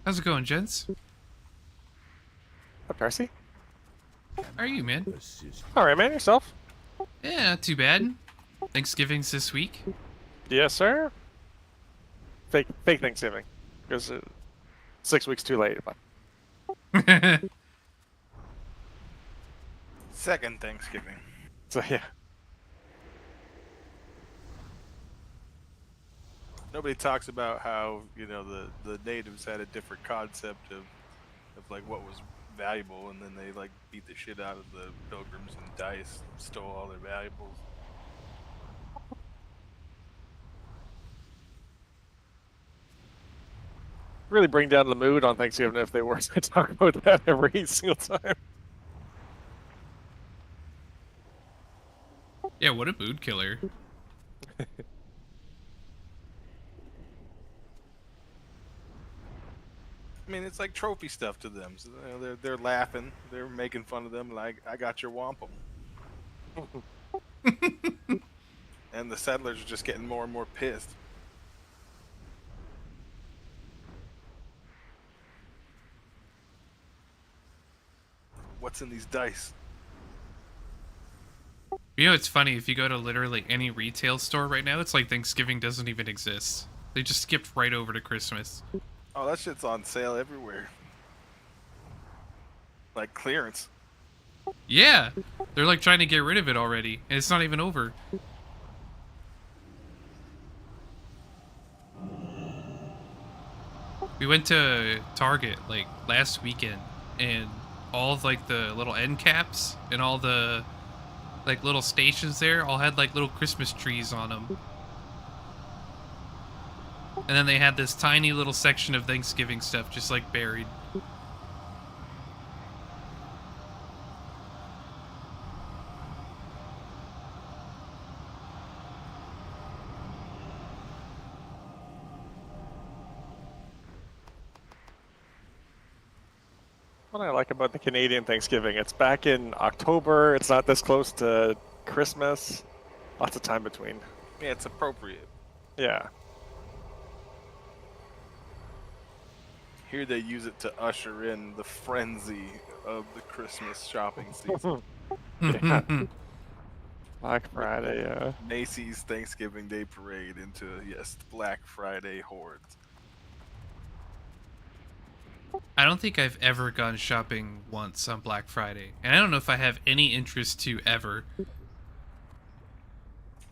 How's it going, gents? Hi, Percy. How are you, man? All right, man. Yourself? Yeah, not too bad. Thanksgiving's this week. Yes, sir. Fake Thanksgiving, because 6 weeks too late. But Second Thanksgiving. so yeah, Nobody talks about how, the natives had a different concept of like what was valuable, and then they like beat the shit out of the pilgrims and dice, stole all their valuables. really bring down the mood on Thanksgiving if they were to talk about that every single time. Yeah, what a mood killer. I mean, it's like trophy stuff to them. So, they're laughing, they're making fun of them, like I got your wampum. And the settlers are just getting more and more pissed. What's in these dice? You know, it's funny, if you go to literally any retail store right now, it's like Thanksgiving doesn't even exist. They just skipped right over to Christmas. Oh, that shit's on sale everywhere. Like clearance. Yeah, they're like trying to get rid of it already, and it's not even over. We went to Target like last weekend, and all of like the little end caps and all the like little stations there all had like little Christmas trees on them. And then they had this tiny little section of Thanksgiving stuff just like buried. What I like about the Canadian Thanksgiving, it's back in October. It's not this close to Christmas. Lots of time between. Yeah, it's appropriate. Yeah. Here they use it to usher in the frenzy of the Christmas shopping season. Yeah. Black Friday, yeah. Macy's Thanksgiving Day Parade into, yes, Black Friday hordes. I don't think I've ever gone shopping once on Black Friday, and I don't know if I have any interest to ever.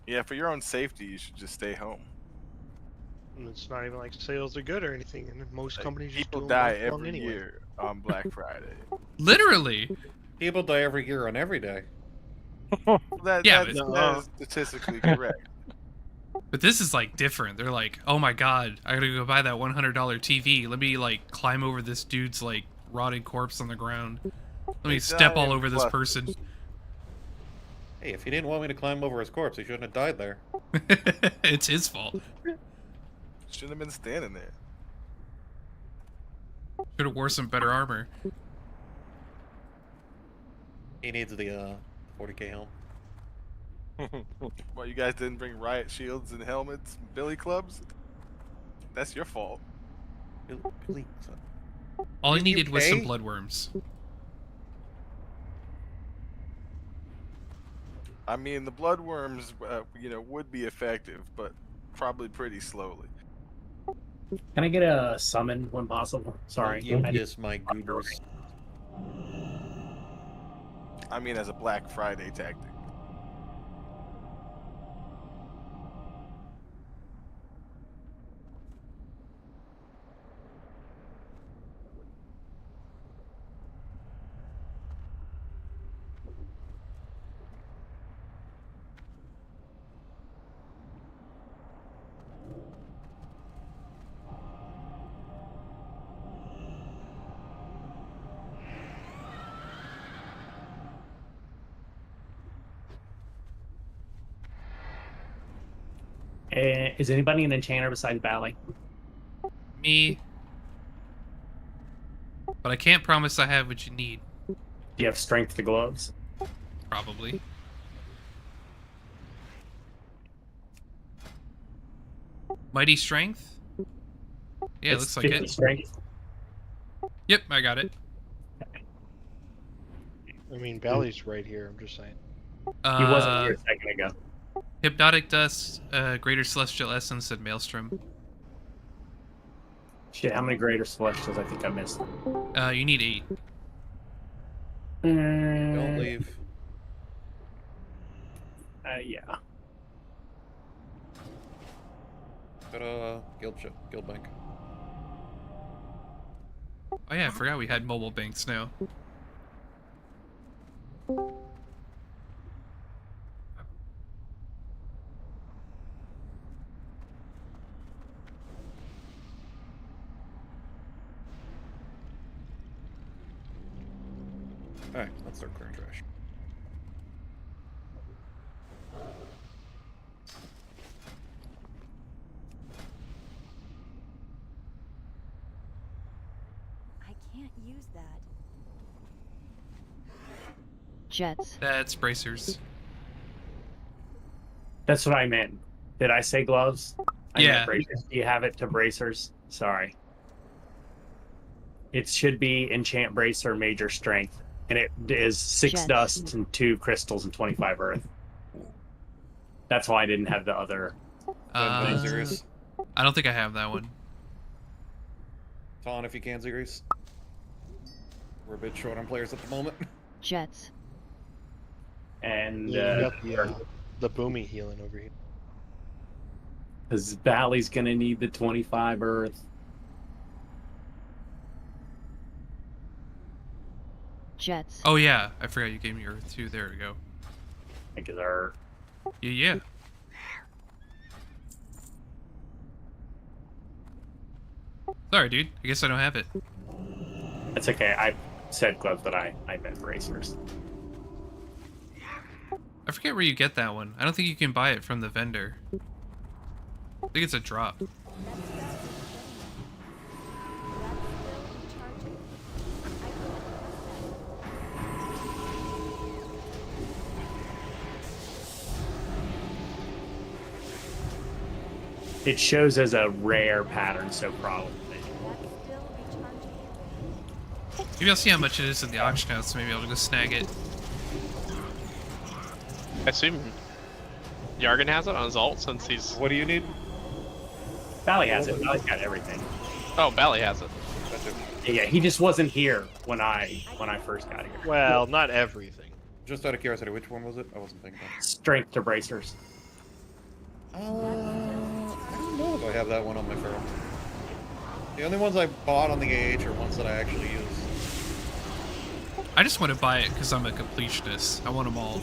Yeah, for your own safety, you should just stay home. And it's not even like sales are good or anything, and most Like, companies just people do die them month-long every anyway. year on Black Friday. Literally. People die every year on every day. Yeah, That but- is statistically correct. But this is like different. They're like, oh my god, I gotta go buy that $100 TV. Let me like climb over this dude's like rotting corpse on the ground. Let me They step die all in over this clusters. person. Hey, if you didn't want me to climb over his corpse, he shouldn't have died there. It's his fault. Shouldn't have been standing there. Should have wore some better armor. He needs the 40k helm. Well, you guys didn't bring riot shields and helmets and billy clubs? That's your fault. Billy, All I In needed was some UK? bloodworms. I mean, the bloodworms, would be effective, but probably pretty slowly. Can I get a summon when possible? Sorry. You I- kiss my goobers. I mean, as a Black Friday tactic. Is anybody an enchanter besides Bally? Me. But I can't promise I have what you need. Do you have strength to gloves? Probably. Mighty strength? Yeah, It's looks like 50 it. strength. Yep, I got it. I mean, Bally's right here. I'm just saying. He wasn't here a second ago. Hypnotic Dust, Greater Celestial Essence, and Maelstrom. Shit, how many greater celestials I think I missed? You need 8. Don't leave. Yeah. Got a guild bank. Oh yeah, I forgot we had mobile banks now. Alright, let's start clearing trash. I can't use that. Jets. That's bracers. That's what I meant. Did I say gloves? I Yeah. meant bracers. Do you have it to bracers? Sorry. It should be enchant bracer major strength. And it is 6 Jets. dust and 2 crystals and 25 earth. That's why I didn't have the other. Zerius. I don't think I have that one. Ton if you can, Zerius. We're a bit short on players at the moment. Jets. And Yeah, you got the boomy healing over here. because Bally's gonna need the 25 earth. Jets. Oh yeah, I forgot you gave me Earth too. There we go. Because our Yeah. Sorry, dude. I guess I don't have it. It's okay. I said gloves, but I meant bracers. I forget where you get that one. I don't think you can buy it from the vendor. I think it's a drop. It shows as a rare pattern, so probably. Maybe I'll see how much it is in the auction house, so maybe I'll just snag it. I assume Yargan has it on his ult since he's. What do you need? Bally has it. Bally's got everything. Oh, Bally has it. Yeah, he just wasn't here when I first got here. Well, not everything. Just out of curiosity, which one was it? I wasn't thinking about Strength to bracers. it. I don't know if I have that one on my feral. The only ones I bought on the age are ones that I actually use. I just want to buy it because I'm a completionist. I want them all.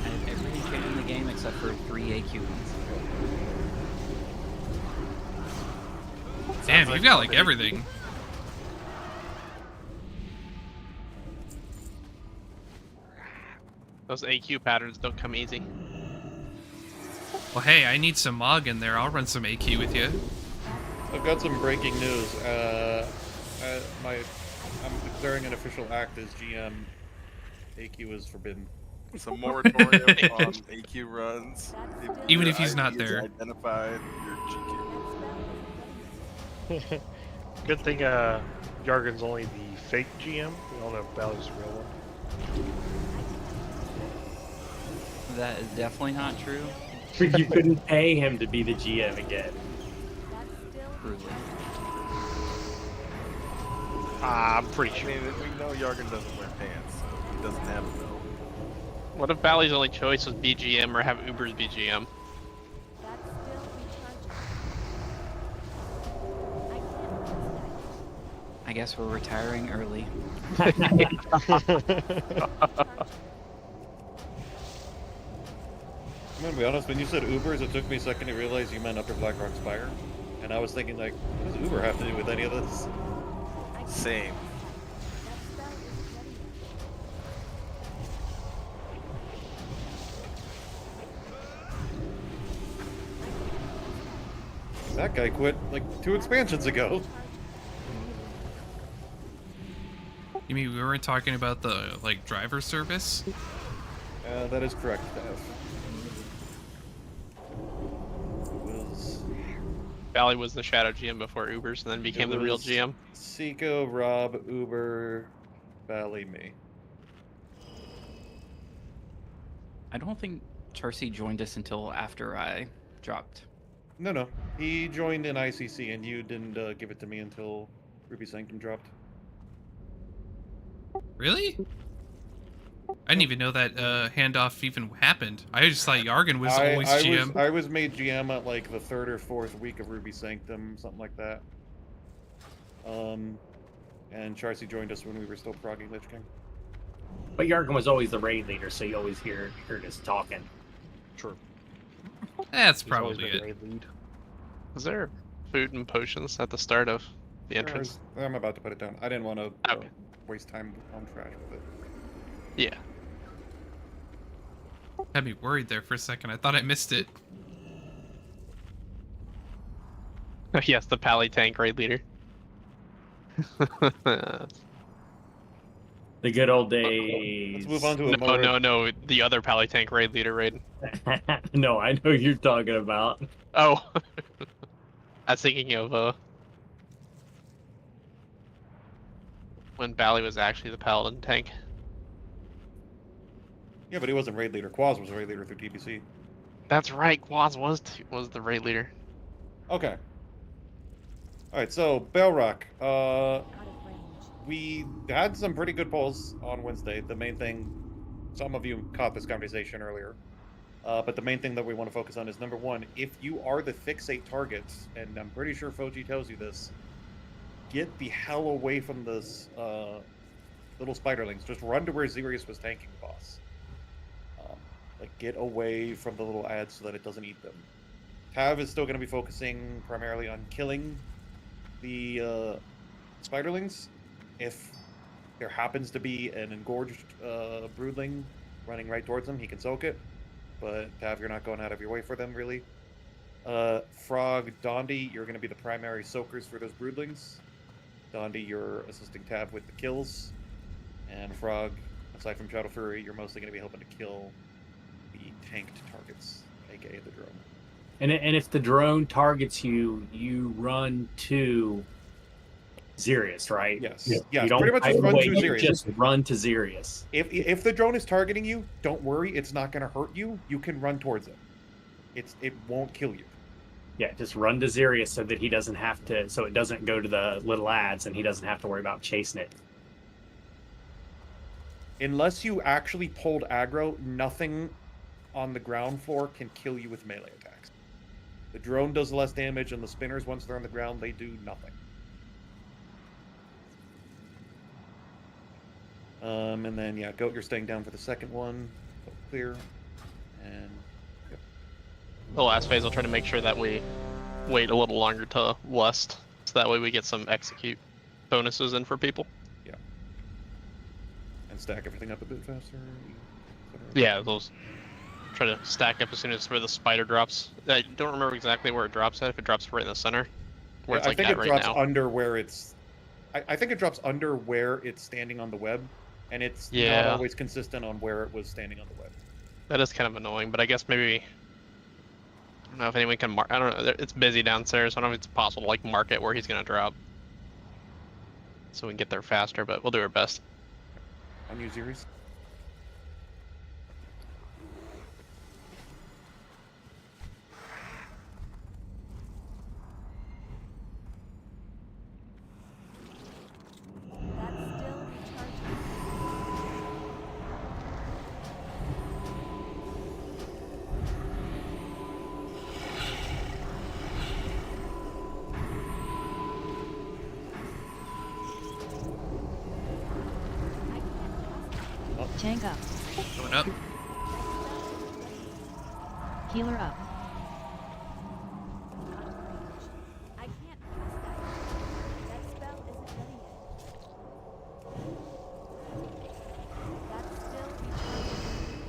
I have every enchant in the game except for 3 AQ ones. Damn, you got like everything. Those AQ patterns don't come easy. Well, hey, I need some Mog in there. I'll run some AQ with you. I've got some breaking news. I'm declaring an official act as GM. AQ is forbidden. Some moratorium on AQ runs. Even your if he's not ID is there. Identified, your GK. Good thing Jargon's only the fake GM. We don't know if Bally's the real one. That is definitely not true. You couldn't pay him to be the GM again. Truly. I'm pretty I sure. mean, we know Yargan doesn't wear pants, so he doesn't have a belt. What if Bally's only choice was BGM or have Uber's BGM? I guess we're retiring early. gonna be honest, when you said Ubers, it took me a second to realize you meant Upper Black Rock Spire. And I was thinking, like, what does Uber have to do with any of this? Same. That guy quit, like, 2 expansions ago. You mean we weren't talking about the like driver service? That is correct, Dev. It was Valley was the shadow GM before Ubers, and then became the real GM. Seiko, Rob, Uber, Valley, me. I don't think Charcy joined us until after I dropped. No. He joined in ICC, and you didn't give it to me until Ruby Sanctum dropped. Really? I didn't even know that handoff even happened. I just thought Yargan was always GM. I was made GM at like the 3rd or 4th week of Ruby Sanctum, something like that. And Charcy joined us when we were still progging Lich King. But Yargan was always the raid leader, so you always heard us talking. True. That's He's always probably been it. raid lead. Is there food and potions at the start of the Sure, entrance? I'm about to put it down. I didn't want to Okay. waste time on trash with it. Yeah. Had me worried there for a second. I thought I missed it. Yes, the Pally tank raid leader. The good old Let's days. move on to a No, the other Pally tank raid leader raid. No, I know who you're talking about. Oh. I was thinking of when Bally was actually the Paladin tank. Yeah, but he wasn't raid leader. Quaz was raid leader through TBC. That's right, Quaz was the raid leader. Okay. Alright, so Belrock. We had some pretty good polls on Wednesday. The main thing, some of you caught this conversation earlier, but the main thing that we want to focus on is number 1, if you are the fixate targets, and I'm pretty sure Foji tells you this, get the hell away from this little spiderlings. Just run to where Xerius was tanking the boss. Like, get away from the little ads so that it doesn't eat them. Tav is still going to be focusing primarily on killing the spiderlings. If there happens to be an engorged broodling running right towards him, he can soak it. But Tav, you're not going out of your way for them, really. Frog, Dondi, you're going to be the primary soakers for those broodlings. Dondi, you're assisting Tav with the kills. And Frog, aside from Shadow Fury, you're mostly going to be helping to kill the tanked targets, aka the drone. And if the drone targets you, you run to Xerius, right? Yes. You Yes, don't pretty much just hide run away, through you Xerius. just run to Xerius. If the drone is targeting you, don't worry, it's not going to hurt you. You can run towards it. It won't kill you. Yeah, just run to Xerius so that he doesn't have to, so it doesn't go to the little ads and he doesn't have to worry about chasing it. Unless you actually pulled aggro, nothing on the ground floor can kill you with melee attacks. The drone does less damage, and the spinners, once they're on the ground, they do nothing. And then, yeah, Goat, you're staying down for the second one. Clear. And, yep. The last phase, I'll try to make sure that we wait a little longer to lust, so that way we get some execute bonuses in for people. Yeah. And stack everything up a bit faster. Yeah, those. Try to stack up as soon as where the spider drops. I don't remember exactly where it drops at. If it drops right in the center, where it's I like think that it right drops now. under where it's. I think it drops under where it's standing on the web, and it's not Yeah. always consistent on where it was standing on the web. That is kind of annoying, but I guess maybe. I don't know if anyone can mark. I don't know. It's busy downstairs. So I don't know if it's possible to like mark it where he's gonna drop, so we can get there faster. But we'll do our best. On you, Xerius. Tank up. Going up. Healer up. I can't cast that. That spell isn't ready yet. That's still recharging.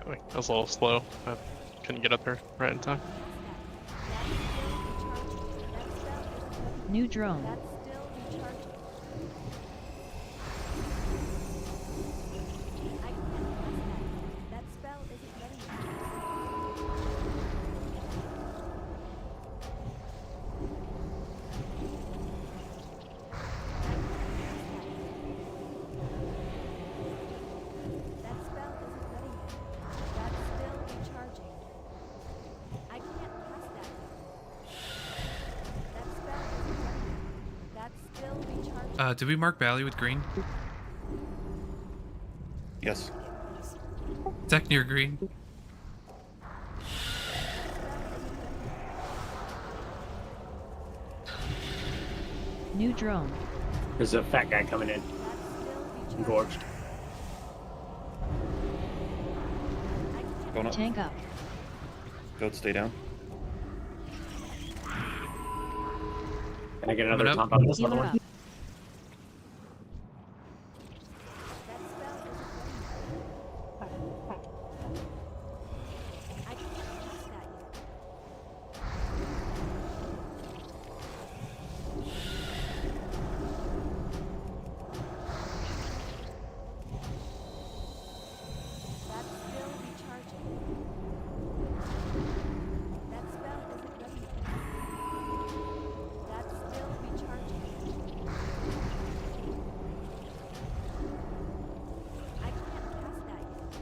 Coming. That was a little slow. I couldn't get up there right in time. New drone. That's still recharging. I can't cast that. That spell isn't ready yet. That spell isn't ready yet. That's still recharging. I can't cast that yet. That spell isn't ready yet. That's still recharging. Did we mark Valley with green? Yes. Tech near green. New drone. There's a fat guy coming in. Engorged. Going up. Tank up. Goat, stay down. Can I get another Coming up. top on this other Healer one? up. That spell isn't ready yet. I can't cast that yet. That's still recharging. That spell isn't ready yet. That's still recharging. I can't cast that yet.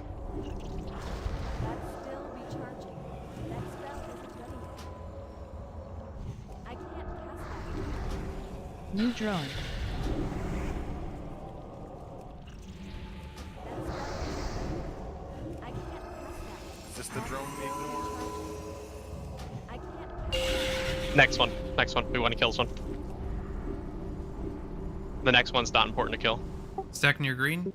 That's still recharging. That spell isn't ready yet. I can't cast that yet. New drone. That spell isn't ready yet. I can't cast that yet. Is this the drone we ignore? I can't. Next one. Next one. We want to kill this one. The next one's not important to kill. Stack near green.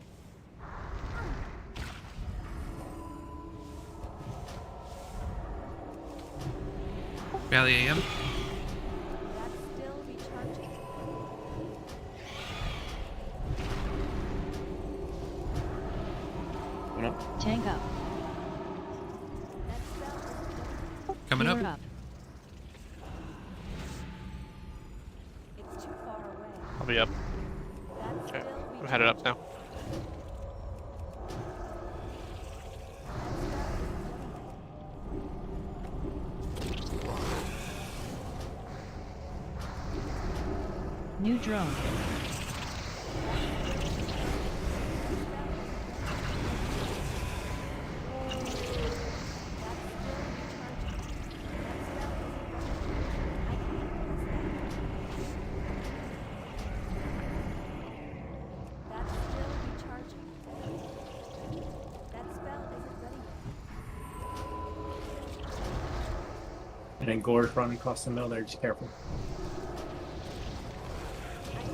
Valley AM. That's still recharging. Going up. Tank up. That spell isn't ready yet. Coming Healer up. up. It's too far away. I'll be up. That's Okay. still I'm headed up now. New drone. That's still recharging. That spell isn't ready yet. And Engorged running across the middle there. Just careful.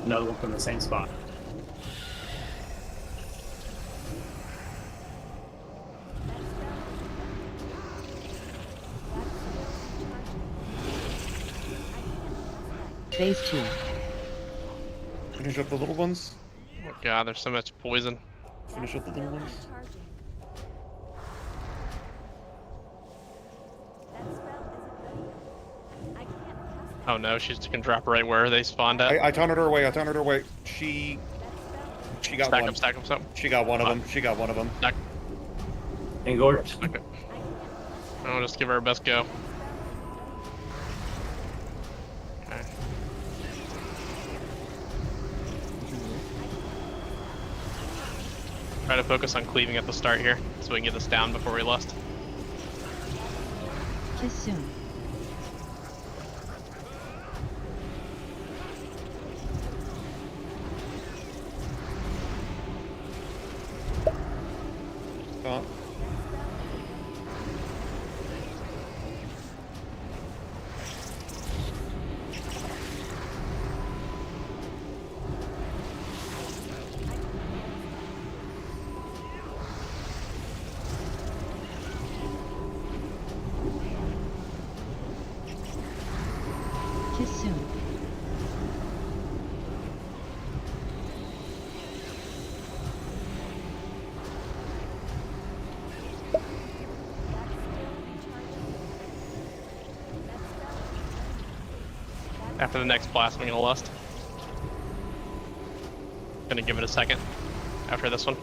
Another one from the same spot. Phase 2. Finish up the little ones. Oh god, there's so much poison. Finish up the little ones. Recharging. That spell isn't ready yet. I can't cast that. Oh no, she's can drop right where they spawned at. I taunted her away. I taunted her away. She got Stack one. up, stack up, stack up. She got one of them. She got one of them. Stack. Engorged. Okay. I'll just give her a best go. Okay. Try to focus on cleaving at the start here, so we can get this down before we lust. Kiss soon. Taunt. After the next blast, I'm gonna lust. Gonna give it a second after this one.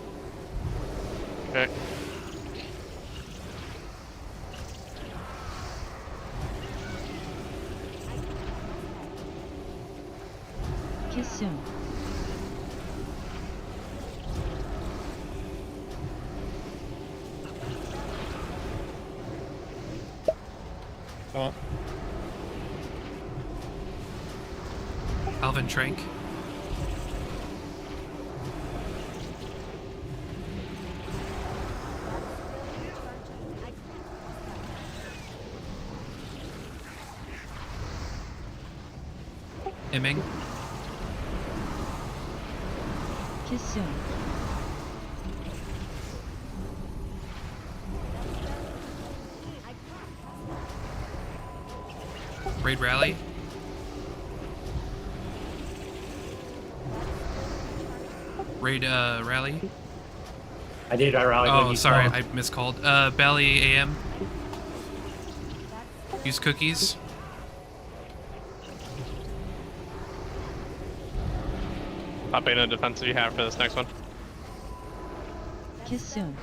Okay. Kiss soon. Alvin Trank. Imming. Kiss soon. Raid Rally. Raid Rally. I did. I rallied when Oh, you sorry, called. I miscalled. Bally AM. Use cookies. Pop in a defensive you have for this next one. Kiss soon.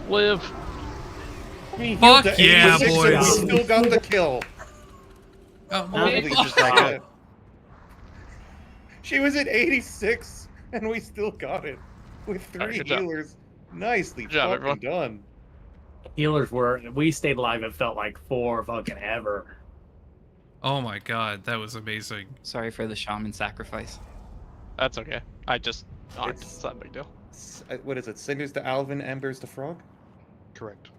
Live. Fuck to yeah, 86 and boys. We still got the kill. Oh, Holy just fuck. like it. She was at 86 and we still got it with 3 good job. healers. Nicely Good job, fucking everyone. done. Healers were. We stayed alive. It felt like 4 fucking ever. Oh my god, that was amazing. Sorry for the shaman sacrifice. That's okay. I just It's- it's not a big deal. What is it? Cinders to Alvin, Embers to Frog? Correct.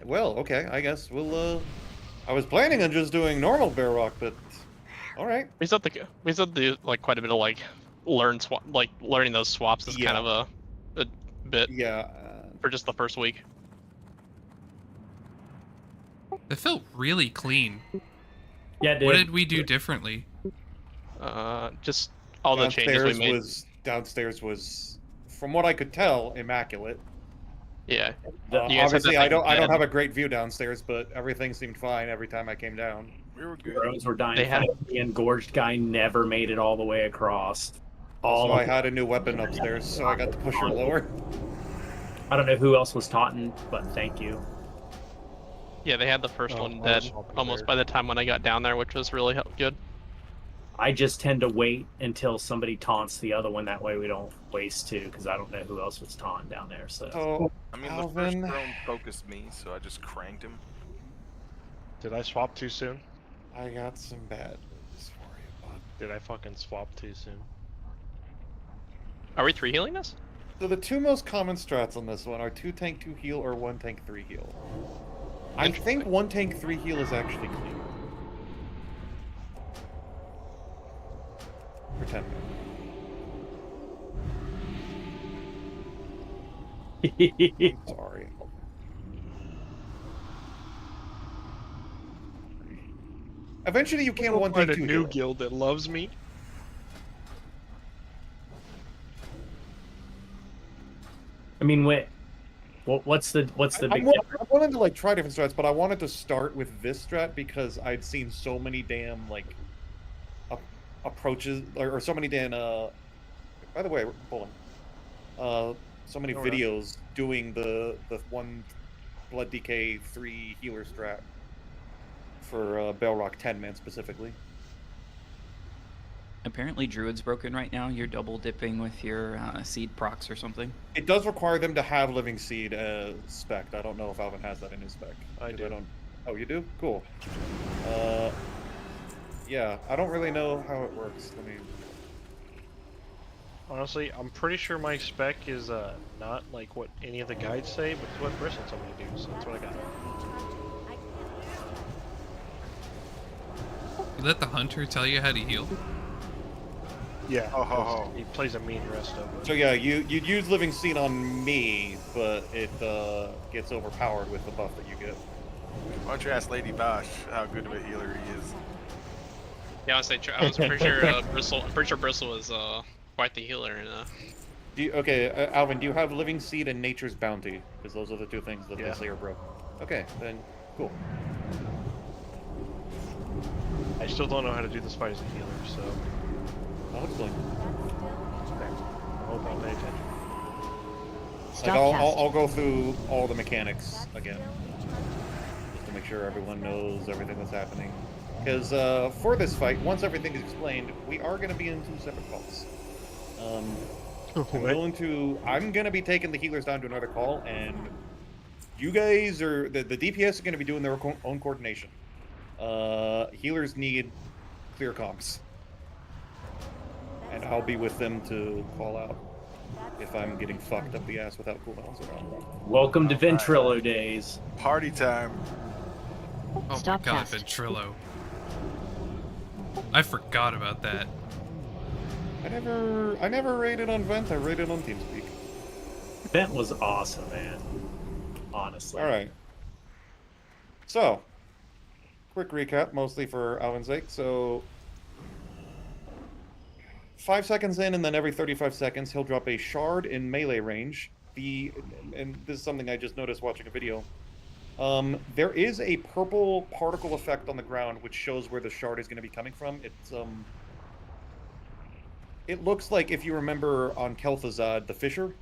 Well, okay. I guess we'll. I was planning on just doing normal Bear Rock, but all right. We said the like quite a bit of like learning those swaps is kind of a bit Yeah. for just the first week. It felt really clean. Yeah, dude. What did we do differently? Just all the changes we made. Downstairs was, from what I could tell, immaculate. Yeah. The- You guys had Obviously, that I don't thing have dead. a great view downstairs, but everything seemed fine every time I came down. We were good. Drones were dying. They had- fast. The engorged guy never made it all the way across. All So of I had a new weapon upstairs, so I got to push her lower. I don't know who else was taunting, but thank you. Yeah, they had the first Oh, one I was dead swapping almost there. by the time when I got down there, which was really good. I just tend to wait until somebody taunts the other one. That way we don't waste 2, because I don't know who else was taunting down there. So So, I mean, the Alvin. first drone focused me, so I just cranked him. Did I swap too soon? I got some bad news for you, bud. Did I fucking swap too soon? Are we 3 healing this? So the 2 most common strats on this one are 2 tank 2 heal or 1 tank 3 heal. I think 1 tank 3 heal is actually cleaner. Pretend. Sorry. Eventually you can 1 tank 2 heal. it. guild that loves me. I mean, what's the big? I wanted to like try different strats, but I wanted to start with this strat because I'd seen so many damn like approaches or so many damn. By the way, hold on. So many videos doing the 1 blood DK 3 healer strat for Bellrock 10 man specifically. Apparently Druid's broken right now. You're double dipping with your seed procs or something. It does require them to have Living Seed spec. I don't know if Alvin has that in his spec. I 'cause do. don't... Oh, you do? Cool. Yeah, I don't really know how it works. I mean, Honestly, I'm pretty sure my spec is not like what any of the guides say, but it's what Bristol told me to do, so that's what I got. You let the hunter tell you how to heal? Yeah. Oh, ho, ho. He plays a mean resto. so yeah, you'd use Living Seed on me, but it gets overpowered with the buff that you get. Why don't you ask Lady Bosch how good of a healer he is? Yeah, I was pretty sure Bristle. I'm pretty sure Bristle was quite the healer. Okay, Alvin, do you have Living Seed and Nature's Bounty? Because those are the two things that Yeah. they say are broke. Okay, then cool. I still don't know how to do this fight as a healer, so I'll explain. I hope I'll pay attention. Like, I'll go through all the mechanics again, just to make sure everyone knows everything that's happening. Because for this fight, once everything is explained, we are going to be in 2 separate calls. I'm going to be taking the healers down to another call, and you guys are the DPS are going to be doing their own coordination. Healers need clear comps, and I'll be with them to call out if I'm getting fucked up the ass without cooldowns or not. Welcome to Ventrilo days. Party time. Oh Stop my god, cast. Ventrilo. I forgot about that. I never rated on Vent. I rated on TeamSpeak. Vent was awesome, man. Honestly. All right. So, quick recap, mostly for Alvin's sake. So, 5 seconds in, and then every 35 seconds, he'll drop a shard in melee range. And this is something I just noticed watching a video. There is a purple particle effect on the ground, which shows where the shard is going to be coming from. It looks like, if you remember on Kel'Thuzad, the Fissure,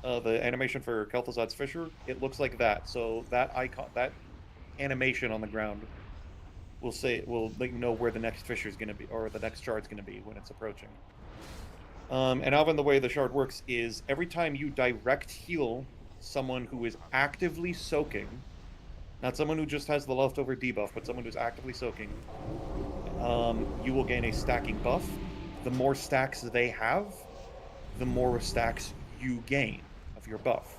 the animation for Kel'Thuzad's Fissure, it looks like that. So that icon, that animation on the ground, will let you know where the next fissure is going to be, or the next shard's going to be when it's approaching. And Alvin, the way the shard works is every time you direct heal someone who is actively soaking, not someone who just has the leftover debuff, but someone who's actively soaking, you will gain a stacking buff. The more stacks they have, the more stacks you gain of your buff.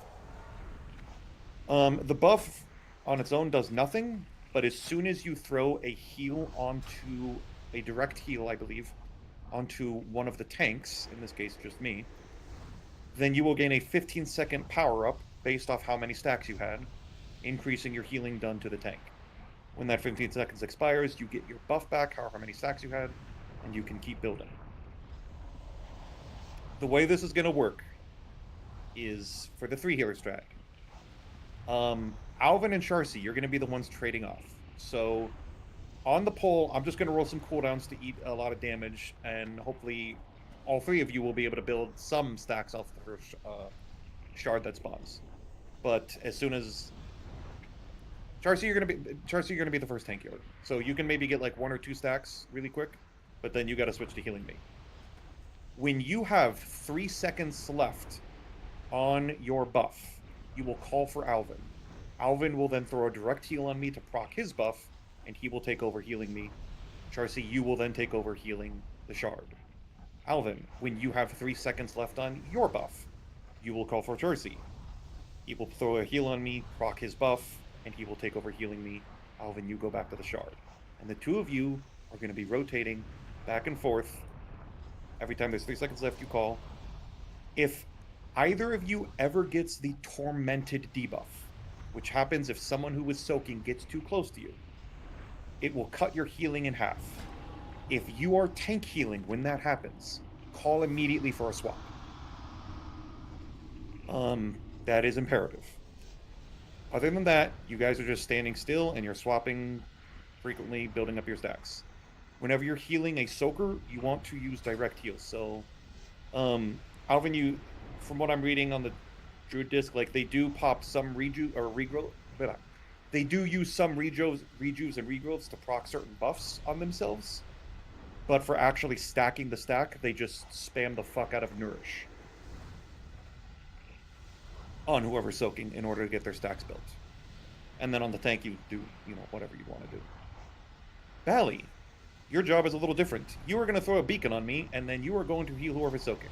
The buff on its own does nothing, but as soon as you throw a heal onto a direct heal, I believe, onto one of the tanks, in this case just me, then you will gain a 15-second power-up based off how many stacks you had, increasing your healing done to the tank. When that 15 seconds expires, you get your buff back, however many stacks you had, and you can keep building. The way this is going to work is for the 3 healer strat. Alvin and Sharcy, you're going to be the ones trading off. So, on the pole, I'm just going to roll some cooldowns to eat a lot of damage, and hopefully all 3 of you will be able to build some stacks off the first shard that spawns. But as soon as Sharcy, you're going to be the first tank healer. So you can maybe get like 1 or 2 stacks really quick, but then you got to switch to healing me. When you have 3 seconds left on your buff, you will call for Alvin. Alvin will then throw a direct heal on me to proc his buff, and he will take over healing me. Sharcy, you will then take over healing the shard. Alvin, when you have 3 seconds left on your buff, you will call for Sharcy. He will throw a heal on me, proc his buff, and he will take over healing me. Alvin, you go back to the shard. And the 2 of you are going to be rotating back and forth. Every time there's 3 seconds left, you call. If either of you ever gets the Tormented debuff, which happens if someone who is soaking gets too close to you, it will cut your healing in half. If you are tank healing when that happens, call immediately for a swap. That is imperative. Other than that, you guys are just standing still and you're swapping frequently, building up your stacks. Whenever you're healing a soaker, you want to use direct heals. So, Alvin, from what I'm reading on the Druid disc, like they do pop some regrowth. They do use some rejuves and regrowths to proc certain buffs on themselves. But for actually stacking the stack, they just spam the fuck out of Nourish on whoever's soaking in order to get their stacks built. And then on the tank, you do, whatever you want to do. Bally, your job is a little different. You are going to throw a beacon on me, and then you are going to heal whoever's soaking.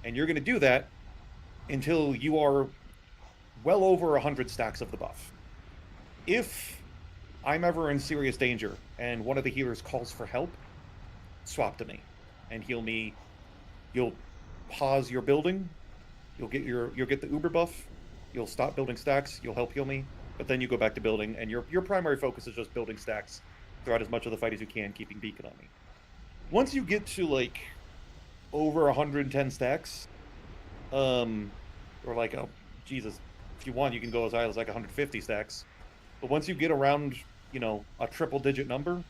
And you're going to do that until you are well over 100 stacks of the buff. If I'm ever in serious danger and one of the healers calls for help, swap to me and heal me. You'll pause your building. You'll get the Uber buff. You'll stop building stacks. You'll help heal me, but then you go back to building, and your primary focus is just building stacks throughout as much of the fight as you can, keeping beacon on me. Once you get to like over 110 stacks, or like, oh Jesus, if you want, you can go as high as like 150 stacks. But once you get around, you know, a triple-digit number,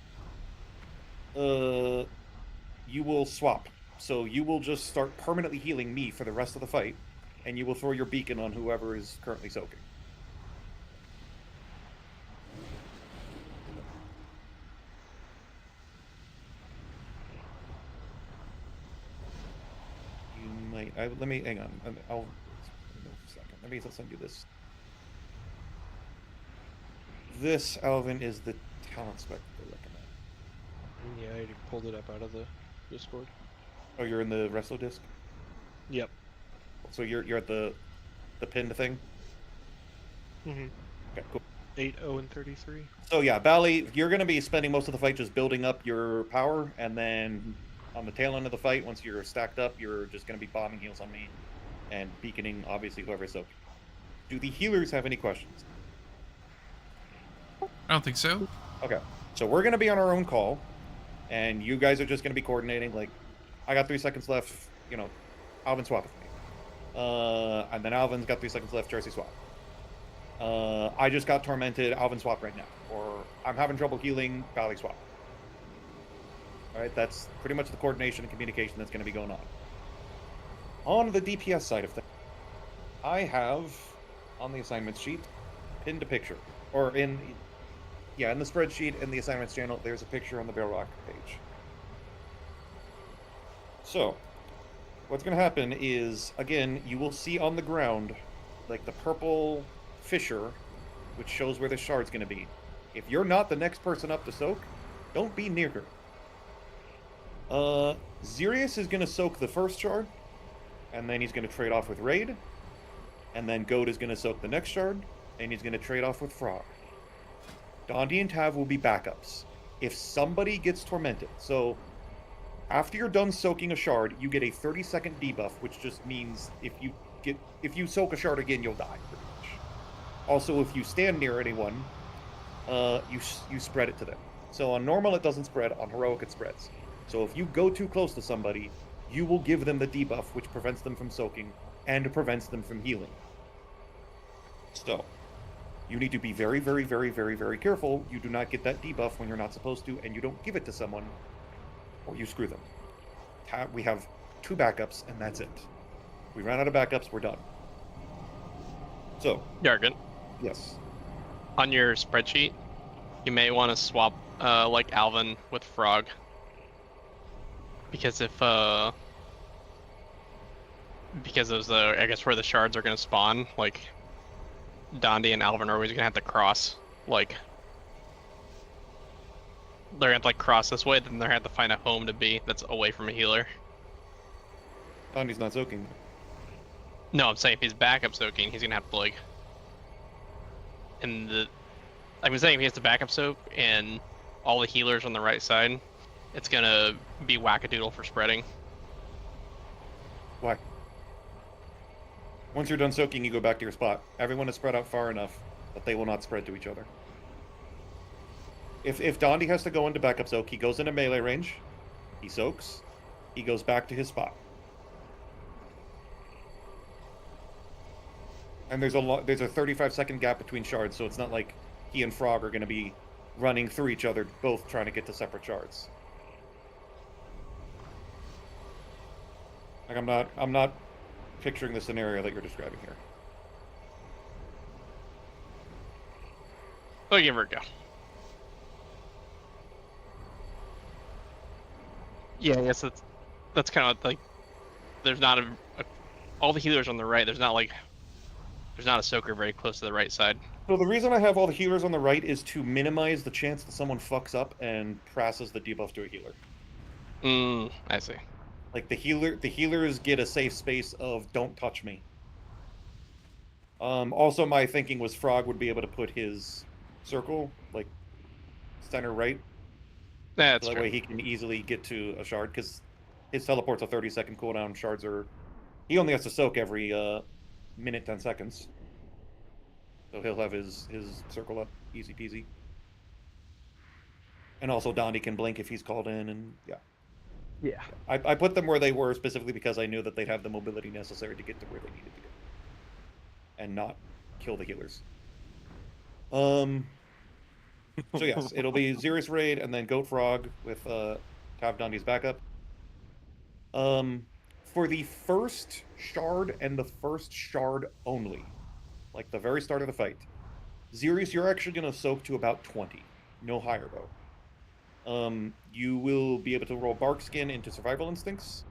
you will swap. So you will just start permanently healing me for the rest of the fight, and you will throw your beacon on whoever is currently soaking. You might. Let me hang on. I'll. A second. Let me send you this. This, Alvin, is the talent spec they recommend. Yeah, I already pulled it up out of the Discord. Oh, you're in the Wrestler disc? Yep. So you're at the pinned thing? Mm-hmm. Okay, cool. 8-0 and 33. So yeah, Bally, you're going to be spending most of the fight just building up your power, and then on the tail end of the fight, once you're stacked up, you're just going to be bombing heals on me and beaconing, obviously, whoever's soaked. Do the healers have any questions? I don't think so. Okay, so we're going to be on our own call, and you guys are just going to be coordinating, like, I got 3 seconds left, you know, Alvin swap with me. And then Alvin's got 3 seconds left, Jersey swap. I just got tormented, Alvin swap right now. Or I'm having trouble healing, Bally swap. Alright, that's pretty much the coordination and communication that's going to be going on. On the DPS side of things, I have, on the assignments sheet, pinned a picture. Or in the spreadsheet in the assignments channel, there's a picture on the Bear Rock page. So, what's going to happen is, again, you will see on the ground, like the purple fissure, which shows where the shard's going to be. If you're not the next person up to soak, don't be near her. Xerius is going to soak the first shard, and then he's going to trade off with Raid, and then Goat is going to soak the next shard, and he's going to trade off with Frog. Dondi and Tav will be backups. If somebody gets tormented, so after you're done soaking a shard, you get a 30-second debuff, which just means if you soak a shard again, you'll die, pretty much. Also, if you stand near anyone, you spread it to them. So on normal, it doesn't spread. On heroic, it spreads. So if you go too close to somebody, you will give them the debuff, which prevents them from soaking and prevents them from healing. So you need to be very, very, very, very, very careful. You do not get that debuff when you're not supposed to, and you don't give it to someone, or you screw them. We have 2 backups, and that's it. We ran out of backups, we're done. So, Jargon, yes. on your spreadsheet, you may want to swap like Alvin with Frog. Because if because of the, I guess, where the shards are gonna spawn, like Dondi and Alvin are always gonna have to cross, like they're gonna have to like cross this way, then they're gonna have to find a home to be that's away from a healer. Dondi's not soaking. No, I'm saying if he's backup soaking, he's gonna have to like, I'm saying if he has to backup soak and all the healers on the right side, it's gonna be wackadoodle for spreading. Why? Once you're done soaking, you go back to your spot. Everyone is spread out far enough that they will not spread to each other. If Dondi has to go into backup soak, he goes into melee range, he soaks, he goes back to his spot. And there's a 35-second gap between shards, so it's not like he and Frog are going to be running through each other, both trying to get to separate shards. Like I'm not picturing the scenario that you're describing here. I'll give her a go. Yeah, I guess that's kind of like, there's not all the healers on the right. There's not a soaker very close to the right side. So the reason I have all the healers on the right is to minimize the chance that someone fucks up and passes the debuff to a healer. I see. Like the healers get a safe space of don't touch me. Also, my thinking was Frog would be able to put his circle like center right. That's so that true. way he can easily get to a shard because his teleport's a 30-second cooldown. Shards are, he only has to soak every minute 10 seconds. So he'll have his circle up easy peasy. And also Dondi can blink if he's called in, and yeah. Yeah. I put them where they were specifically because I knew that they'd have the mobility necessary to get to where they needed to go. And not kill the healers. So yes, it'll be Xerius Raid and then Goat Frog with Tav Dondi's backup. For the first shard and the first shard only, like the very start of the fight, Xerius, you're actually going to soak to about 20. No higher, though. You will be able to roll Bark Skin into Survival Instincts,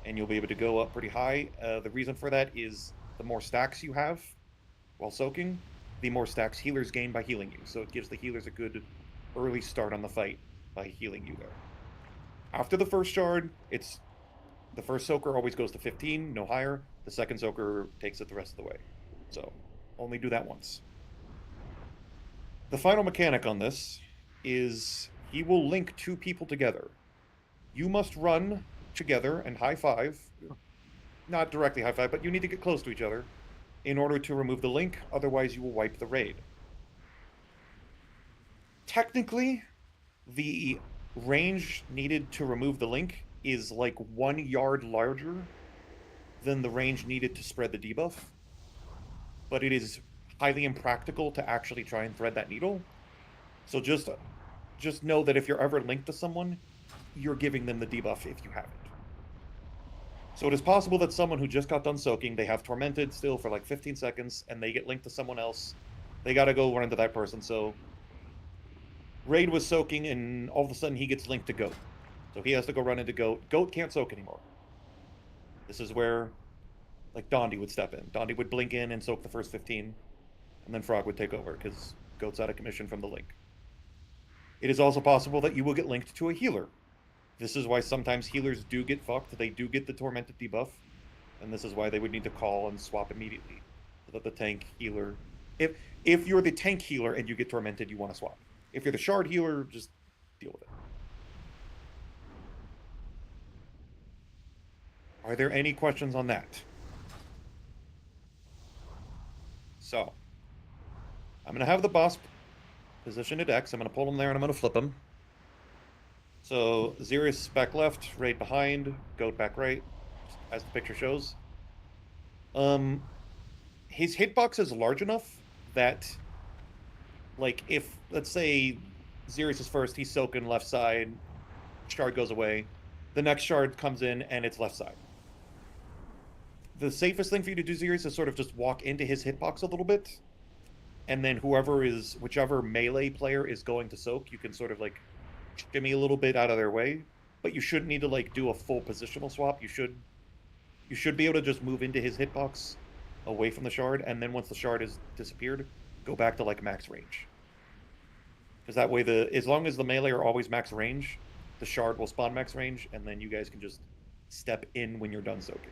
and you'll be able to go up pretty high. The reason for that is the more stacks you have while soaking, the more stacks healers gain by healing you. So it gives the healers a good early start on the fight by healing you there. After the first shard, it's the first soaker always goes to 15, no higher. The second soaker takes it the rest of the way. So only do that once. The final mechanic on this is he will link two people together. You must run together and high five. Not directly high five, but you need to get close to each other in order to remove the link, otherwise you will wipe the raid. Technically, the range needed to remove the link is like 1 yard larger than the range needed to spread the debuff, but it is highly impractical to actually try and thread that needle. So just know that if you're ever linked to someone, you're giving them the debuff if you haven't. So it is possible that someone who just got done soaking, they have Tormented still for like 15 seconds, and they get linked to someone else. They gotta go run into that person. So Raid was soaking, and all of a sudden he gets linked to Goat. So he has to go run into Goat. Goat can't soak anymore. This is where, like, Dondi would step in. Dondi would blink in and soak the first 15, and then Frog would take over, because Goat's out of commission from the link. It is also possible that you will get linked to a healer. This is why sometimes healers do get fucked. They do get the Tormented debuff, and this is why they would need to call and swap immediately, so that the tank healer... If you're the tank healer and you get Tormented, you want to swap. If you're the shard healer, just deal with it. Are there any questions on that? So, I'm going to have the boss positioned at X. I'm going to pull him there and I'm going to flip him. So, Xerius back left, Raid behind, Goat back right, as the picture shows. His hitbox is large enough that, like, if, let's say, Xerius is first, he's soaking left side, shard goes away, the next shard comes in and it's left side. The safest thing for you to do, Xerius, is sort of just walk into his hitbox a little bit, and then whichever melee player is going to soak, you can sort of, like, shimmy a little bit out of their way, but you shouldn't need to, like, do a full positional swap. You should be able to just move into his hitbox away from the shard, and then once the shard has disappeared, go back to, like, max range. Because that way, as long as the melee are always max range, the shard will spawn max range, and then you guys can just step in when you're done soaking.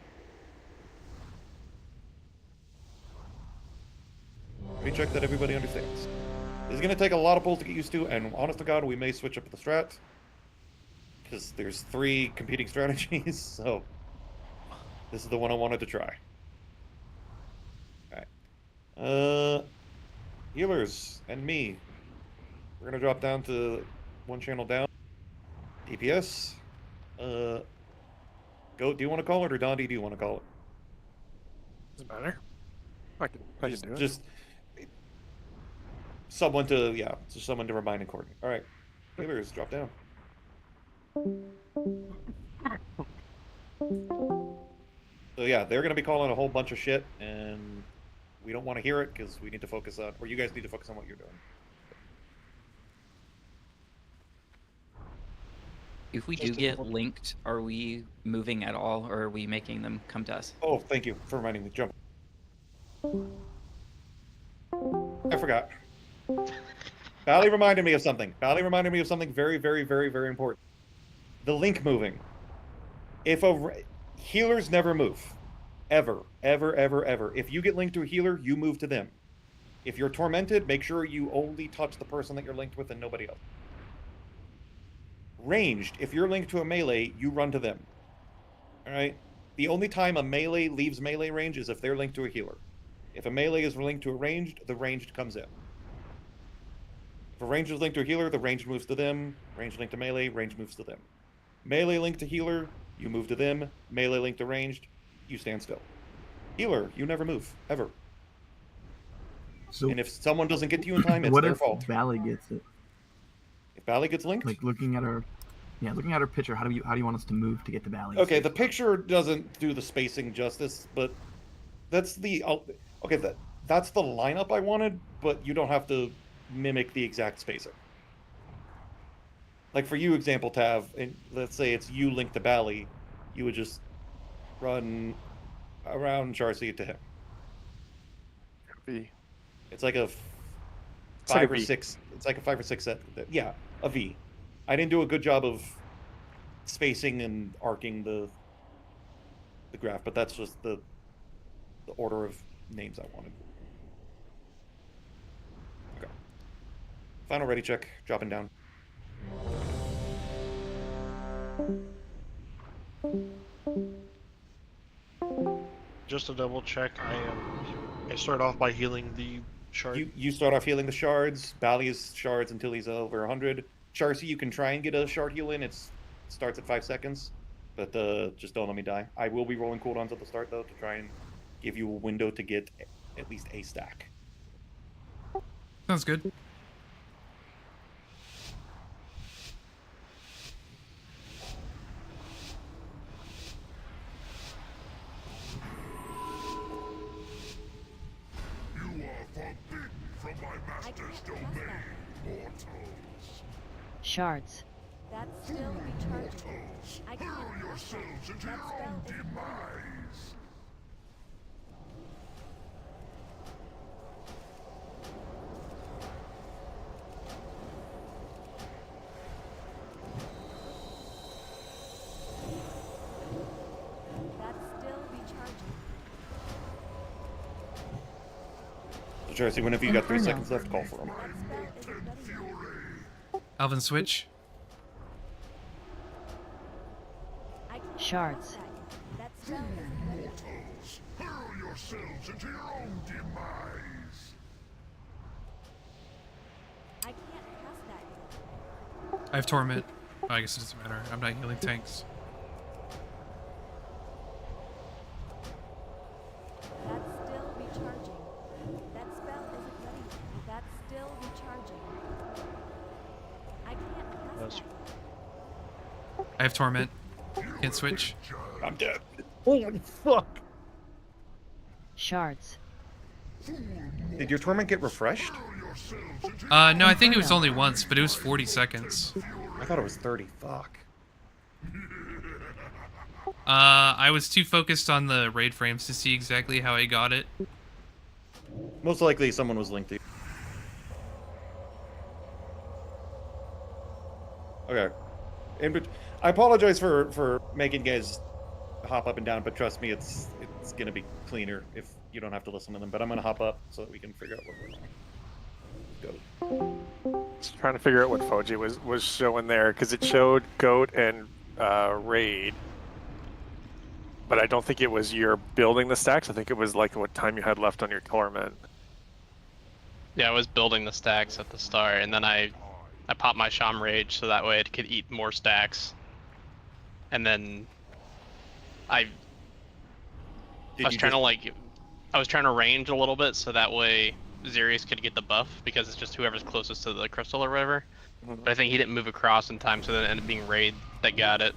Let me check that everybody understands. This is going to take a lot of pulls to get used to, and honest to God, we may switch up the strat. Because there's 3 competing strategies, so this is the one I wanted to try. Alright. Healers and me. We're going to drop down to 1 channel down. DPS. Goat, do you want to call it, or Dondi, do you want to call it? Doesn't matter. I can do it. Just someone to remind and coordinate. All right, healers, drop down. So yeah, they're gonna be calling a whole bunch of shit, and we don't want to hear it because we need to focus on, or you guys need to focus on what you're doing. If we do get linked, are we moving at all, or are we making them come to us? Oh, thank you for reminding me. Jump. I forgot. Bally reminded me of something. Bally reminded me of something very, very, very, very important. The link moving. If healers never move. Ever. Ever, ever, ever. If you get linked to a healer, you move to them. If you're tormented, make sure you only touch the person that you're linked with and nobody else. Ranged. If you're linked to a melee, you run to them. Alright? The only time a melee leaves melee range is if they're linked to a healer. If a melee is linked to a ranged, the ranged comes in. If a ranger is linked to a healer, the range moves to them. Range linked to melee, range moves to them. Melee linked to healer, you move to them. Melee linked to ranged, you stand still. Healer, you never move, ever. So And if someone doesn't get to you in time, it's what their if fault. Valley gets it? If Valley gets linked? Like looking at our picture, how do you want us to move to get to Valley? Okay, the picture doesn't do the spacing justice, but that's the that's the lineup I wanted, but you don't have to mimic the exact spacing. Like for you, example, Tav, and let's say it's you linked to Valley, you would just run around Charcy to him. V. It's like a like a five or V. six. It's like a 5 or 6 set. Yeah, a V. I didn't do a good job of spacing and arcing the graph, but that's just the order of names I wanted. Okay. Final ready check. Dropping down. Just to double check, I start off by healing the shard. You start off healing the shards. Bally is shards until he's over 100. Charcy, you can try and get a shard heal in. It starts at 5 seconds, but just don't let me die. I will be rolling cooldowns at the start though to try and give you a window to get at least a stack. Sounds good. Shards. That's still recharging. I can't cast that. That spell is demise. That's still recharging. So Charcy, whenever you got 3 Inferno. seconds left, call for him. That spell is ready. Alvin, switch. I can't Shards. cast that. That spell is ready. Hurl yourselves into your own demise. I can't cast that yet. I have torment. Oh, I guess it doesn't matter. I'm not healing tanks. That's still recharging. That spell isn't ready yet. That's still recharging. I can't cast That's- that. I have torment. Can't switch. I'm dead. Holy fuck! Shards. Did your torment get refreshed? No, I think it was only once, but it was 40 seconds. I thought it was 30. Fuck. I was too focused on the raid frames to see exactly how I got it. Most likely someone was linked to you. Okay. I apologize for making guys hop up and down, but trust me, it's gonna be cleaner if you don't have to listen to them. But I'm gonna hop up so that we can figure out what we're doing. Go. Just trying to figure out what Foji was showing there, because it showed Goat and Raid. But I don't think it was your building the stacks. I think it was like what time you had left on your torment. Yeah, I was building the stacks at the start, and then I popped my Sham Rage so that way it could eat more stacks. And then I was trying to range a little bit so that way Xerius could get the buff, because it's just whoever's closest to the crystal or whatever. Mm-hmm. But I think he didn't move across in time, so then it ended up being Raid that got it.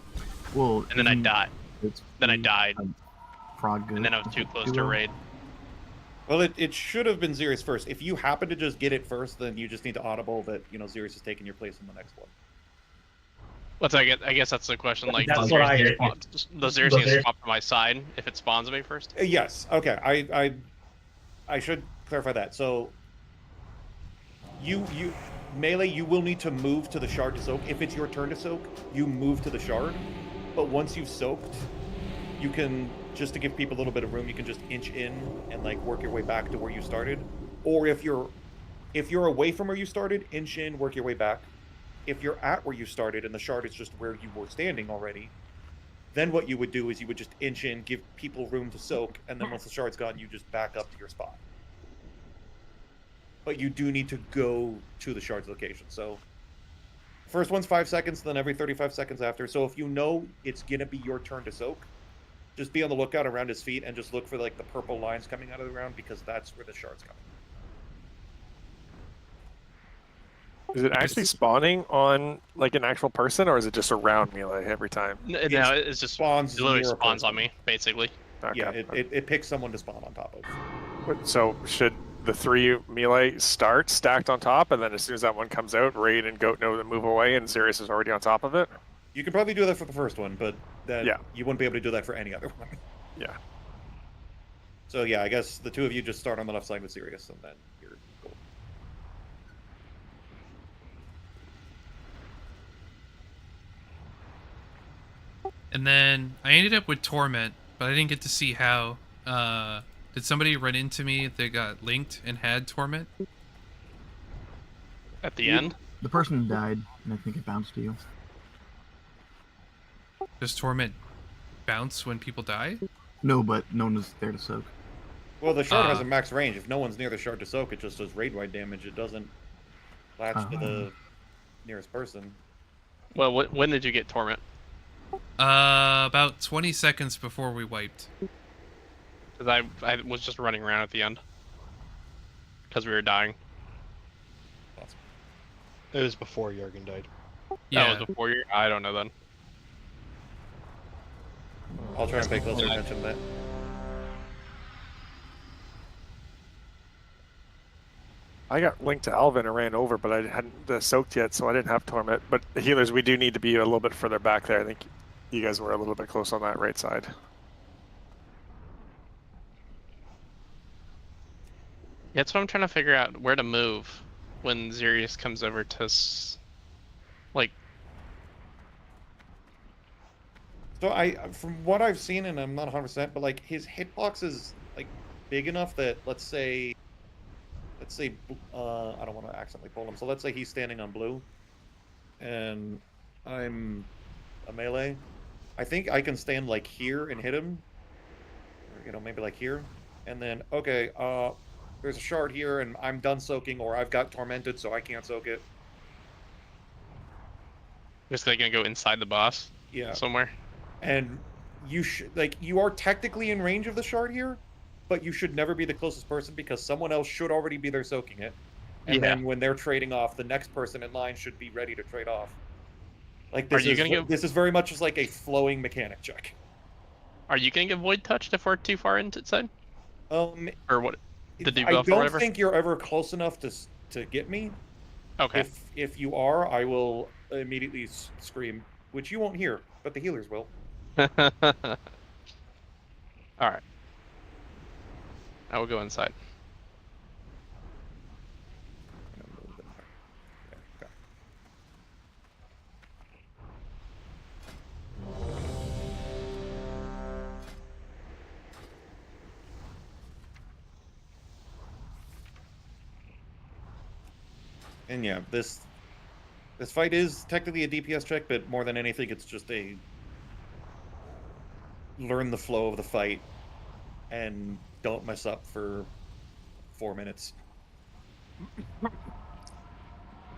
Well, And then I died. Then I died. Frog And then I was too close to Raid. Well, it should have been Xerius first. If you happen to just get it first, then you just need to audible that, Xerius is taking your place in the next one. What's I guess that's the question. Like, That's does what I hear. Xerius need to swap to my side if it spawns me first? Yes. Okay. I should clarify that. So you melee, you will need to move to the shard to soak. If it's your turn to soak, you move to the shard. But once you've soaked, you can, just to give people a little bit of room, you can just inch in and like work your way back to where you started. Or if you're away from where you started, inch in, work your way back. If you're at where you started and the shard is just where you were standing already, then what you would do is you would just inch in, give people room to soak, and then once the shard's gone, you just back up to your spot. but you do need to go to the shard's location. So first one's 5 seconds, then every 35 seconds after. So if you know it's gonna be your turn to soak, just be on the lookout around his feet and just look for like the purple lines coming out of the ground, because that's where the shard's coming. Is it actually spawning on like an actual person, or is it just around melee every time? No, it's just spawns. It literally near a spawns on person. me, basically. Okay. Yeah, it picks someone to spawn on top of. So should the 3 melee start stacked on top, and then as soon as that one comes out, Raid and Goat know to move away, and Sirius is already on top of it? You could probably do that for the first one, but then Yeah. you wouldn't be able to do that for any other one. Yeah. So yeah, I guess the 2 of you just start on the left side with Sirius, and then you're cool. And then I ended up with Torment, but I didn't get to see how. Did somebody run into me that got linked and had Torment? At the end? The person died, and I think it bounced to you. Does Torment bounce when people die? No, but no one was there to soak. Well, the shard has a max range. If no one's near the shard to soak, it just does raid-wide damage. It doesn't latch to the nearest person. Well, when did you get Torment? About 20 seconds before we wiped. Because I was just running around at the end. Because we were dying. It was before Jurgen died. Yeah. That was before you? I don't know then. I'll try and pay closer attention to that. I got linked to Alvin and ran over, but I hadn't soaked yet, so I didn't have Torment. But healers, we do need to be a little bit further back there. I think you guys were a little bit close on that right side. Yeah, that's what I'm trying to figure out, where to move when Sirius comes over to, like... So from what I've seen, and I'm not 100%, but like his hitbox is like big enough that let's say, I don't want to accidentally pull him. So let's say he's standing on blue, and I'm a melee. I think I can stand like here and hit him, or, maybe like here, and then okay, there's a shard here, and I'm done soaking, or I've got tormented, so I can't soak it. Just like gonna go inside the boss? Yeah. Somewhere? And you are technically in range of the shard here, but you should never be the closest person, because someone else should already be there soaking it. And then when they're trading off, the next person in line should be ready to trade off. Like this this is very much just like a flowing mechanic check. Are you gonna get void touched if we're too far inside? Or what? The debuff I or don't whatever? think you're ever close enough to get me. Okay. If you are, I will immediately scream, which you won't hear, but the healers will. Alright. I will go inside. And yeah, this fight is technically a DPS check, but more than anything, it's just a learn the flow of the fight and don't mess up for 4 minutes.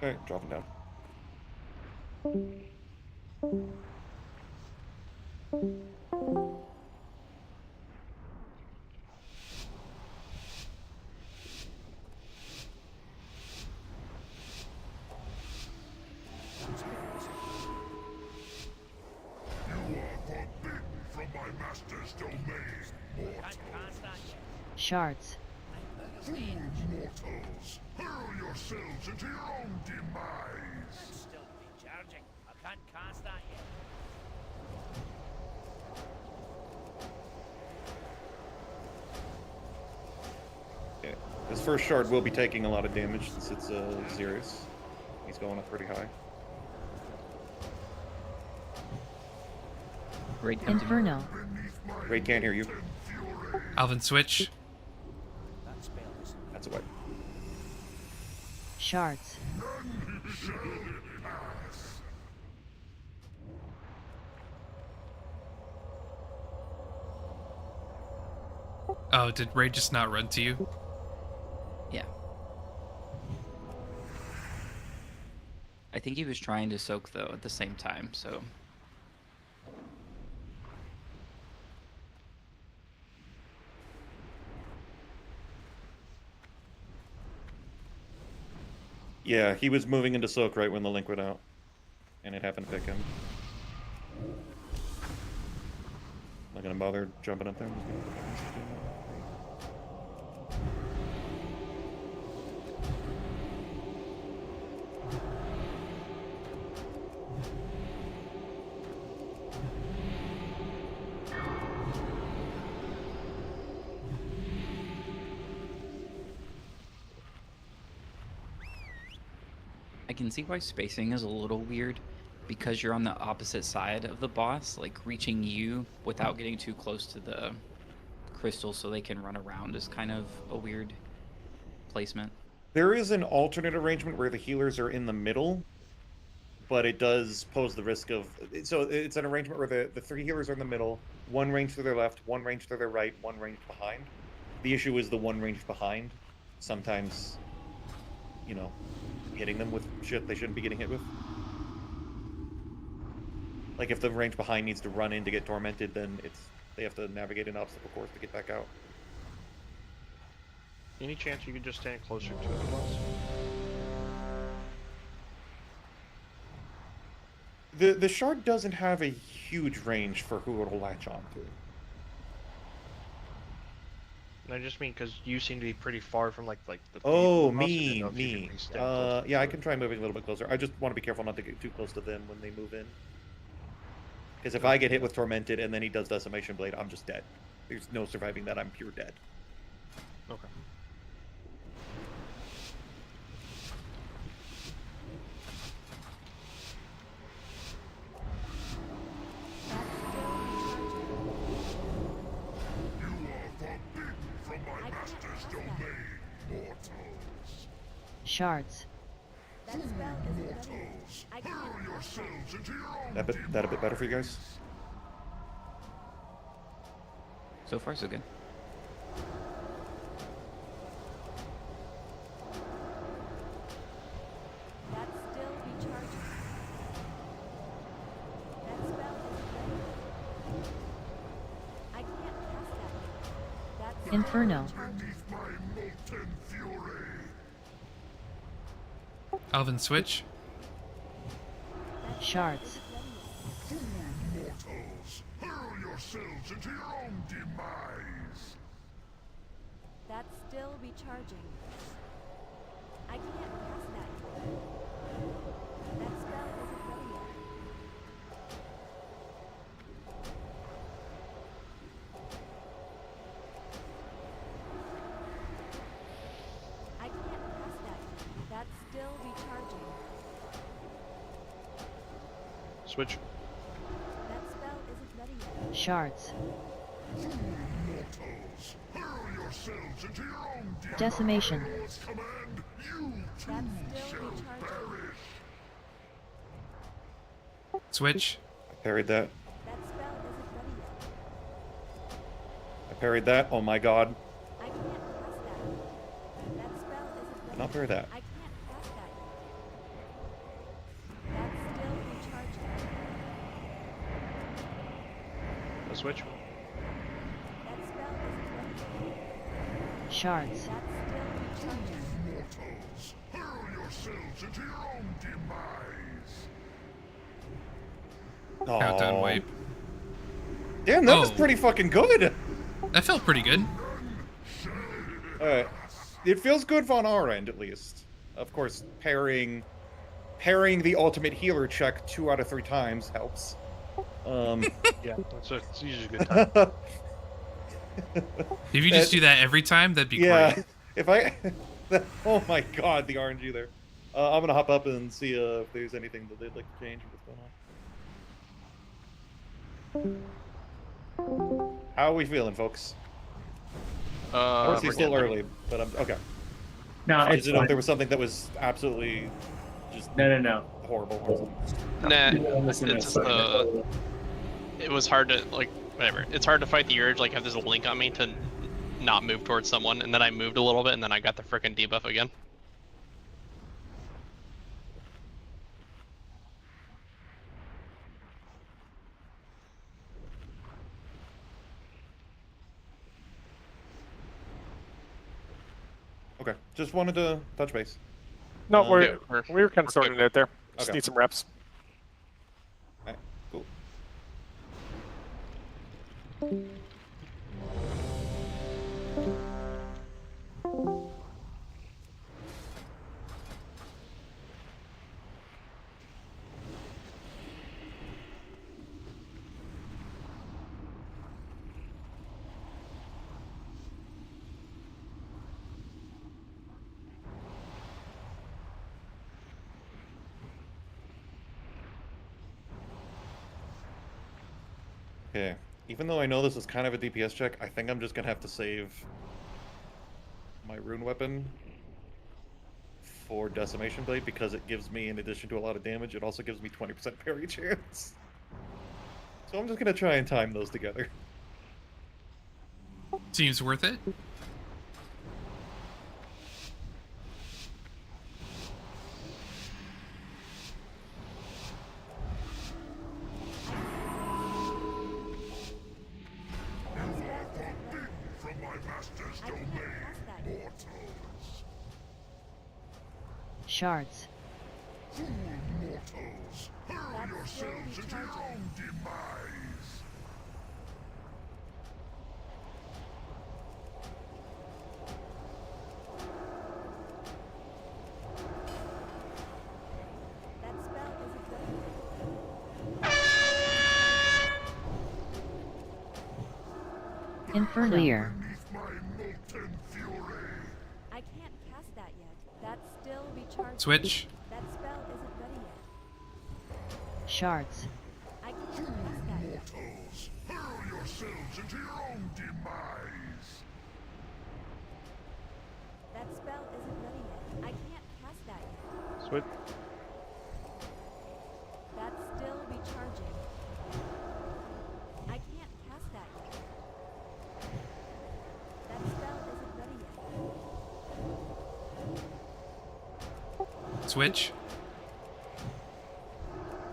Alright, drop him down. Shards. Fool mortals, hurl yourselves into your own demise. Still recharging. I can't cast that yet. Yeah. His first shard will be taking a lot of damage since it's Xerius. He's going up pretty high. Inferno. Raid can't hear you. Alvin, switch. That's a wipe. Shards. Oh, did Ray just not run to you? Yeah. think he was trying to soak though at the same time, so. Yeah, he was moving into soak right when the link went out, and it happened to pick him. Not gonna bother jumping up there. I can see why spacing is a little weird, because you're on the opposite side of the boss, like reaching you without getting too close to the crystal so they can run around is kind of a weird placement. There is an alternate arrangement where the healers are in the middle, but it does pose the risk of... So it's an arrangement where the 3 healers are in the middle, 1 range to their left, 1 range to their right, 1 range behind. The issue is the 1 range behind. Sometimes, you know, hitting them with shit they shouldn't be getting hit with. Like if the range behind needs to run in to get tormented, then they have to navigate an obstacle course to get back out. Any chance you could just stand closer to the boss? The shard doesn't have a huge range for who it'll latch on to. And I just mean because you seem to be pretty far from like the. Oh, boss, I didn't me. know if you could be standing closer Yeah, I to can it. try moving a little bit closer. I just want to be careful not to get too close to them when they move in. Because if I get hit with Tormented and then he does Decimation Blade, I'm just dead. There's no surviving that. I'm pure dead. Okay. Shards. That spell isn't ready. I can't cast that. That a bit better for you guys? So far, so good. That's still recharging. That spell isn't ready. I can't cast that. That's still Inferno. recharging. Alvin, switch. Shards. Mortals, hurl yourselves into your own demise. That's still recharging. I can't cast that. That spell isn't ready yet. I can't cast that. That's still recharging. Switch. That spell isn't ready yet. Shards. Mortals, hurl yourselves into your own demise. Decimation. Lord's command, you That's too still shall recharging. perish. Switch. I parried that. That spell isn't ready yet. I parried that. Oh my god. I can't cast that. That spell isn't Did ready. not parry that. I can't cast that yet. That's still recharging. A switch. That spell isn't ready yet. Shards. That's still recharging. Mortals, hurl yourselves into your own demise. Countdown Aw. wipe. Damn, that was Oh. pretty fucking good. That felt pretty good. Alright. It feels good on our end, at least. Of course, parrying the ultimate healer check 2 out of 3 times helps. Yeah, it's usually a good time. If you just do that every time, that'd be yeah. great. If I... oh my god, the RNG there. I'm gonna hop up and see if there's anything that they'd like to change or what's going on. How are we feeling, folks? Obviously We're still getting there. early, but I'm... Okay. No, I it's didn't know fine. if there was something that was absolutely just No. horrible or something. Nah, Listen to it's just this. it was hard to like whatever. It's hard to fight the urge like have this link on me to not move towards someone, and then I moved a little bit, and then I got the frickin' debuff again. Okay, just wanted to touch base. No, Yeah, we were kind of sorting it out there. Just Okay. need some reps. Alright, cool. Okay, even though I know this is kind of a DPS check, I think I'm just gonna have to save my rune weapon for Decimation Blade because it gives me, in addition to a lot of damage, it also gives me 20% parry chance. So I'm just gonna try and time those together. Seems worth it. From my master's domain, mortals. Shards. Fool mortals, hurl yourselves into your own demise. That spell isn't ready. Inferno. Clear. Beneath my molten fury. I can't cast that yet. That's still recharging. Switch. That spell isn't ready yet. Shards. I can't cast that yet. Mortals, hurl yourselves into your own demise. That spell isn't ready yet. I can't cast that yet. Switch. That's still recharging. I can't cast that yet. That spell isn't ready yet. Switch.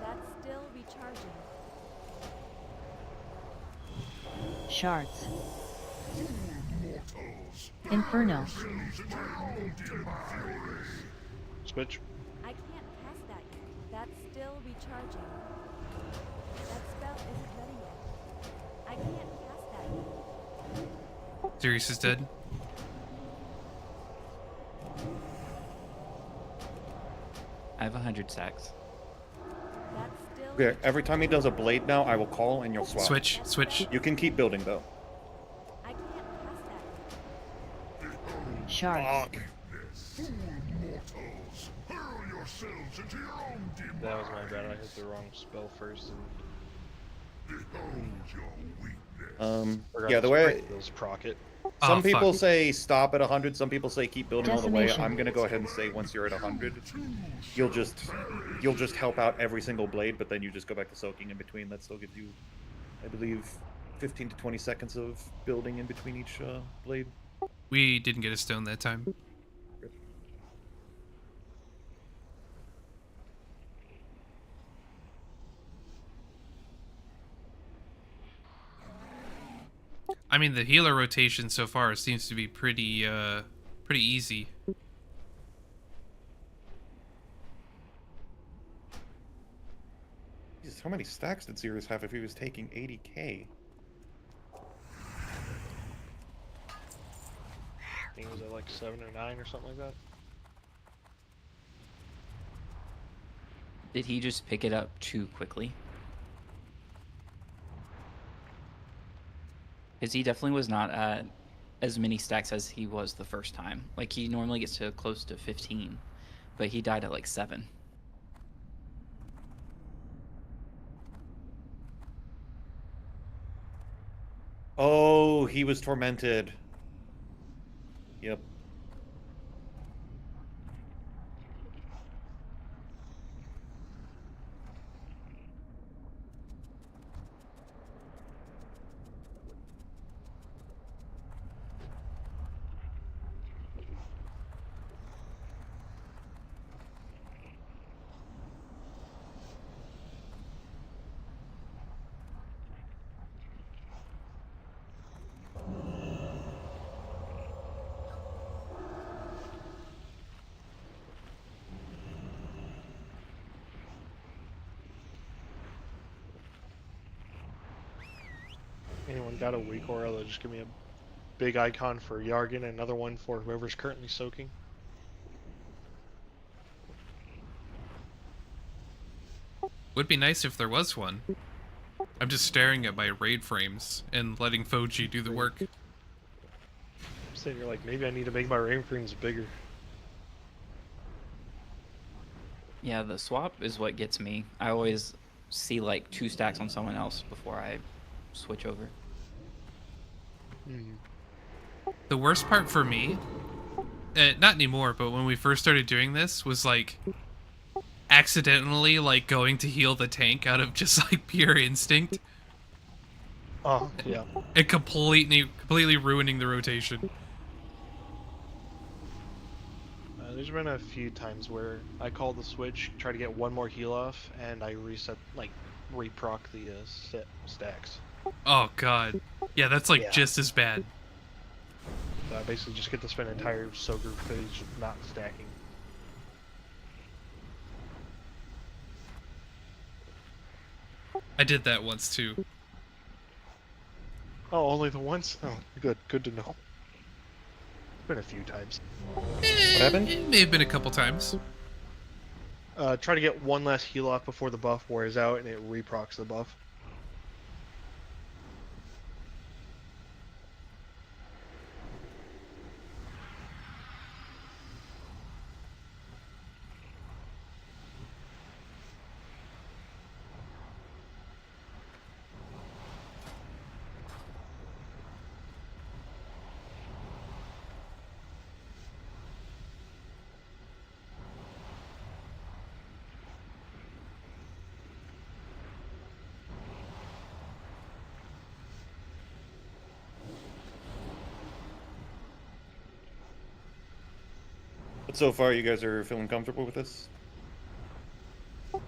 That's still recharging. Shards. Mortals, Inferno. yourselves into your own demise. Switch. I can't cast that yet. That's still recharging. That spell isn't ready yet. I can't cast that yet. Sirius is dead. I have 100 stacks. That's still Okay, every time he does a blade now, I will call and you'll swap. Switch. Switch. You can keep building though. I can't cast that yet. Shards. Fool mortals, hurl yourselves into your own demise. That was my bad. I hit the wrong spell first. And Behold your weakness. forgot Yeah, to the way spray those proc it. some Oh, people fuck. say stop at 100, some people say keep building all the way. Decimation. I'm gonna go ahead and say once you're at 100, you'll just help out every single blade, but then you just go back to soaking in between. That still gives you, I believe, 15 to 20 seconds of building in between each blade. We didn't get a stone that time. I mean, the healer rotation so far seems to be pretty easy. Jesus, how many stacks did Sirius have if he was taking 80k? I think it was at like 7 or 9 or something like that. Did he just pick it up too quickly? Because he definitely was not at as many stacks as he was the first time. Like, he normally gets to close to 15, but he died at like 7. Oh, he was tormented. Yep. anyone got a weak aura, they'll just give me a big icon for Yargan and another one for whoever's currently soaking. Would be nice if there was one. I'm just staring at my raid frames and letting Foji do the work. I'm sitting here like, maybe I need to make my rain frames bigger. Yeah, the swap is what gets me. I always see like 2 stacks on someone else before I switch over. The worst part for me, not anymore, but when we first started doing this, was like accidentally like going to heal the tank out of just like pure instinct. Oh, yeah. And completely ruining the rotation. There's been a few times where I call the switch, try to get one more heal off, and I reset, like, reproc the stacks. Oh god. Yeah, that's like just as bad. So I basically just get to spend an entire soaker phase not stacking. I did that once too. Oh, only the once? Oh, good to know. Been a few times. What happened? It may have been a couple times. Try to get one last heal off before the buff wears out, and it reprocs the buff. But so far, you guys are feeling comfortable with this?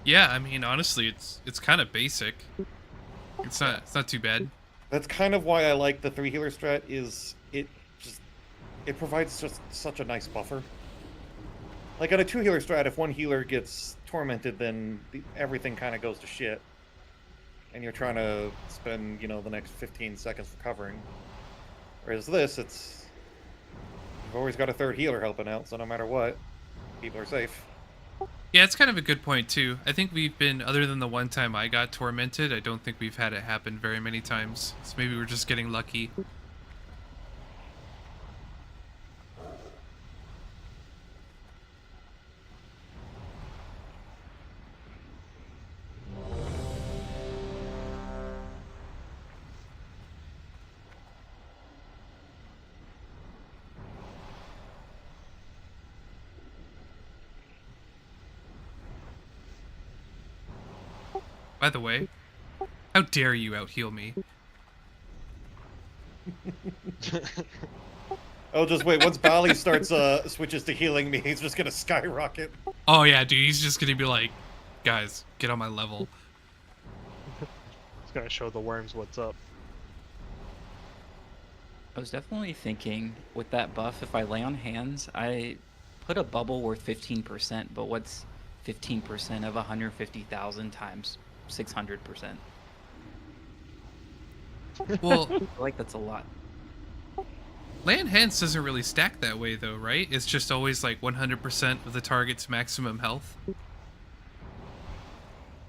Yeah, I mean, honestly, it's kind of basic. It's not too bad. That's kind of why I like the 3 healer strat. Is it provides just such a nice buffer. Like on a 2 healer strat, if one healer gets tormented, then everything kind of goes to shit, and you're trying to spend the next 15 seconds recovering. Whereas this, you've always got a 3rd healer helping out, so no matter what, people are safe. Yeah, it's kind of a good point too. I think we've been, other than the one time I got tormented, I don't think we've had it happen very many times. So maybe we're just getting lucky. By the way, how dare you out-heal me? Oh, just wait. Once Bali switches to healing me, he's just gonna skyrocket. Oh yeah, dude, he's just gonna be like, guys, get on my level. It's gonna show the worms what's up. I was definitely thinking with that buff, if I lay on hands, I put a bubble worth 15%, but what's 15% of 150,000 times 600%? Well, I feel like that's a lot. Land Hands doesn't really stack that way though, right? It's just always like 100% of the target's maximum health.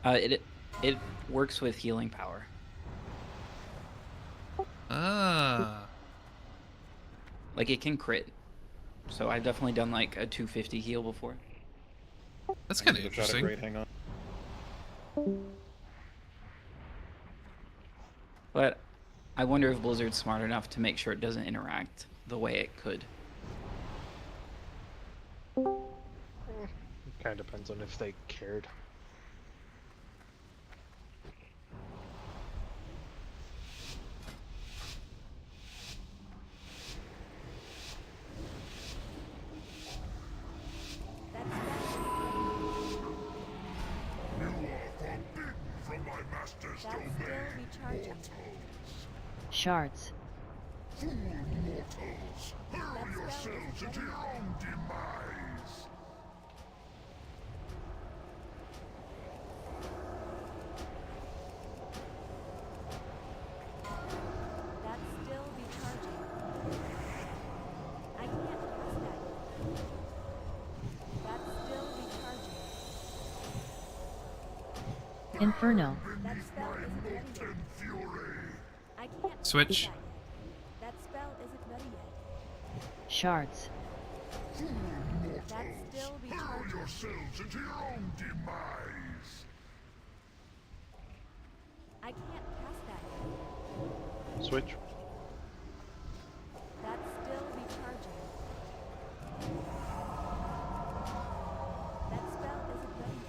It works with healing power. Ah. Like it can crit. So I've definitely done like a 250 heal before. That's kind of interesting. Hang on. But I wonder if Blizzard's smart enough to make sure it doesn't interact the way it could. It kind of depends on if they cared. Master's That's domain. still recharging. Shards. Fool mortals, hurl yourselves into your own demise. Inferno. That spell isn't ready yet. I can't Switch. cast that yet. That spell isn't ready yet. Shards. That's still Hurl recharging. yourselves into your own demise. I can't cast that yet. Switch. That's still recharging. That spell isn't ready yet.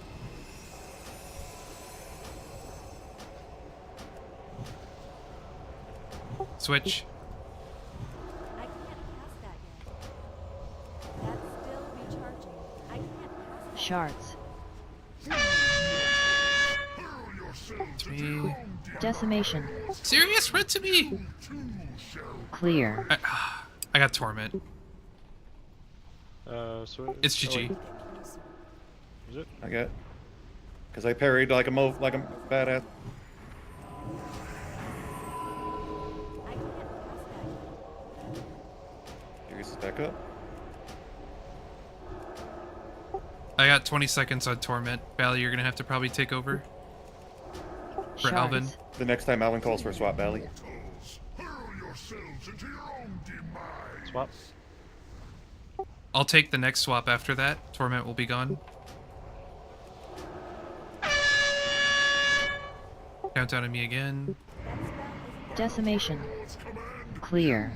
Switch. I can't cast that yet. That's still recharging. I can't cast that. Shards. Hurl yourselves To into your me. own demise. Decimation. Serious? Run to me! Two shall Clear. I got Torment. So It's GG. wait. Is it? I get. Because I parried like a badass. I can't cast that yet. Darius is back up. I got 20 seconds on Torment. Valley, you're gonna have to probably take over. For Alvin. Shards. The next time Alvin calls for a swap, Valley. hurl yourselves into your own demise. Swap. I'll take the next swap after that. Torment will be gone. Countdown on me again. Decimation. Clear.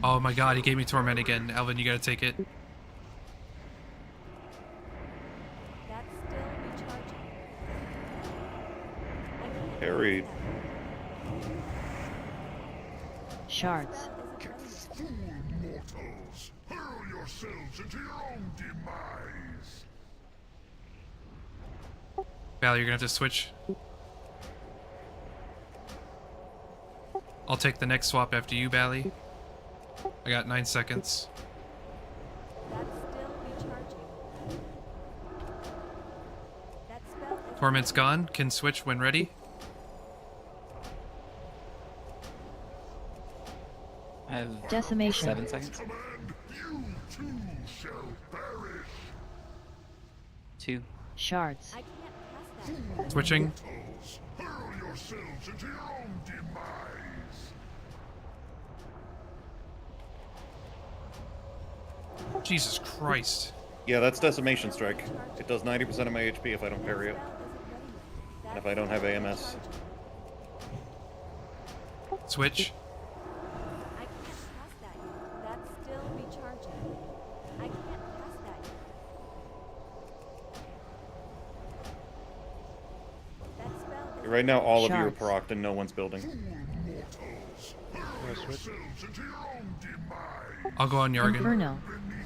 Oh my god, he gave me Torment again. Alvin, you gotta take it. That's still recharging. I can't Parried. cast Shards. that. That spell isn't ready yet. Fool mortals, hurl yourselves into your own demise. Valley, you're gonna have to switch. I'll take the next swap after you, Valley. I got 9 seconds. That's still recharging. That spell is Torment's gone. Can switch when ready. I have Decimation. 7 seconds. Command, you too shall perish. 2. Shards. I can't cast that. Switching. Mortals, hurl yourselves into your own demise. Jesus Christ. Yeah, that's Decimation Strike. It does 90% of my HP if I don't parry it. Spell isn't ready yet. And if I don't have AMS. Switch. I can't cast that yet. That's still recharging. I can't cast that yet. That spell is Right now, all of you are Shards. procced and no one's building. Mortals, hurl switch. yourselves into your own demise. I'll go on Yargan. Inferno.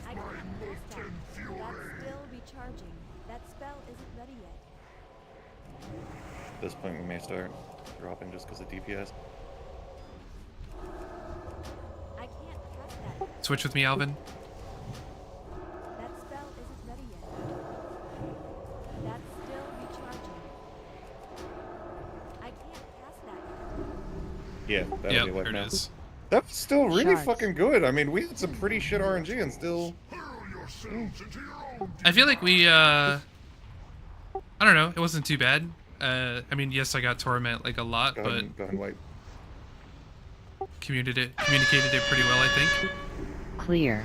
I can't cast that. That's still recharging. That spell isn't ready yet. At this point, we may start dropping just because of DPS. I can't cast that yet. Switch with me, Alvin. That spell isn't ready yet. That's still recharging. I can't cast that yet. Yeah, that'll Yep, be like there it now. is. That's still really Shards. fucking good. I mean, we had some pretty shit RNG and still. Hurl yourselves into your own I feel like we, I don't know, it wasn't too bad. I mean, yes, I got Torment like a lot, Go but ahead and wipe. communicated it pretty well, I think. Clear.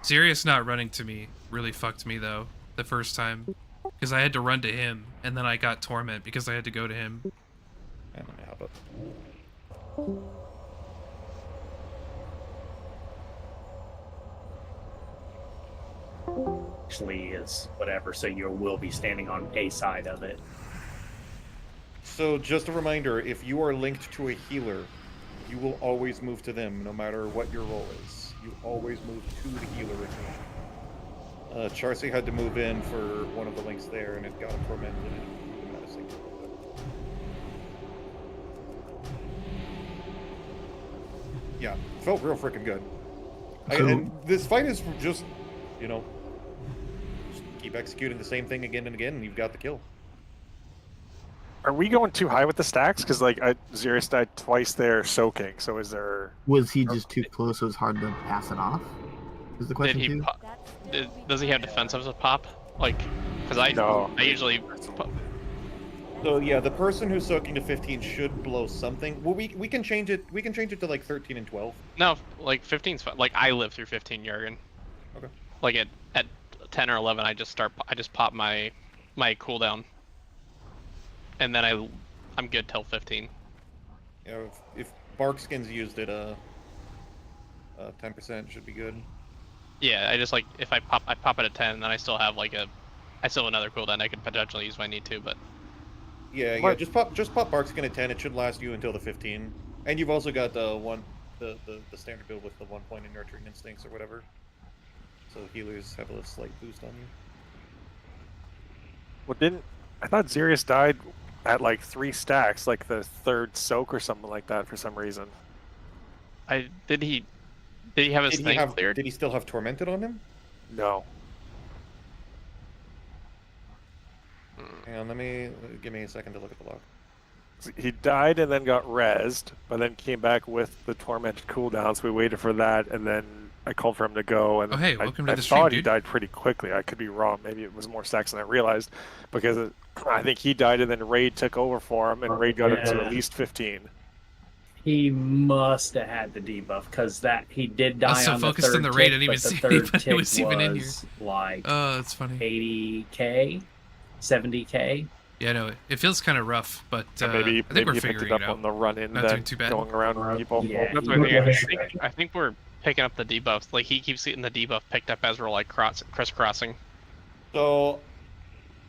Sirius not running to me really fucked me though the first time, because I had to run to him, and then I got Torment because I had to go to him. And let me hop up. Actually is whatever, so you will be standing on a side of it. So, just a reminder, if you are linked to a healer, you will always move to them, no matter what your role is. You always move to the healer if you want. Charcy had to move in for one of the links there, and it got him tormented and menacing. Yeah, felt real freaking good. And this fight is just, just keep executing the same thing again and again, and you've got the kill. Are we going too high with the stacks? Because like Xerius died twice there soaking. So is there? Was he just too close so it's hard to pass it off? Is the Did question he too? does he have defensives with pop? Like Because I No. usually So yeah, the person who's soaking to 15 should blow something. Well, we can change it. We can change it to like 13 and 12. no like 15's fine. Like I live through 15 Jurgen. Okay. Like at 10 or 11, I just pop my cooldown, and then I'm good till 15. Yeah, if Barkskin's used it, 10% should be good. Yeah, I just like if I pop it at 10, then I still have another cooldown I could potentially use if I need to, but. Yeah, just pop Barkskin at 10. It should last you until the 15. And you've also got the standard build with the 1 point in Nurturing Instincts or whatever. So healers have a slight boost on you. Well, I thought Xerius died at like 3 stacks, like the 3rd soak or something like that for some reason. Did he have his thing cleared? Did he still have Tormented on him? No. Hang on, give me a second to look at the log. He died and then got rezzed, but then came back with the tormented cooldown, so we waited for that, and then I called for him to go, and hey, welcome to I the stream, thought he dude. died pretty quickly. I could be wrong. Maybe it was more stacks than I realized, because I think he died and then Raid took over for him, and Raid got it to at least 15. He must have had the debuff because he did die I was so on the focused third on the raid, tick, I didn't even but the see third anybody tick was even in here. like Oh, that's funny. 80k, 70k. Yeah, no, it feels kind of rough, but Maybe I think we're you picked figuring it up it out. on the run-in, Not then doing too bad. going around people. Yeah, That's what I think we're picking up the debuffs. Like he keeps getting the debuff picked up as we're like crisscrossing. So,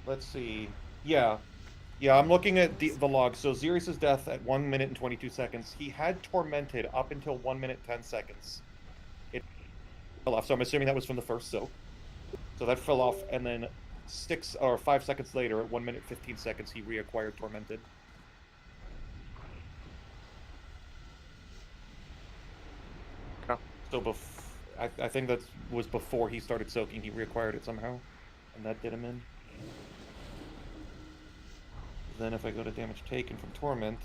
let's see. Yeah, I'm looking at the log. So Xerius' death at 1 minute and 22 seconds. He had Tormented up until 1 minute 10 seconds. It fell off. So I'm assuming that was from the first soak. So that fell off, and then 6 or 5 seconds later, at 1 minute 15 seconds, he reacquired Tormented. Okay. So I think that was before he started soaking. He reacquired it somehow, and that did him in. Then if I go to damage taken from Torment...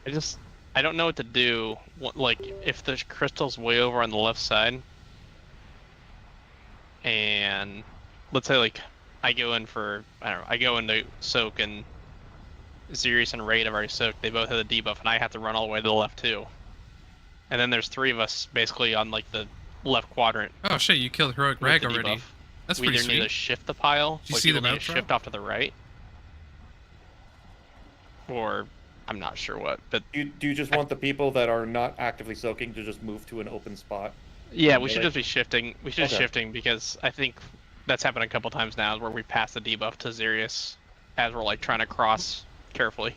I don't know what to do. Like, if the crystal's way over on the left side, and let's say like I go into soak and Xerius and Raid have already soaked. They both have the debuff, and I have to run all the way to the left too. And then there's 3 of us basically on like the left quadrant. Oh shit, you killed Heroic with Rag the already. debuff. That's we pretty either need to sweet. shift the pile, Did you like see the either need mount to drop? shift off to the right, or I'm not sure what. But Do you just want the people that are not actively soaking to just move to an open spot? yeah, we should just be shifting. We should Okay. be shifting because I think that's happened a couple times now where we pass the debuff to Xerius as we're like trying to cross carefully.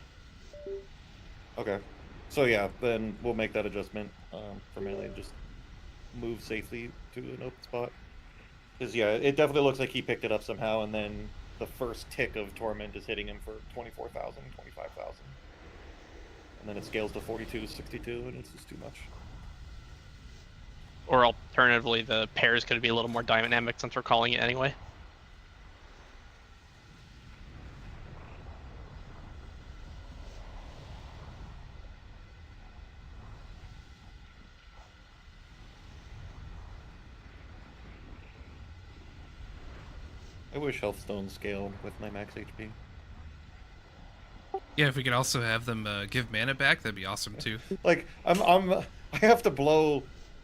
Okay. So yeah, then we'll make that adjustment for melee. Just move safely to an open spot. Because yeah, it definitely looks like he picked it up somehow, and then the first tick of Torment is hitting him for 24,000, 25,000. And then it scales to 42, 62, and it's just too much. Or alternatively, the pairs could be a little more dynamic since we're calling it anyway. I wish Healthstone scaled with my max HP. Yeah, if we could also have them give mana back, that'd be awesome too. Like I have to blow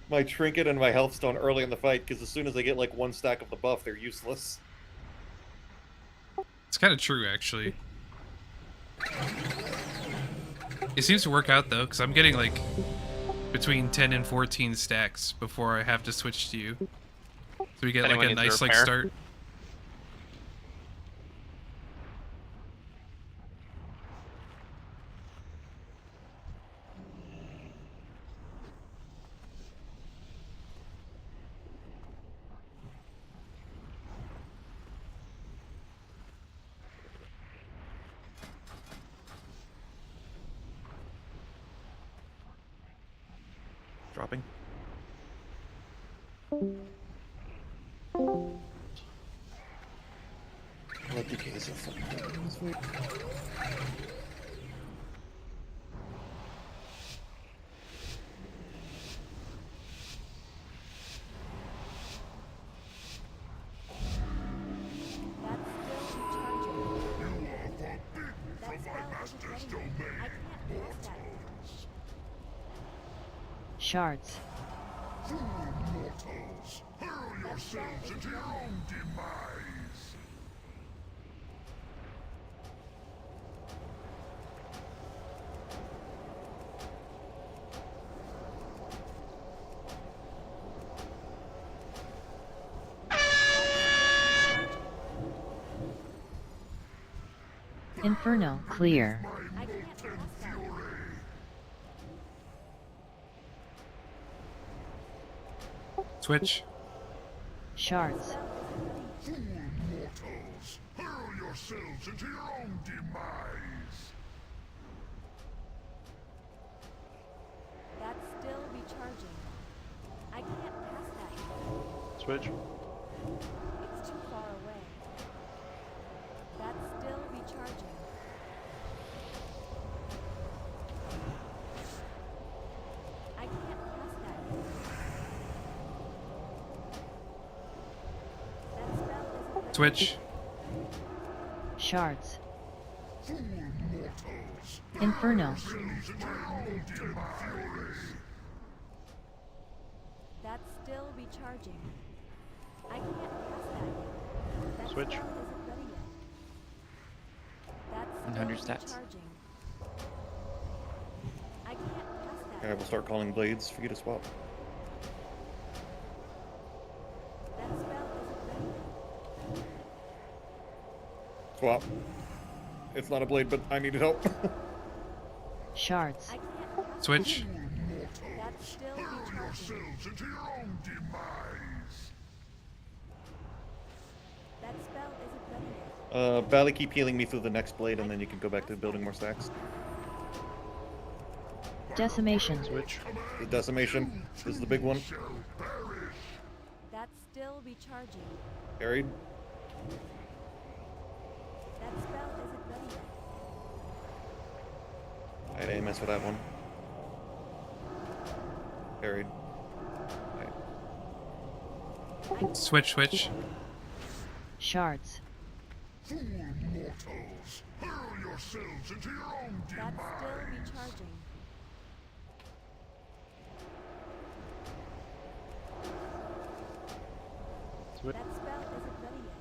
my trinket and my healthstone early in the fight because as soon as they get like 1 stack of the buff, they're useless. It's kind of true, actually. It seems to work out though, because I'm getting like between 10 and 14 stacks before I have to switch to you. So we get Anyone like a needs a nice like repair? start. Dropping. Like the case of That spell isn't ready yet. I can't cast that yet. Shards. Fool mortals, hurl yourselves into your own demise. Inferno. Clear. I can't cast that yet. Switch. Shards. Fool mortals, hurl yourselves into your own demise. That's still recharging. I can't cast that yet. Switch. It's too far away. That's still recharging. I can't cast that yet. That spell isn't ready. Switch. Shards. Fool mortals, Inferno. yourselves into your own demise. That's still recharging. I can't cast that yet. That Switch. spell isn't ready yet. That's 100 still stats. recharging. I can't cast that Okay, yet. we'll start calling blades for you to swap. That spell isn't ready yet. Swap. It's not a blade, but I needed help. Shards. I can't cast Switch. That's still Hurl recharging. yourselves into your own demise. That spell isn't ready yet. Valley, keep healing me through the next blade, and then you can go back to building more stacks. Decimation. Switch. The decimation is the big one. Shall perish. That's still recharging. Carried. That spell isn't ready yet. I had AMS for that one. Carried. Alright. Switch. Switch. Shards. Fool mortals, hurl yourselves into your own That's still demise. recharging. Switch. That spell isn't ready yet.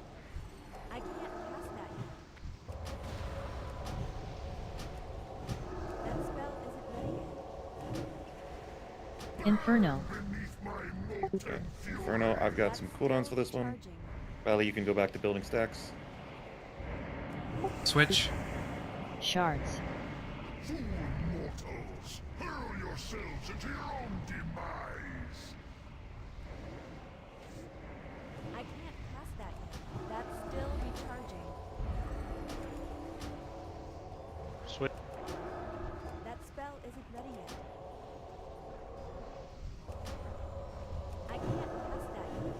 I can't cast that yet. That spell isn't ready yet. Inferno. Beneath my molten Okay. fury. Inferno, I've got some That's cooldowns still for this one. recharging. Valley, you can go back to building stacks. Switch. Shards. Fool mortals, hurl yourselves into your own demise. I can't cast that yet. That's still recharging. Switch. That spell isn't ready yet. I can't cast that yet.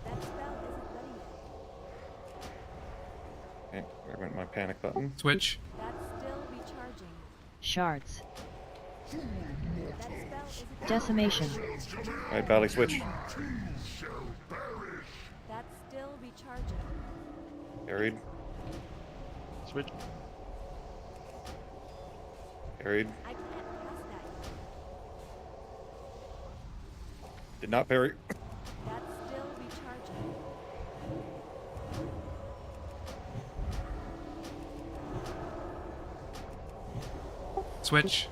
That spell isn't ready yet. Okay, where went my panic button? Switch. That's still recharging. Shards. Fool That spell mortals, isn't Decimation. Alright, Valley, switch. too shall perish. That's still recharging. Carried. Switch. Carried. I can't cast that yet. Did not parry. That's still recharging. Switch.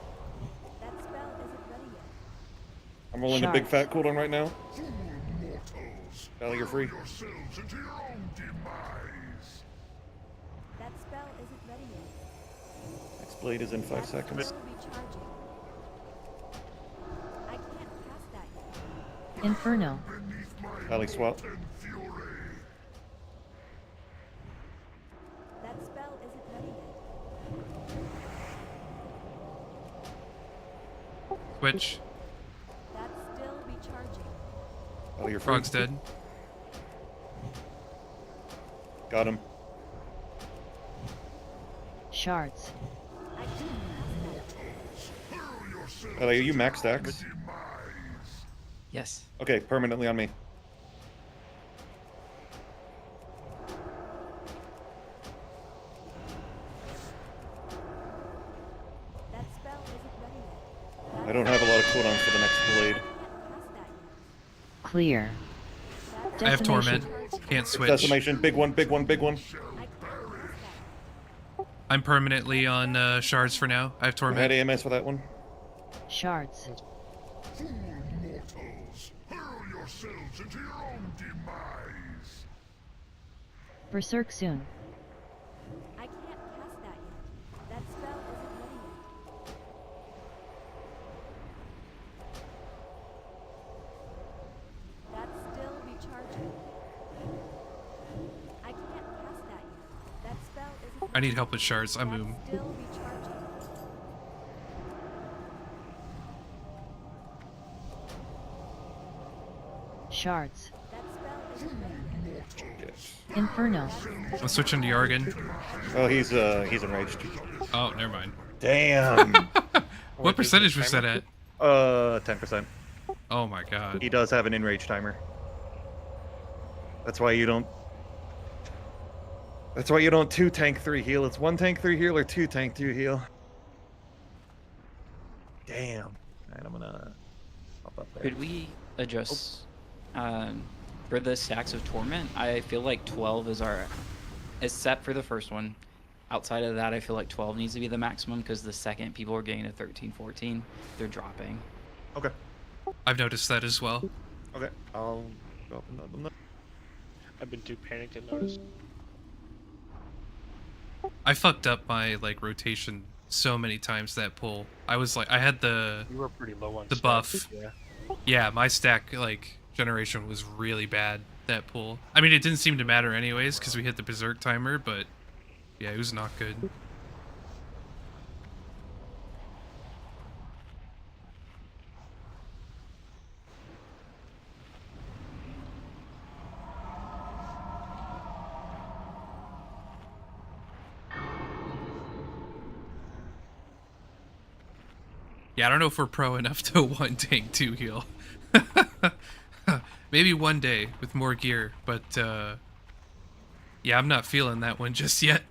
That spell isn't ready yet. I'm rolling a big Shards. fat cooldown right now. Fool mortals, Valley, you're free. hurl yourselves into your own demise. That spell isn't ready yet. Next blade is in 5 That's seconds. still recharging. I can't cast that yet. Inferno. Beneath my Valley, swap. molten fury. That spell isn't ready yet. Switch. That's still recharging. Valley, you're free. Frog's dead. Got him. Shards. I can't cast that yet. Hurl yourselves Valley, are you into max your own stacks? demise. Yes. Okay, permanently on me. don't have a lot of cooldowns for the next blade. Clear. I have Decimation. Torment. Can't switch. Decimation, big one, big one, big one. I'm permanently on Shards for now. I have I had Torment. AMS for that one. Shards. Fool mortals, hurl yourselves into your own demise. Berserk soon. I can't cast that yet. That spell isn't ready yet. That's still recharging. I can't cast that yet. That spell isn't I need help with Shards. I'm That's boom. still recharging. Shards. That spell isn't ready yet. Yes. Inferno. I'm switching to Yargan. Oh, he's enraged. Oh, never mind. Damn. What percentage was that at? 10%. Oh my god. He does have an enrage timer. That's why you don't. That's why you don't 2 tank 3 heal. It's 1 tank 3 heal or 2 tank 2 heal. Damn. Alright, I'm gonna hop up there. Could we adjust for the stacks of torment? I feel like 12 is set for the first one. Outside of that, I feel like 12 needs to be the maximum because the second people are getting to 13, 14, they're dropping. Okay. I've noticed that as well. Okay. I'll go up and let them know. I've been too panicked to notice. I fucked up my like rotation so many times that pull. I was like, I had the You were pretty low on the stats, buff. Yeah. Yeah, my stack like generation was really bad that pull. I mean, it didn't seem to matter anyways because we hit the berserk timer, but yeah, it was not good. Yeah, I don't know if we're pro enough to 1 tank 2 heal. Maybe one day with more gear, but yeah, I'm not feeling that one just yet.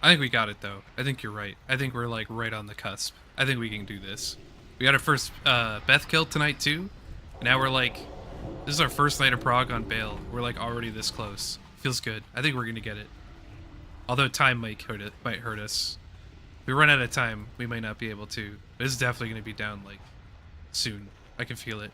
I think we got it though. I think you're right. I think we're like right on the cusp. I think we can do this. We got our first Beth kill tonight too. Now we're like, this is our first night of Prague on Bale. We're like already this close. Feels good. I think we're gonna get it. Although time might hurt us. If we run out of time, we might not be able to. But it's definitely gonna be down like soon. I can feel it.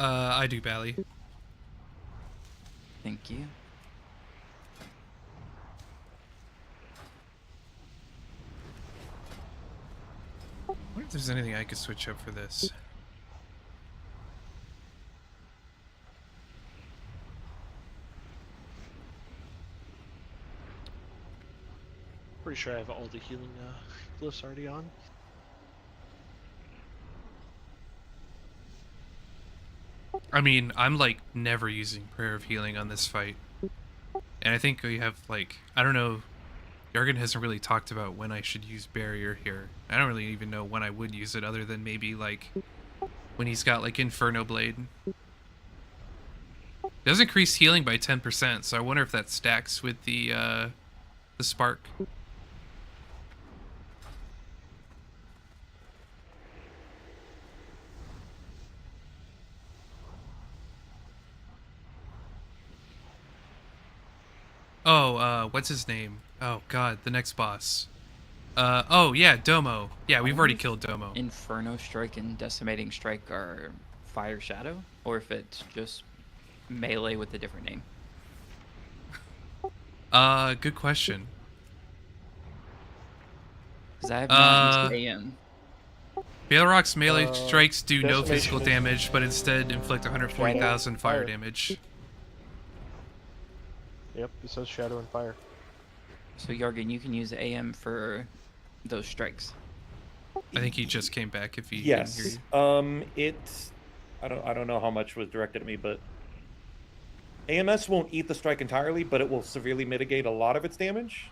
I do Bally. Thank you. I wonder if there's anything I could switch up for this. Pretty sure I have all the healing glyphs already on. I mean, I'm like never using Prayer of Healing on this fight. And I think we have like, I don't know, Yargan hasn't really talked about when I should use Barrier here. I don't really even know when I would use it other than maybe like when he's got like Inferno Blade. It does increase healing by 10%, so I wonder if that stacks with the Spark. Oh, what's his name? Oh god, the next boss. Oh yeah, Domo. Yeah, we've already killed Domo. Inferno Strike and Decimating Strike are Fire Shadow, or if it's just melee with a different name. Good question. Because I have not used AM. Balrog's melee strikes do no Decimation physical is- damage, but instead inflict 140,000 fire Fire. damage. Yep, it says Shadow and Fire. So Yargan, you can use AM for those strikes. I think he just came back if he didn't hear Yes. you. It's I don't know how much was directed at me, but AMS won't eat the strike entirely, but it will severely mitigate a lot of its damage.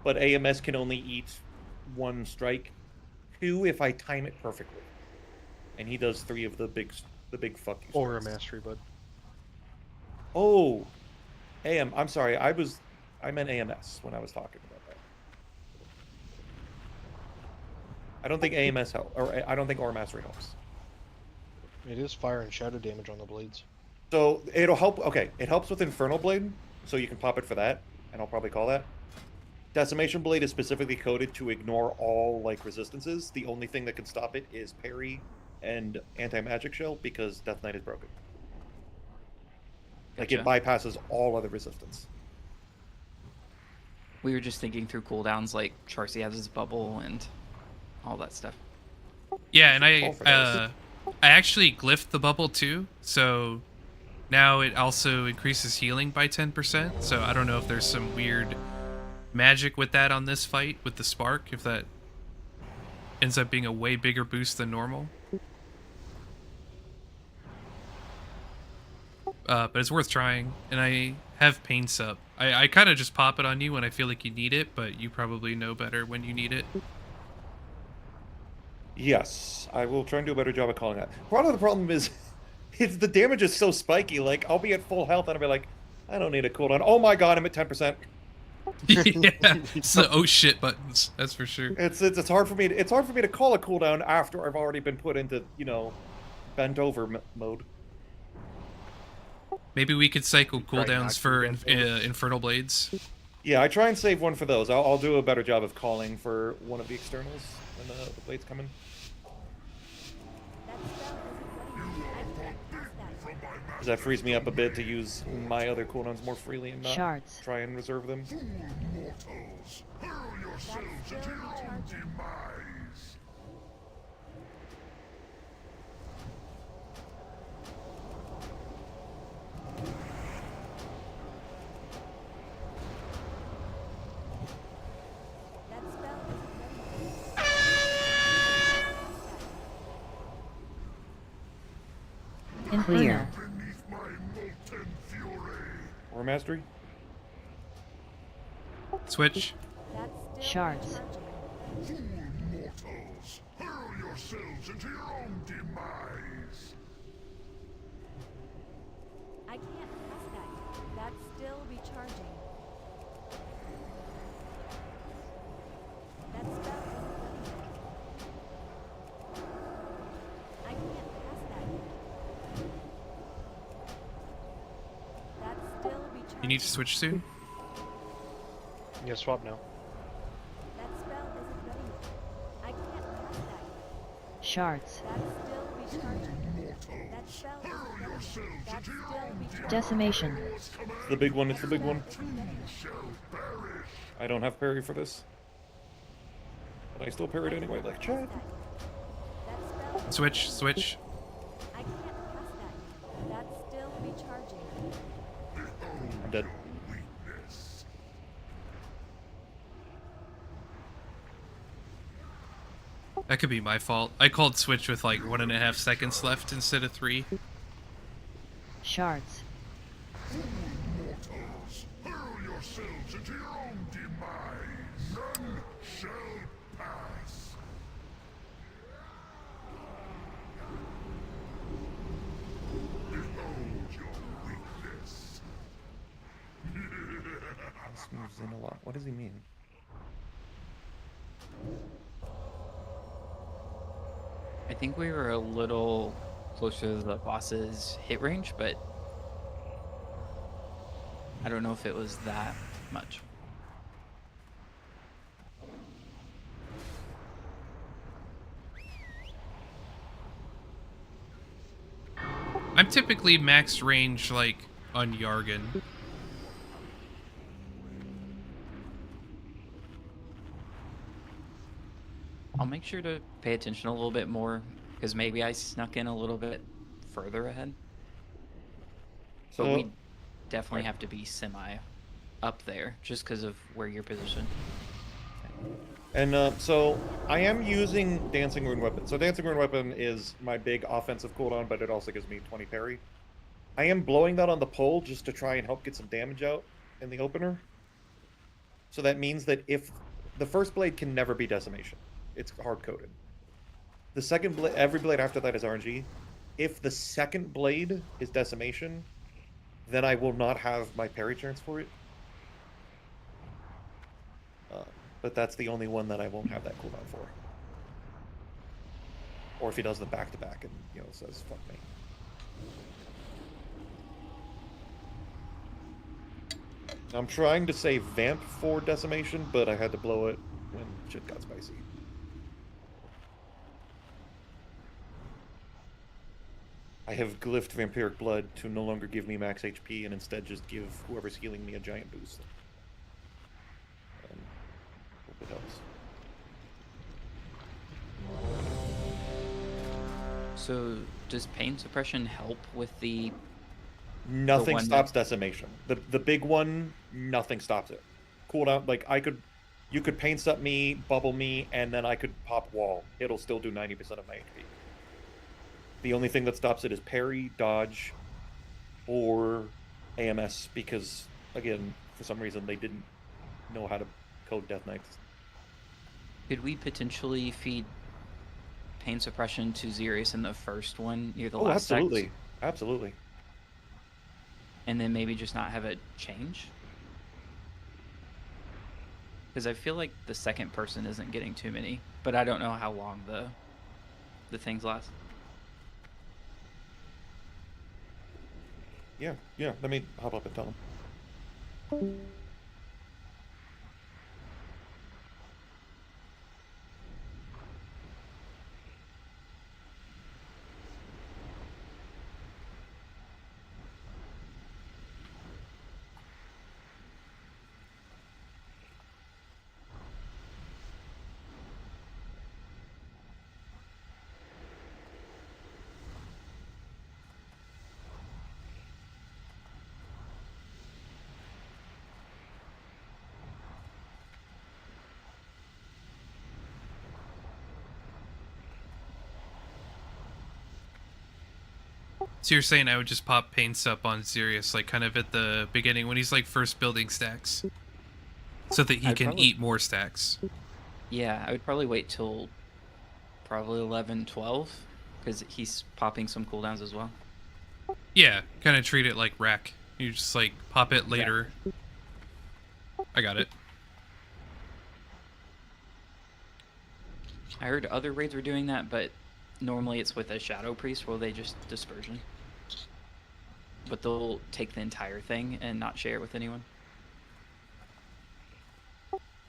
But AMS can only eat one strike, two if I time it perfectly. And he does three of the big fuck you. Or a strikes. mastery, bud. Oh, I'm sorry. I meant AMS when I was talking about that. I don't think AMS help, or I don't think Aura Mastery helps. It is fire and shadow damage on the blades. So it'll help. Okay, it helps with Infernal Blade, so you can pop it for that, and I'll probably call that. Decimation Blade is specifically coded to ignore all like resistances. The only thing that can stop it is parry and anti-magic shell because Death Knight is broken. Like it Gotcha. bypasses all other resistance. We were just thinking through cooldowns, like Charcy has his bubble and all that stuff. Yeah, and Call for those. I actually glyphed the bubble too, so now it also increases healing by 10%. So I don't know if there's some weird magic with that on this fight with the spark, if that ends up being a way bigger boost than normal. But it's worth trying, and I have Pain Sup. I kind of just pop it on you when I feel like you need it, but you probably know better when you need it. Yes, I will try and do a better job of calling that. Part of the problem is, the damage is so spiky. Like I'll be at full health and I'll be like, I don't need a cooldown. Oh my god, I'm at 10%. Yeah, it's the oh shit buttons. That's for sure. It's hard for me. It's hard for me to call a cooldown after I've already been put into bent over mode. Maybe we could cycle Right, cooldowns not for too bad. Infernal Blades. Yeah, I try and save one for those. I'll do a better job of calling for one of the externals when the blades come in. That spell isn't ready yet. I can't cast that yet. Because that frees me up a bit to use my other cooldowns more freely and not Shards. try and reserve them. Mortals, hurl yourselves into your own demise. That spell isn't ready yet. Inferno. Beneath my molten fury. Or mastery? Switch. That's still Shards. recharging. Fool mortals, hurl yourselves into your own demise. I can't cast that yet. That's still recharging. That spell isn't ready yet. I can't cast that yet. That's still recharging. You need to switch soon. Yeah, swap now. That spell isn't ready yet. I can't cast that yet. Shards. That's still recharging. That spell isn't ready yet. That's still recharging. Decimation. It's the big one. It's the big one. Shall perish. I don't have parry for this. But I still parried anyway, like Chad. That spell, Switch. Switch. I can't cast that yet. That's still recharging. I'm dead. Weakness. That could be my fault. I called switch with like 1.5 seconds left instead of 3. Shards. Mortals, hurl yourselves into your own demise. None shall pass. Behold your weakness. This moves in a lot. What does he mean? I think we were a little closer to the boss's hit range, but I don't know if it was that much. I'm typically max range, like, on Yargan. I'll make sure to pay attention a little bit more, because maybe I snuck in a little bit further ahead. But we definitely have to be semi up there, just because of where you're positioned. And so I am using Dancing Rune Weapon. So Dancing Rune Weapon is my big offensive cooldown, but it also gives me 20 parry. I am blowing that on the pole just to try and help get some damage out in the opener. So that means that if the first blade can never be Decimation, it's hard-coded. The second blade, every blade after that is RNG. If the second blade is Decimation, then I will not have my parry chance for it. But that's the only one that I won't have that cooldown for. Or if he does the back-to-back and, you know, says, fuck me. I'm trying to save Vamp for Decimation, but I had to blow it when shit got spicy. I have glyphed Vampiric Blood to no longer give me max HP and instead just give whoever's healing me a giant boost. Hope it helps. So, does pain suppression help with the... Nothing stops Decimation. The big one, nothing stops it. Cooldown, like, you could pain sup me, bubble me, and then I could pop wall. It'll still do 90% of my HP. The only thing that stops it is parry, dodge, or AMS, because, again, for some reason they didn't know how to code Death Knights. Could we potentially feed pain suppression to Xerius in the first one near the last absolutely. Sex? Absolutely. And then maybe just not have it change? Because I feel like the second person isn't getting too many, but I don't know how long the things last. Yeah, let me hop up and tell him. So you're saying I would just pop pain sup on Xerius, like kind of at the beginning when he's like first building stacks, so that he can eat more stacks. Yeah, I would probably wait till probably 11, 12, because he's popping some cooldowns as well. Yeah, kind of treat it like rack. You just like pop it later. Yeah. I got it. I heard other raids were doing that, but normally it's with a Shadow Priest where they just dispersion. But they'll take the entire thing and not share it with anyone.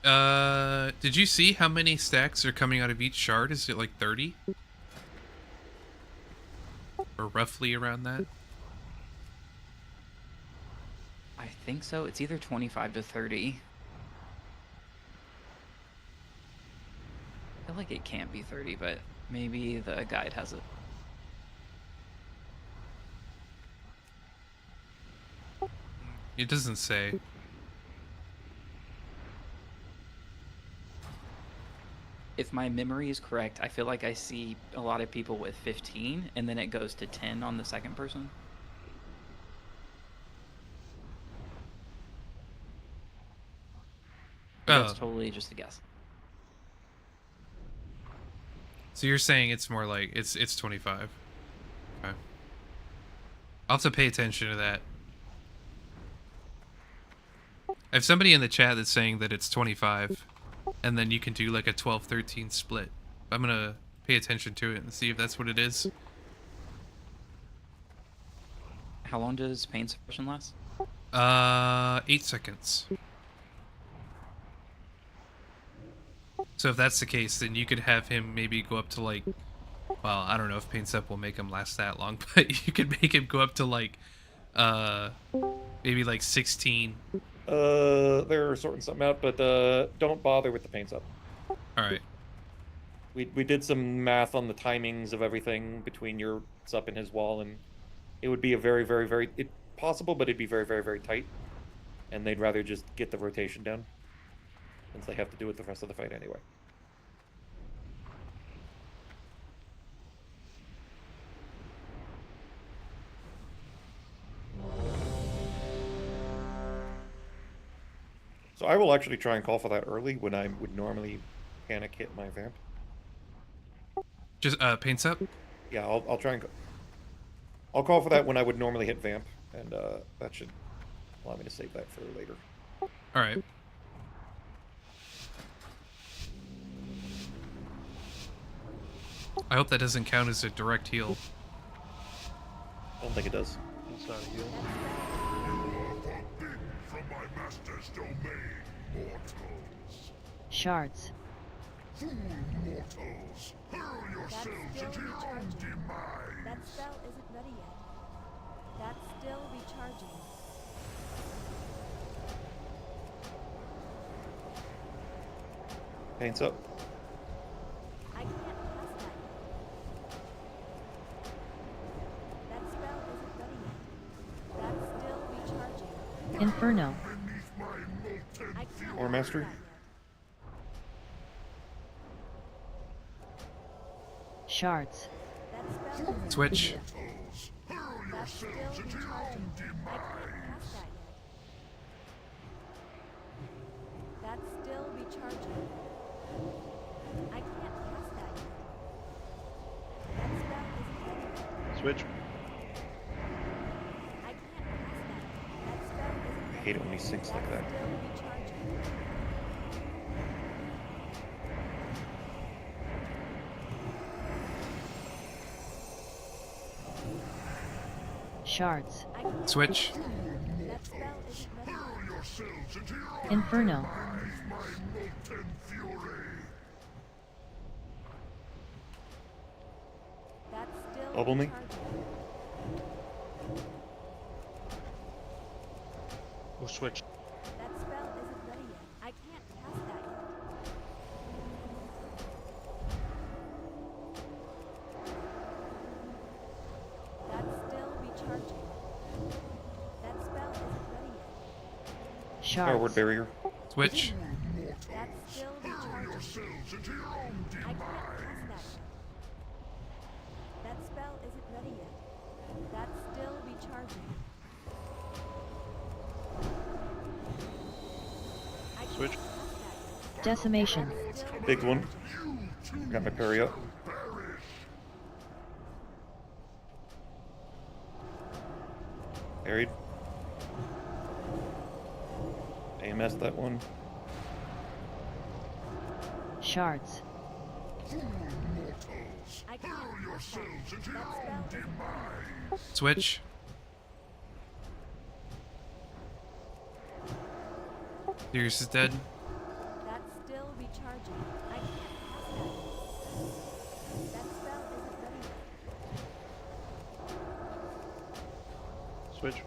Did you see how many stacks are coming out of each shard? Is it like 30? Or roughly around that? I think so. It's either 25 to 30. I feel like it can't be 30, but maybe the guide has it. It doesn't say. If my memory is correct, I feel like I see a lot of people with 15, and then it goes to 10 on the second person. But that's totally just a guess. So you're saying it's more like it's 25. Okay. I'll have to pay attention to that. I have somebody in the chat that's saying that it's 25, and then you can do like a 12-13 split. I'm gonna pay attention to it and see if that's what it is. How long does pain suppression last? 8 seconds. So if that's the case, then you could have him maybe go up to like Well, I don't know if Paint Up will make him last that long, but you could make him go up to like, maybe like 16. They're sorting something out, but don't bother with the paints up. All right. We did some math on the timings of everything between your sup and his wall, and it would be a very, very, very possible, but it'd be very, very, very tight. And they'd rather just get the rotation down, since they have to do it the rest of the fight anyway. So I will actually try and call for that early when I would normally panic hit my vamp. Just Paint Up? Yeah, I'll try and I'll call for that when I would normally hit vamp, and that should allow me to save that for later. All right. I hope that doesn't count as a direct heal. I don't think it does. It's not a heal. From my master's domain, mortals. Shards. Fool mortals, hurl yourselves into your own demise. That spell isn't ready yet. That's still recharging. Paints up. I can't cast that yet. That spell isn't ready yet. That's still recharging. Inferno. Beneath my molten I can't Or cast mastery. that yet. Shards. That spell isn't Switch. mortals, hurl That's still yourselves into your recharging. own I can't demise. cast that yet. That's still recharging. I can't cast that yet. That spell isn't ready yet. Switch. I can't cast that yet. That spell isn't I ready hate it when he yet. sinks like That's that. still recharging. Shards. I can't Switch. That spell isn't ready Hurl yet. yourselves into your own Inferno. demise, my molten fury. That's still Bubble me. recharging. Oh, switch. That spell isn't ready yet. I can't cast that yet. That's still recharging. That spell isn't ready yet. Forward Shards. barrier. Switch. That's still Hurl recharging. yourselves into your own I can't demise. cast that yet. That spell isn't ready yet. That's still recharging. I can't Switch. cast that yet. Decimation. Still Big one. You too Got my parry up. perish. Parried. AMS that one. Shards. Fool mortals, I can't hurl cast that yourselves yet. into That your spell own isn't ready yet. demise. Switch. Darius is dead. That's still recharging. I can't cast that yet. That spell isn't ready yet. Switch.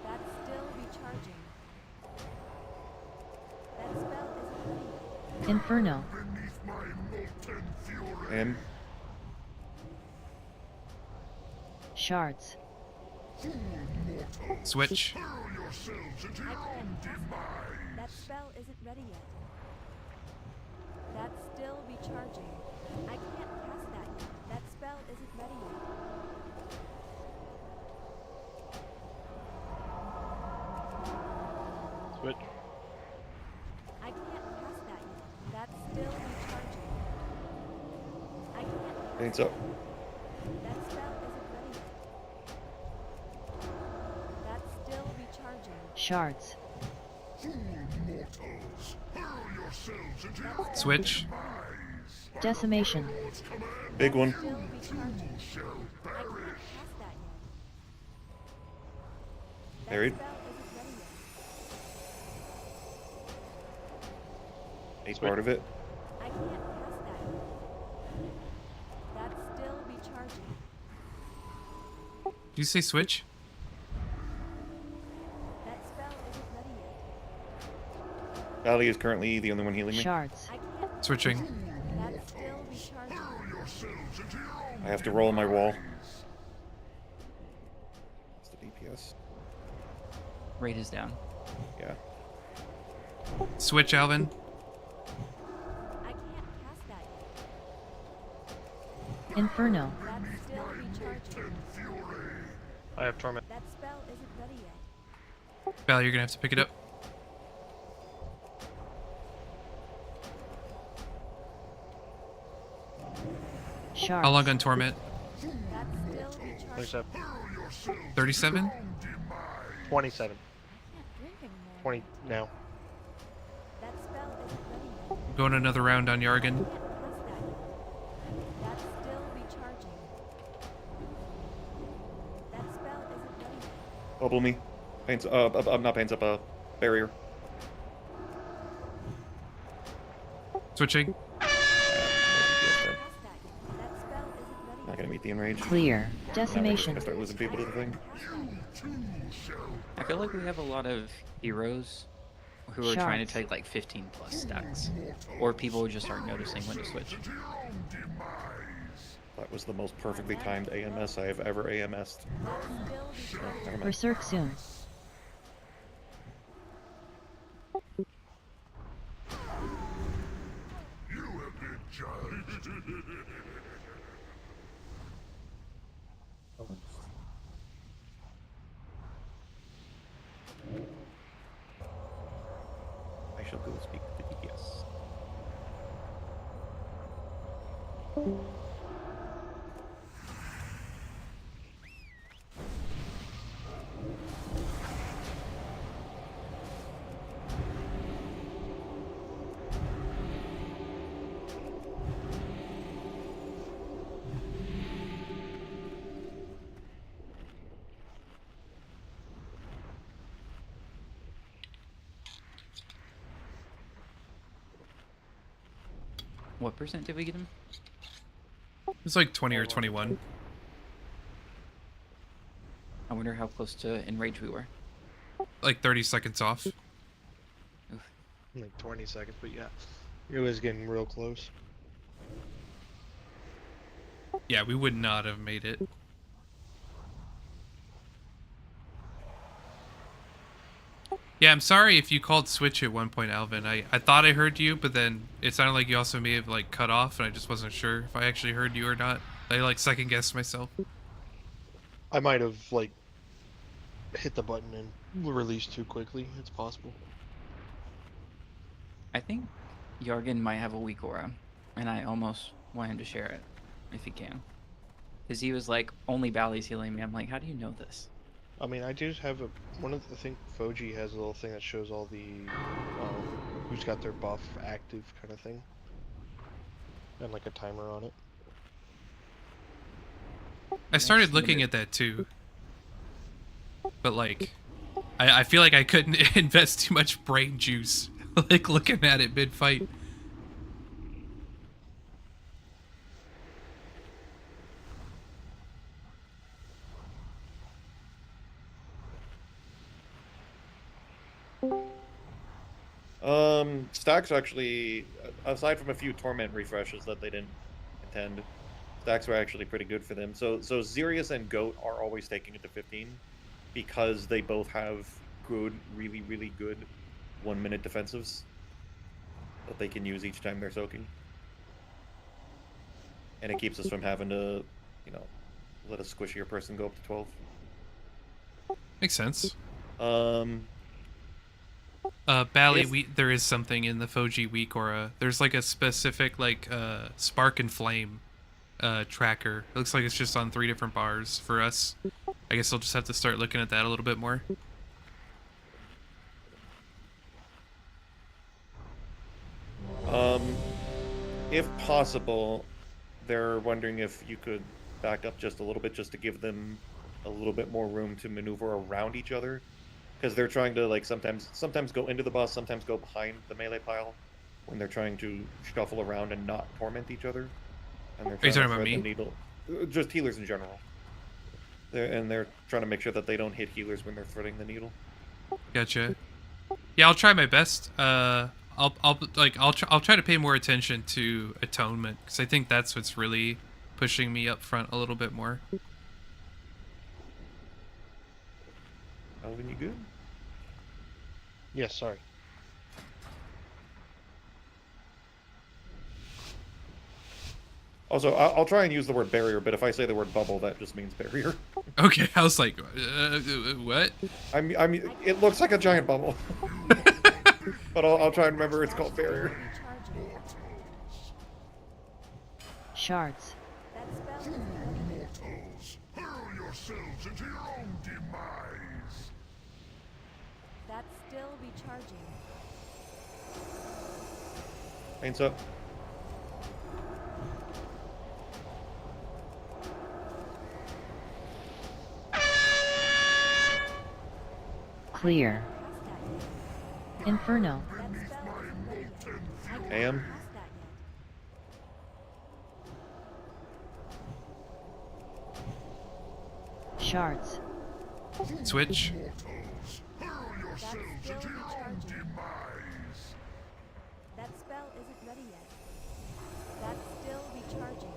That's still recharging. That spell isn't ready yet. Inferno. Beneath my molten fury. And Shards. Fool mortals, Switch. hurl yourselves into I your can't own cast that. demise. That spell isn't ready yet. That's still recharging. I can't cast that yet. That spell isn't ready yet. Switch. I can't cast that yet. That's still recharging. I can't cast paints up. that spell isn't ready yet. That's still recharging. Shards. Fool mortals, hurl yourselves into your own Switch. demise. Decimation. Lord's command, Big one. Still recharging. shall I can't perish. cast that yet. That Parried. spell isn't ready yet. A part of it. I can't cast that yet. you say switch? That spell isn't ready yet. Ali is currently the only one healing me. Shards. I can't. Switching. That's still recharging. I have to roll my wall. What's the DPS? Rate is down. Yeah. Switch, Alvin. I can't cast that yet. Inferno. That's still recharging. I have torment. That spell isn't ready yet. Val, you're gonna have to pick it up. Shards. How long on torment? That's still recharging. 37. 37? 27. I can't drink anymore. 20 now. That spell isn't ready yet. Going another round on Yargan. I can't cast that yet. That's still recharging. That spell isn't ready yet. Bubble me. Paints. Not paints up. Barrier. Switching. Cast that yet. That spell isn't ready Not yet. gonna meet the enrage. Clear. Now we're just Decimation. gonna start losing people to the thing. I feel like we have a lot of heroes who are trying to Shards. take like 15 plus stacks, or people who just aren't noticing when to switch. That was the most perfectly timed AMS I have ever AMS'd. That's still recharging. Never mind. Berserk soon. You have been judged. I shall go speak to the DPS. What percent did we get him? It's like 20 or 21. I wonder how close to enrage we were. Like 30 seconds off. Like 20 seconds, but yeah. It was getting real close. Yeah, we would not have made it. Yeah, I'm sorry if you called switch at one point, Alvin. I thought I heard you, but then it sounded like you also may have like cut off, and I just wasn't sure if I actually heard you or not. I like second guessed myself. I might have, like, hit the button and released too quickly. It's possible. I think Yargan might have a weak aura, and I almost want him to share it, if he can. Because he was like, only Bally's healing me. I'm like, how do you know this? I mean, I do have I think Foji has a little thing that shows all the, who's got their buff active kind of thing. And like a timer on it. I started looking at that too. But like, I feel like I couldn't invest too much brain juice, like looking at it mid-fight. Stacks actually, aside from a few torment refreshes that they didn't intend, stacks were actually pretty good for them. So Xerius and Goat are always taking it to 15 because they both have good, really, really good 1 minute defensives that they can use each time they're soaking. And it keeps us from having to, you know, let a squishier person go up to 12. Makes sense. Bally, there is something in the Foji weak aura. There's like a specific like spark and flame tracker. It looks like it's just on 3 different bars for us. I guess I'll just have to start looking at that a little bit more. If possible, they're wondering if you could back up just a little bit just to give them a little bit more room to maneuver around each other. Because they're trying to, like, sometimes go into the boss, sometimes go behind the melee pile when they're trying to shuffle around and not torment each other. And they're Are you trying talking to about thread the needle. Just healers in general. They're trying to make sure that they don't hit healers when they're threading the needle. Gotcha. Yeah, I'll try my best. I'll try to pay more attention to atonement because I think that's what's really pushing me up front a little bit more. Alvin, you good? Yes, sorry. Also, I'll try and use the word barrier, but if I say the word bubble, that just means barrier. Okay, I was like, what? I mean, it looks like a giant bubble. But I'll try and remember it's called barrier. Shards. That spell Mortals, hurl yourselves into your own demise. That's still recharging. Paints up. Clear. Inferno. AM. Shards. Switch. Mortals, hurl yourselves into your own demise. That spell isn't ready yet. That's still recharging.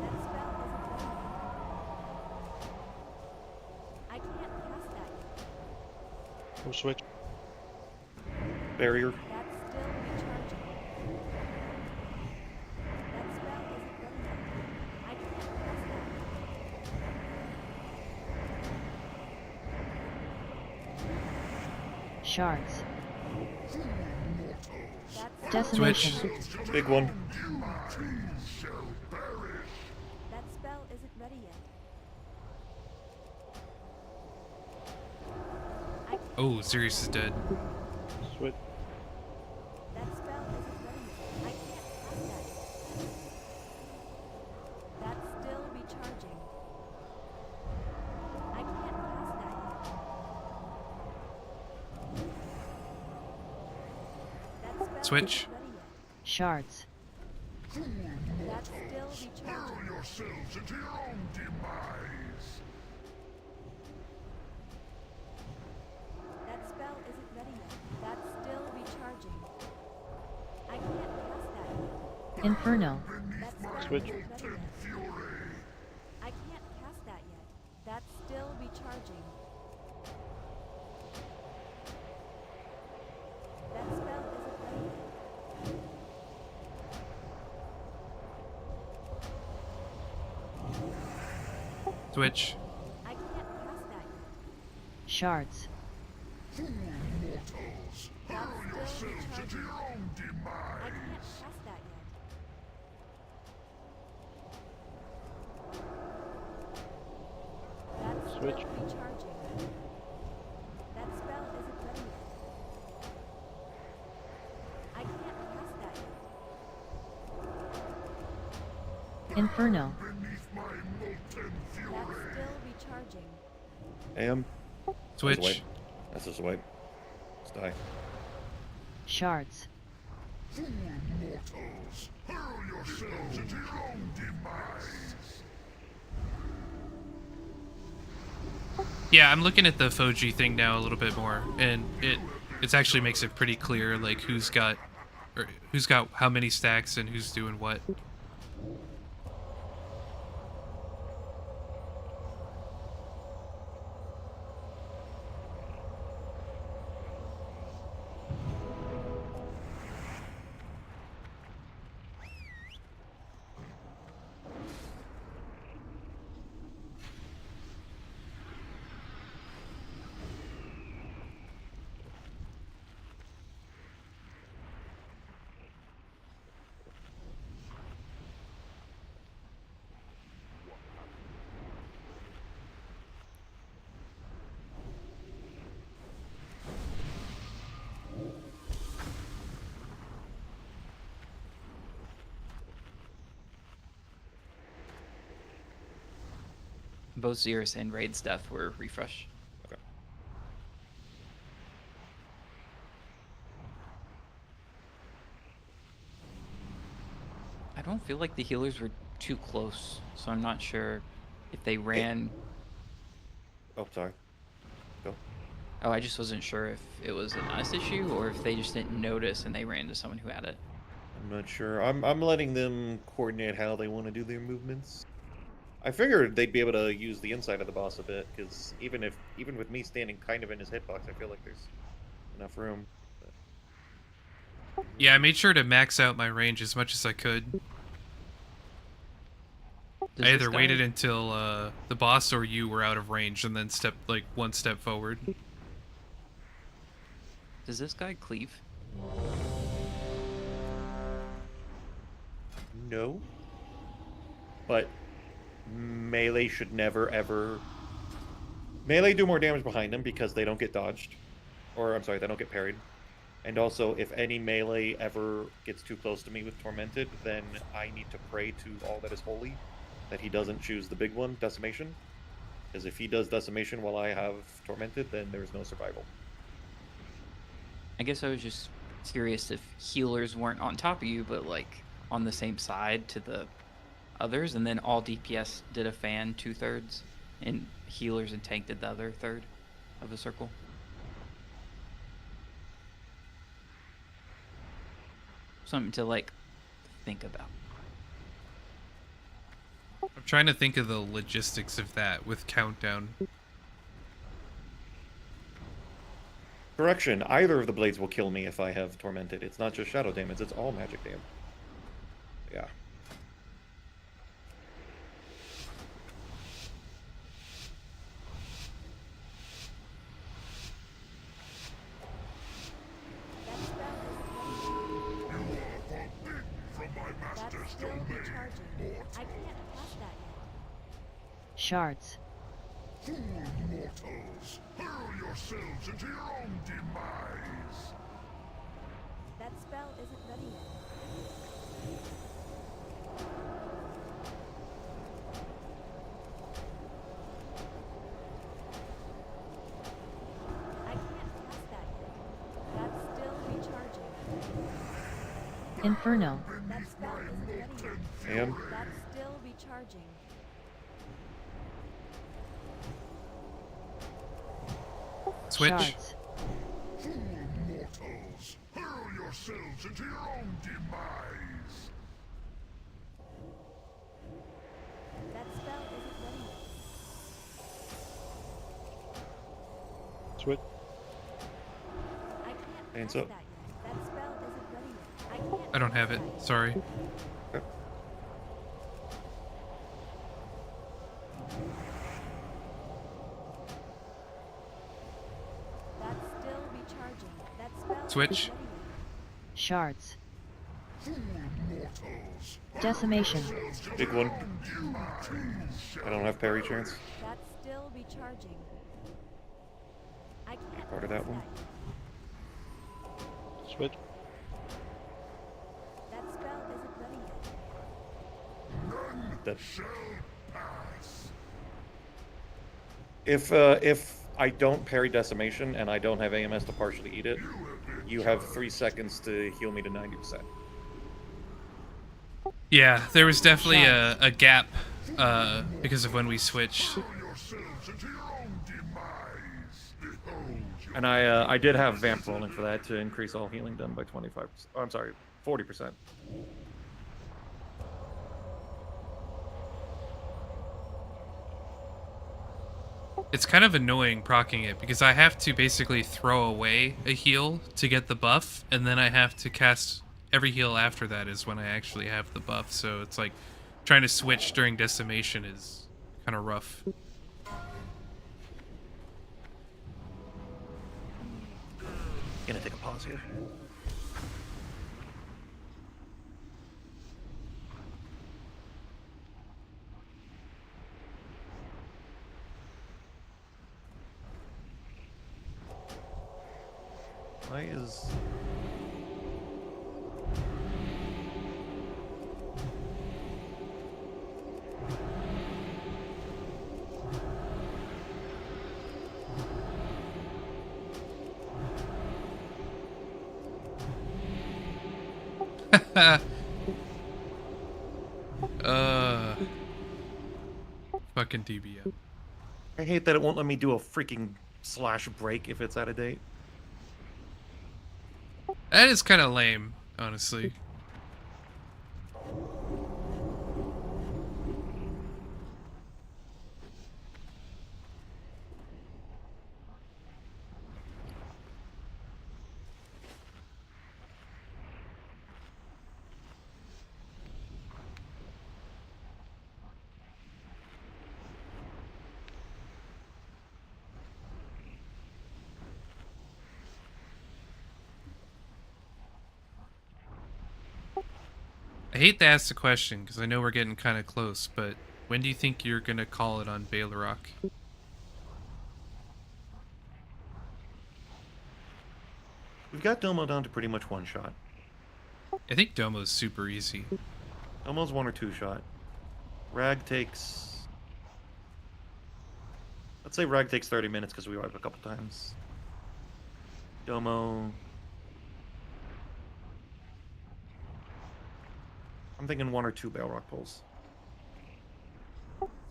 That spell isn't ready yet. I can't cast that yet. No switch. Barrier. That's still recharging. That spell isn't ready yet. I can't cast that yet. Shards. That's Switch. Big one. That spell isn't ready yet. Oh, Sirius is dead. Switch. That spell isn't ready yet. I can't cast that yet. That's still recharging. I can't cast that yet. That spell Switch. isn't ready yet. Shards. That's still Hurl recharging. yourselves into your own demise. That spell isn't ready yet. That's still recharging. I can't cast that yet. Inferno. That spell Switch. isn't ready yet. I can't cast that yet. That's still recharging. That spell isn't ready yet. Switch. I can't cast that yet. Shards. Mortals, hurl That's still yourselves into recharging. your own I demise. can't cast that yet. That's Switch. still recharging. That spell isn't ready yet. I can't cast that yet. Inferno. Beneath my molten fury. That's still recharging. AM. Switch. That's just a wipe. Let's die. Shards. Mortals, hurl yourselves into your own demise. Yeah, I'm looking at the Foji thing now a little bit more, and it actually makes it pretty clear like who's got how many stacks and who's doing what. Both Xerus and Raid's death were refresh. Okay. I don't feel like the healers were too close, so I'm not sure if they ran Oh, sorry. Go. Oh, I just wasn't sure if it was an us issue or if they just didn't notice and they ran to someone who had it. I'm not sure. I'm letting them coordinate how they want to do their movements. I figured they'd be able to use the inside of the boss a bit, because even with me standing kind of in his hitbox, I feel like there's enough room. But... Yeah, I made sure to max out my range as much as I could. Does I this either guy- waited until the boss or you were out of range and then one step forward. Does this guy cleave? No. But melee should never, ever... Melee do more damage behind them because they don't get dodged. Or, I'm sorry, they don't get parried. And also, if any melee ever gets too close to me with Tormented, then I need to pray to all that is holy that he doesn't choose the big one, Decimation. Because if he does Decimation while I have Tormented, then there's no survival. I guess I was just curious if healers weren't on top of you, but like on the same side to the others, and then all DPS did a fan 2/3, and healers and tank did the other third of the circle. Something to like think about. I'm trying to think of the logistics of that with countdown. Correction, either of the blades will kill me if I have Tormented. It's not just shadow damage, it's all magic damage. Yeah. That's still recharging. I can't pass that yet. Shards. Fool mortals, hurl yourselves into your own demise. That spell isn't ready yet. I can't pass that yet. That's still recharging. Inferno. That spell isn't ready yet. And That's still recharging. Switch. Shards. Fool mortals, hurl yourselves into your own demise. That spell isn't ready yet. Switch. I can't Hands pass up. that yet. That spell isn't ready yet. I can't I don't pass have it. that yet. Sorry. That's still recharging. That spell Switch. isn't ready yet. Shards. Fool mortals, Decimation. big one. I don't have parry chance. That's still recharging. I can't Part of pass that one. yet. Switch. That spell isn't ready yet. That shall pass. if I don't parry Decimation and I don't have AMS to partially eat it, you have 3 seconds to heal me to 90%. Yeah, there was definitely a gap because of when we switched. Hurl yourselves into your own demise. Behold your And I did have Vamp rolling for that to increase all healing done by 25%. Oh, I'm sorry, 40%. It's kind of annoying proccing it because I have to basically throw away a heal to get the buff, and then I have to cast every heal after that is when I actually have the buff. So it's like trying to switch during Decimation is kind of rough. Gonna take a pause here. Why is... Fucking DBO. I hate that it won't let me do a freaking slash break if it's out of date. That is kind of lame, honestly. I hate to ask the question because I know we're getting kind of close, but when do you think you're gonna call it on Baylor? We've got Domo down to pretty much one shot. I think Domo's super easy. Domo's 1 or 2 shot. Rag takes... Let's say Rag takes 30 minutes because we wipe a couple times. Domo... I'm thinking 1 or 2 Balrog pulls.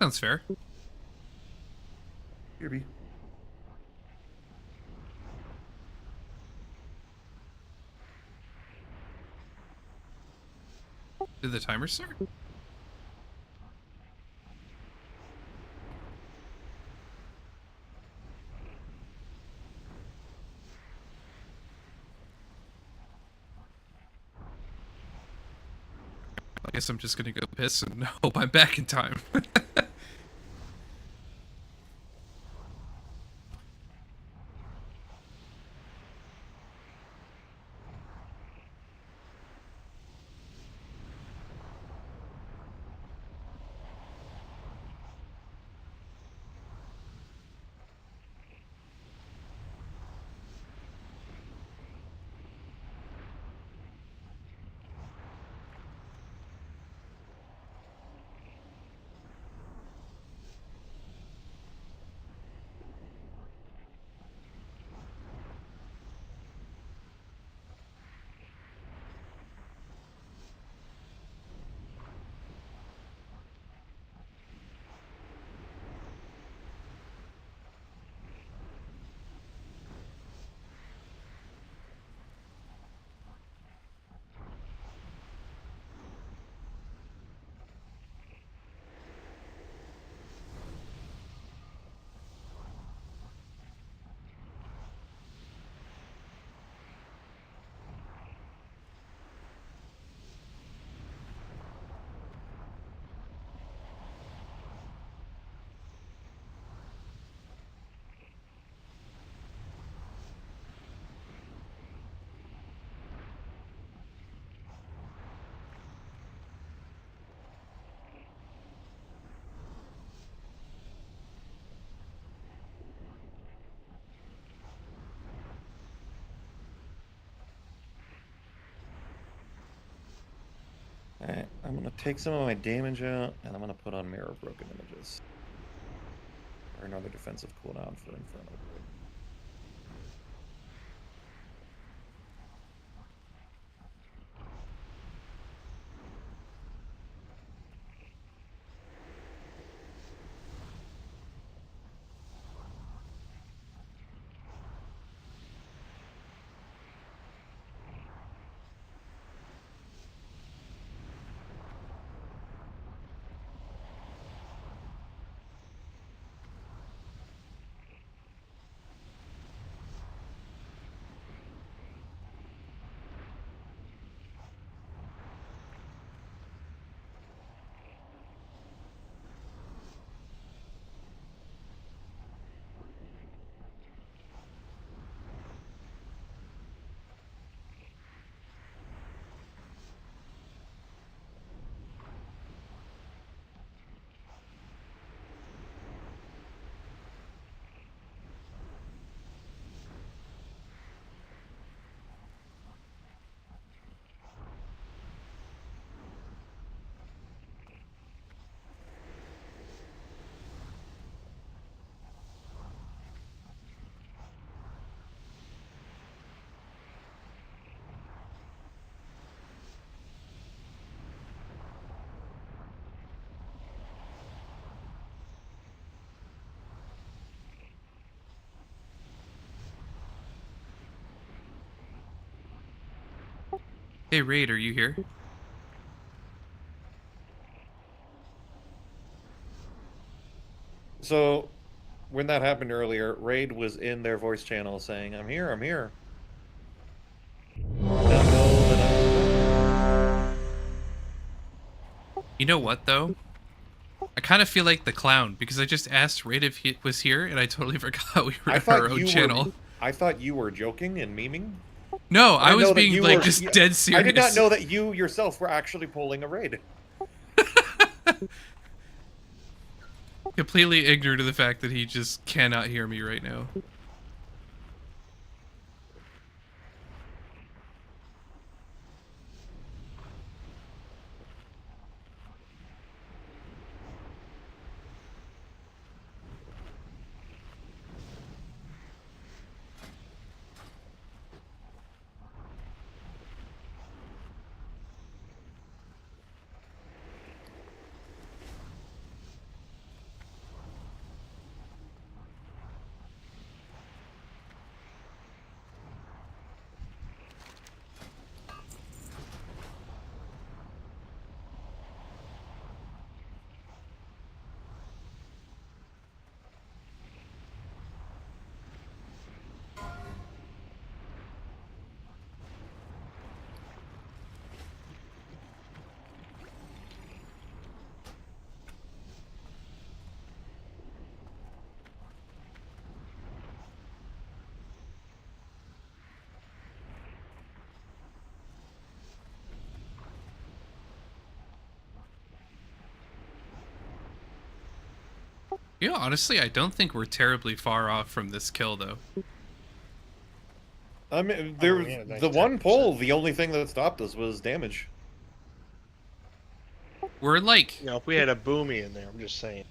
Sounds fair. Here be. Did the timer start? I guess I'm just gonna go piss and hope I'm back in time. Alright, I'm gonna take some of my damage out, and I'm gonna put on Mirror of Broken Images. Or another defensive cooldown for Inferno. Hey, Raid, are you here? So, when that happened earlier, Raid was in their voice channel saying, "I'm here, I'm here." Now know that You know what, though? I kind of feel like the clown, because I just asked Raid if he was here, and I totally forgot we were I on thought our own you channel. were. I thought you were joking and memeing. No, I didn't was know that being, you like, were- just yeah, dead serious. I did not know that you yourself were actually pulling a raid. Completely ignorant of the fact that he just cannot hear me right now. Yeah, honestly, I don't think we're terribly far off from this kill, though. I mean, there was yeah, nice the one 10%. pull. The only thing that stopped us was damage. We're like, You know, if we had a boomy in there, I'm just saying.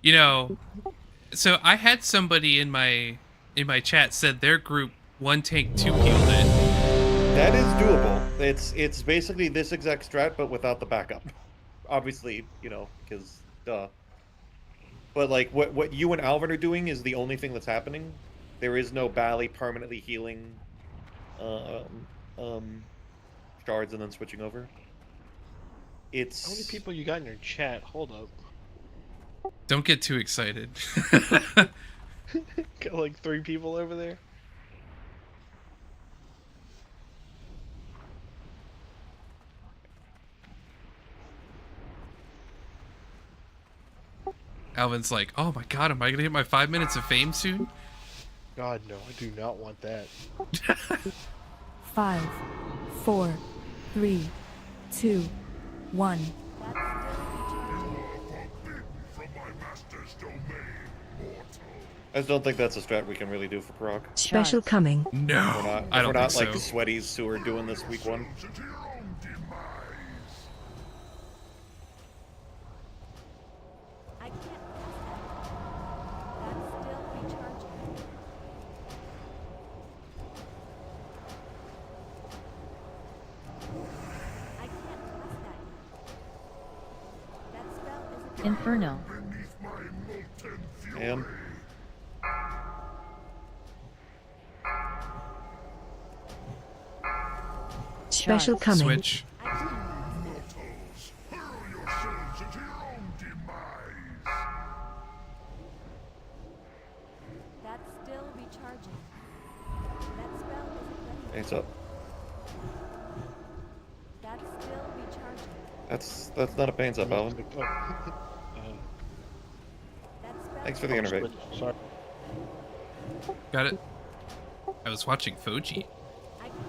you know, so I had somebody in my chat said their group 1 tank 2 healed it. That is doable. It's basically this exact strat, but without the backup. Obviously, you know, because duh. But like what you and Alvin are doing is the only thing that's happening. There is no Bally permanently healing shards and then switching over. It's How many people you got in your chat? Hold up. Don't get too excited. Got like 3 people over there. Alvin's like, oh my god, am I gonna hit my 5 minutes of fame soon? God, no, I do not want that. 5, 4, 3, 2, 1. I just don't think that's a strat we can really do for Proc. Special coming. No, I don't we're not think like so. sweaties who are doing this week 1. I can't pass that. That's still recharging. I can't pass that yet. That spell isn't Inferno. And Special Shards. coming. Switch. I can't pass that. Hurl yourselves into your own demise. That's still recharging. That spell isn't ready. Heads up. That's still recharging. That's not a pains up, Alvin. That spell Thanks for the innovate. Sorry. Got it. I was watching Fuji. I can't pass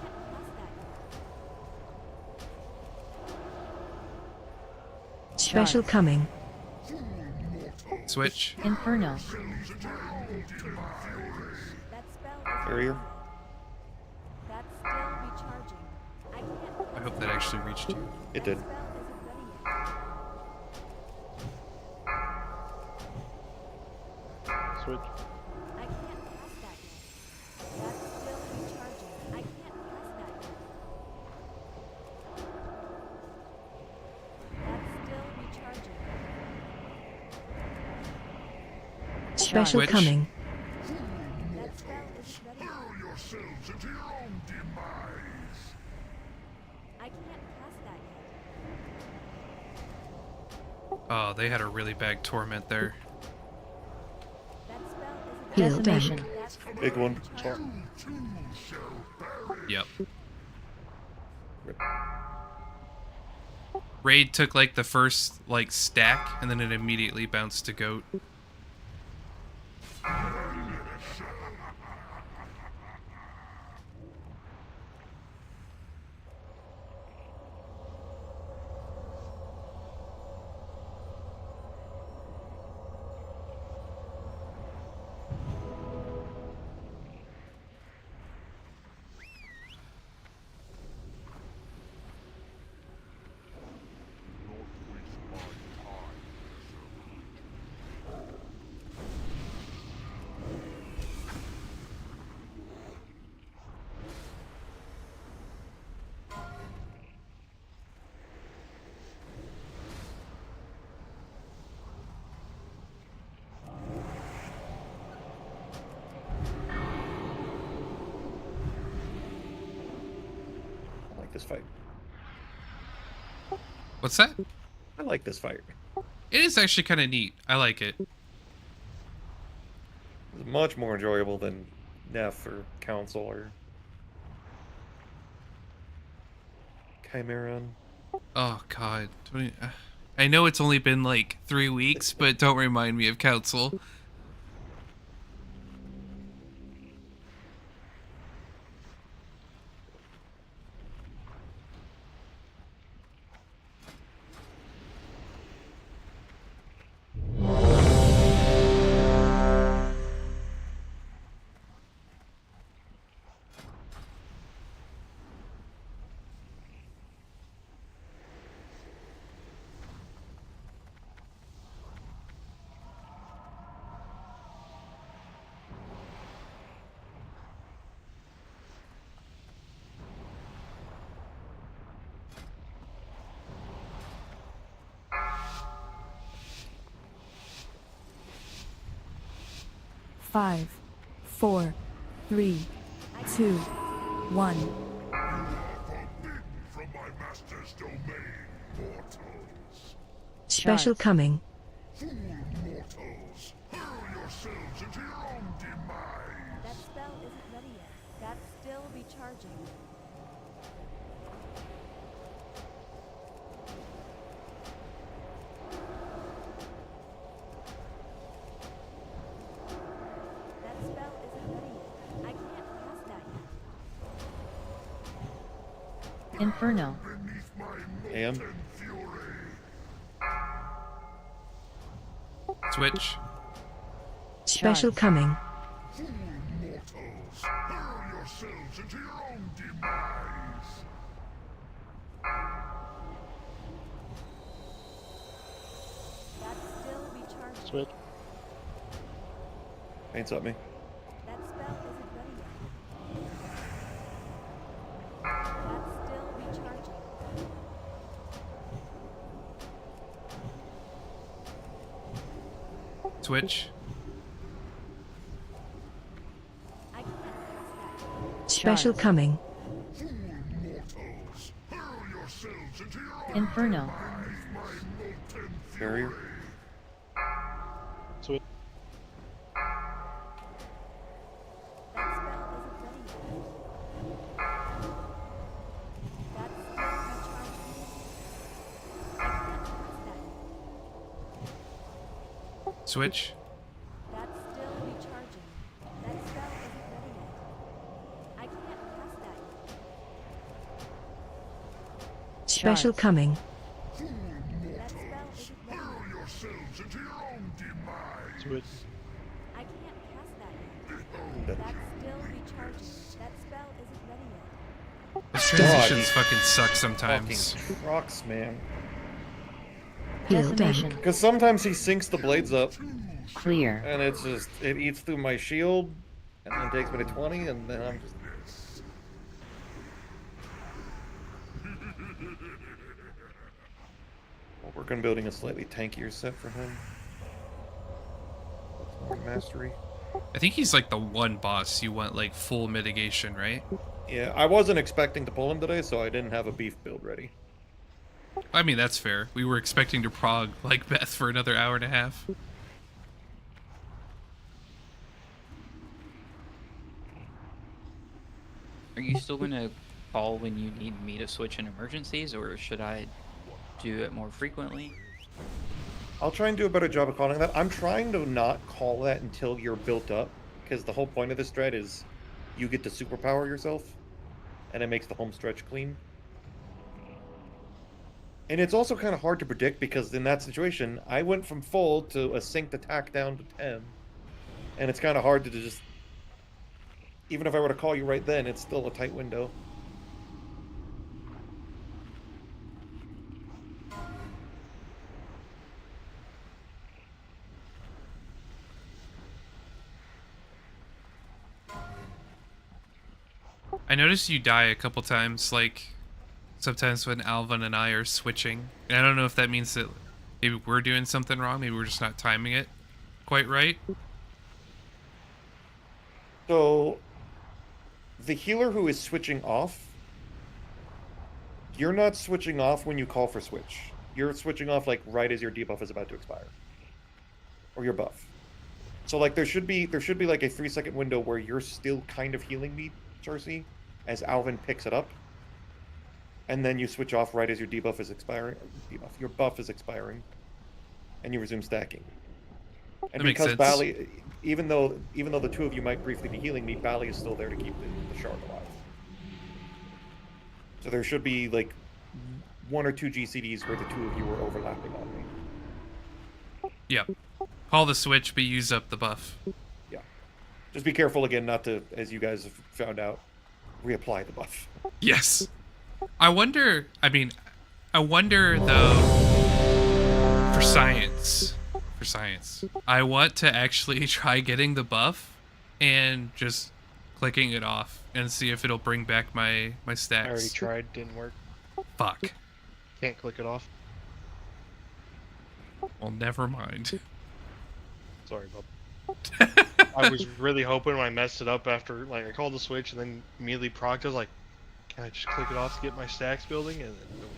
that. Special coming. Switch. Inferno. That spell isn't Barrier. That's still recharging. I can't I hope that actually reached you. It did. spell isn't ready yet. Switch. I can't pass that yet. That's still recharging. I can't pass that yet. That's still recharging. Special Switch. coming. That spell isn't ready yet. Hurl yourselves into your own demise. Oh, they had a really bad torment there. Decimation. Big one. Yep. Raid took like the first like stack, and then it immediately bounced to goat. I like this fight. What's that? I like this fight. It is actually kind of neat. I like it. It's much more enjoyable than Neff or Council or Chimeron. Oh god. I know it's only been like 3 weeks, but don't remind me of Council. Five, 4, 3, 2, 1. From my master's domain, mortals. Special coming. Fool mortals, hurl yourselves into your own demise. That spell isn't ready yet. That's still recharging. That spell isn't ready yet. I can't cast that yet. Inferno. Beneath my Am. molten fury. Switch. Special coming. Fool mortals, hurl yourselves into your own demise. That's still recharging. Switch. Paints up me. That spell isn't ready yet. That's still recharging. Switch. I can't cast that. Special coming. Fool mortals, hurl yourselves into your own Inferno. beneath my molten Barrier. fury. Switch. That spell isn't ready yet. That's still recharging. I can't cast that. Switch. That's still recharging. That spell isn't ready yet. I can't cast that yet. Special coming. Fool That spell mortals, isn't ready hurl yet. yourselves into your own demise. Switch. I can't cast that yet. That- That's still recharging. That spell isn't ready yet. Those transitions fucking suck sometimes. Fucking trucks, man. Heal Decimation. done. Because sometimes he sinks the blades up, Clear. and it's just it eats through my shield, and then takes me to 20, and then I'm just. We'll work on building a slightly tankier set for him. More mastery. I think he's like the one boss you want like full mitigation, right? Yeah, I wasn't expecting to pull him today, so I didn't have a beef build ready. I mean, that's fair. We were expecting to prog like Beth for another hour and a half. Are you still gonna call when you need me to switch in emergencies, or should I do it more frequently? I'll try and do a better job of calling that. I'm trying to not call that until you're built up, because the whole point of this thread is you get to superpower yourself, and it makes the home stretch clean. And it's also kind of hard to predict, because in that situation, I went from full to a synced attack down to 10. And it's kind of hard to just... Even if I were to call you right then, it's still a tight window. I noticed you die a couple times, like sometimes when Alvin and I are switching. And I don't know if that means that maybe we're doing something wrong, maybe we're just not timing it quite right. So, the healer who is switching off, you're not switching off when you call for switch. You're switching off like right as your debuff is about to expire. Or your buff. So like there should be like a 3-second window where you're still kind of healing me, Cersei, as Alvin picks it up. And then you switch off right as your debuff is expiring. Your buff is expiring. And you resume stacking. And that makes because sense. Bally, even though the two of you might briefly be healing me, Bally is still there to keep the shard alive. So there should be like 1 or 2 GCDs where the two of you were overlapping on me. Yep. Call the switch, but use up the buff. Yeah. Just be careful again not to, as you guys have found out, reapply the buff. Yes. I wonder though, for science, I want to actually try getting the buff and just clicking it off and see if it'll bring back my stacks. I already tried, didn't work. Fuck. Can't click it off. Well, never mind. Sorry, bub. I was really hoping when I messed it up after, like, I called the switch and then immediately procced. I was like, can I just click it off to get my stacks building? And then,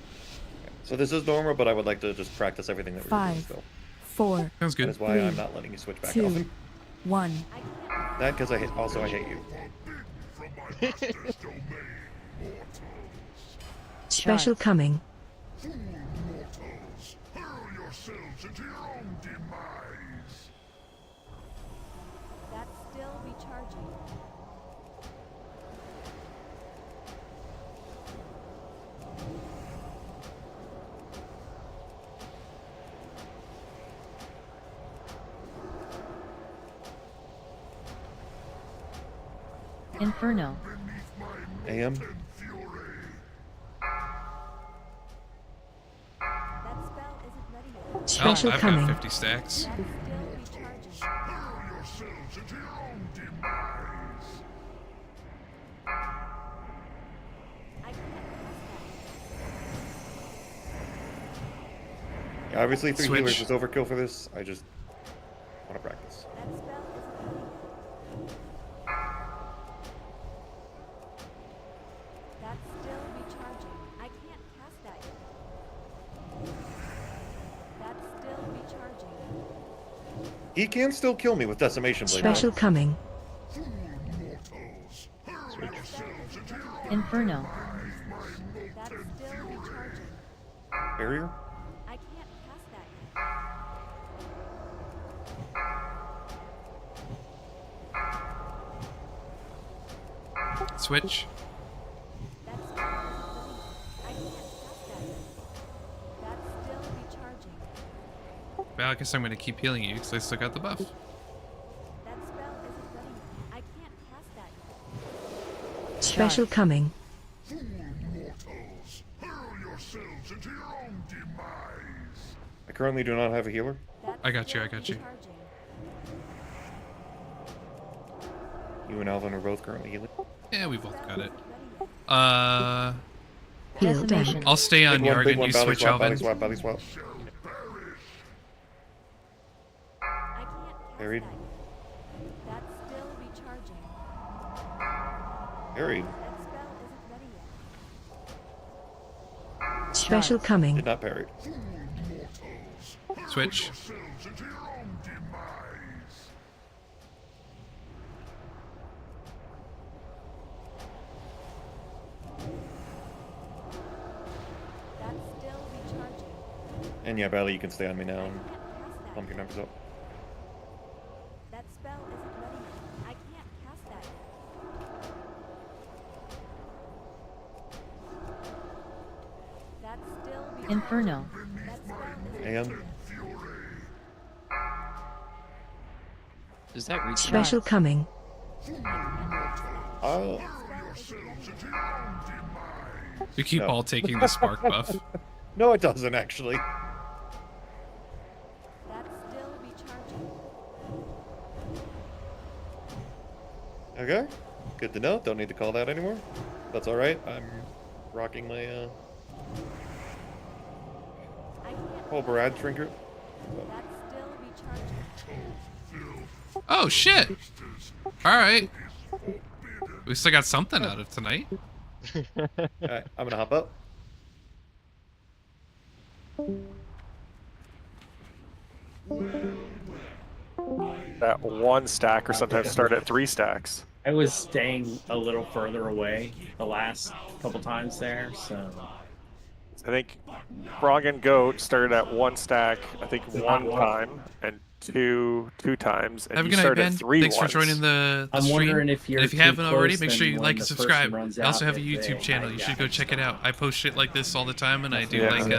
So this is normal, but I would like to just practice everything that we're doing 5, still. 4, Sounds good. That is why I'm not letting you switch back 2, often. 1. That because I hate you. Special coming. Mortals, hurl yourselves into your own demise. That's still recharging. Inferno. AM? That spell isn't ready yet. Special I've coming. got 50 stacks. That's still recharging. Hurl yourselves into your own demise. I can't cast Yeah, obviously 3 Switch. healers was overkill for this. I just want to practice. that. That spell isn't ready yet. That's still recharging. I can't cast that yet. That's still recharging. He can still kill me with Decimation Blade. Special coming. Fool mortals, hurl yourselves into your own Inferno. That's still recharging. Barrier? I can't cast that yet. Switch. That spell isn't ready yet. I can't cast that yet. That's still recharging. Well, I guess I'm gonna keep healing you because I still got the buff. That spell isn't ready yet. I can't cast that yet. Special coming. Fool mortals, hurl yourselves into your own demise. I currently do not have a healer. That's I got you, still I got you. recharging. You and Alvin are both currently healing. Yeah, we both got it. Heal down. I'll stay on Big one, big Yarg one, and you bally switch swap, Alvin. bally swap, bally swap. Shall perish. I can't cast Buried. that yet. That's still recharging. Buried. That spell isn't ready yet. Special coming. Did not parry. Switch. Yourselves into your own demise. That's still recharging. And yeah, Valley, you can stay on me now I and can't cast that pump your yet. numbers up. That spell isn't ready yet. I can't cast that yet. That's still recharging. Inferno. That spell isn't And ready yet. Does that reach? Special coming. oh, Yourselves into your own demise. We keep No. all taking the spark buff. no, it doesn't actually. That's still recharging. Okay, good to know. Don't need to call that anymore. That's all right. I'm rocking my I can't. whole Barad trinket. That's still recharging. Oh shit! Alright. We still got something out of tonight. Alright, I'm gonna hop up. At 1 stack or sometimes start at 3 stacks. I was staying a little further away the last couple times there, so I think Frog and Goat started at 1 stack, I think Not 1 one. time, and two times, and Have a you good night, started Ben. at 3 Thanks for once. joining the I'm stream. wondering if you're And if you too haven't already, close, make sure then you when like the and person subscribe. runs I also out, have a they YouTube channel. might You get should go check it out. I post shit like this all the time, and I do Yeah. like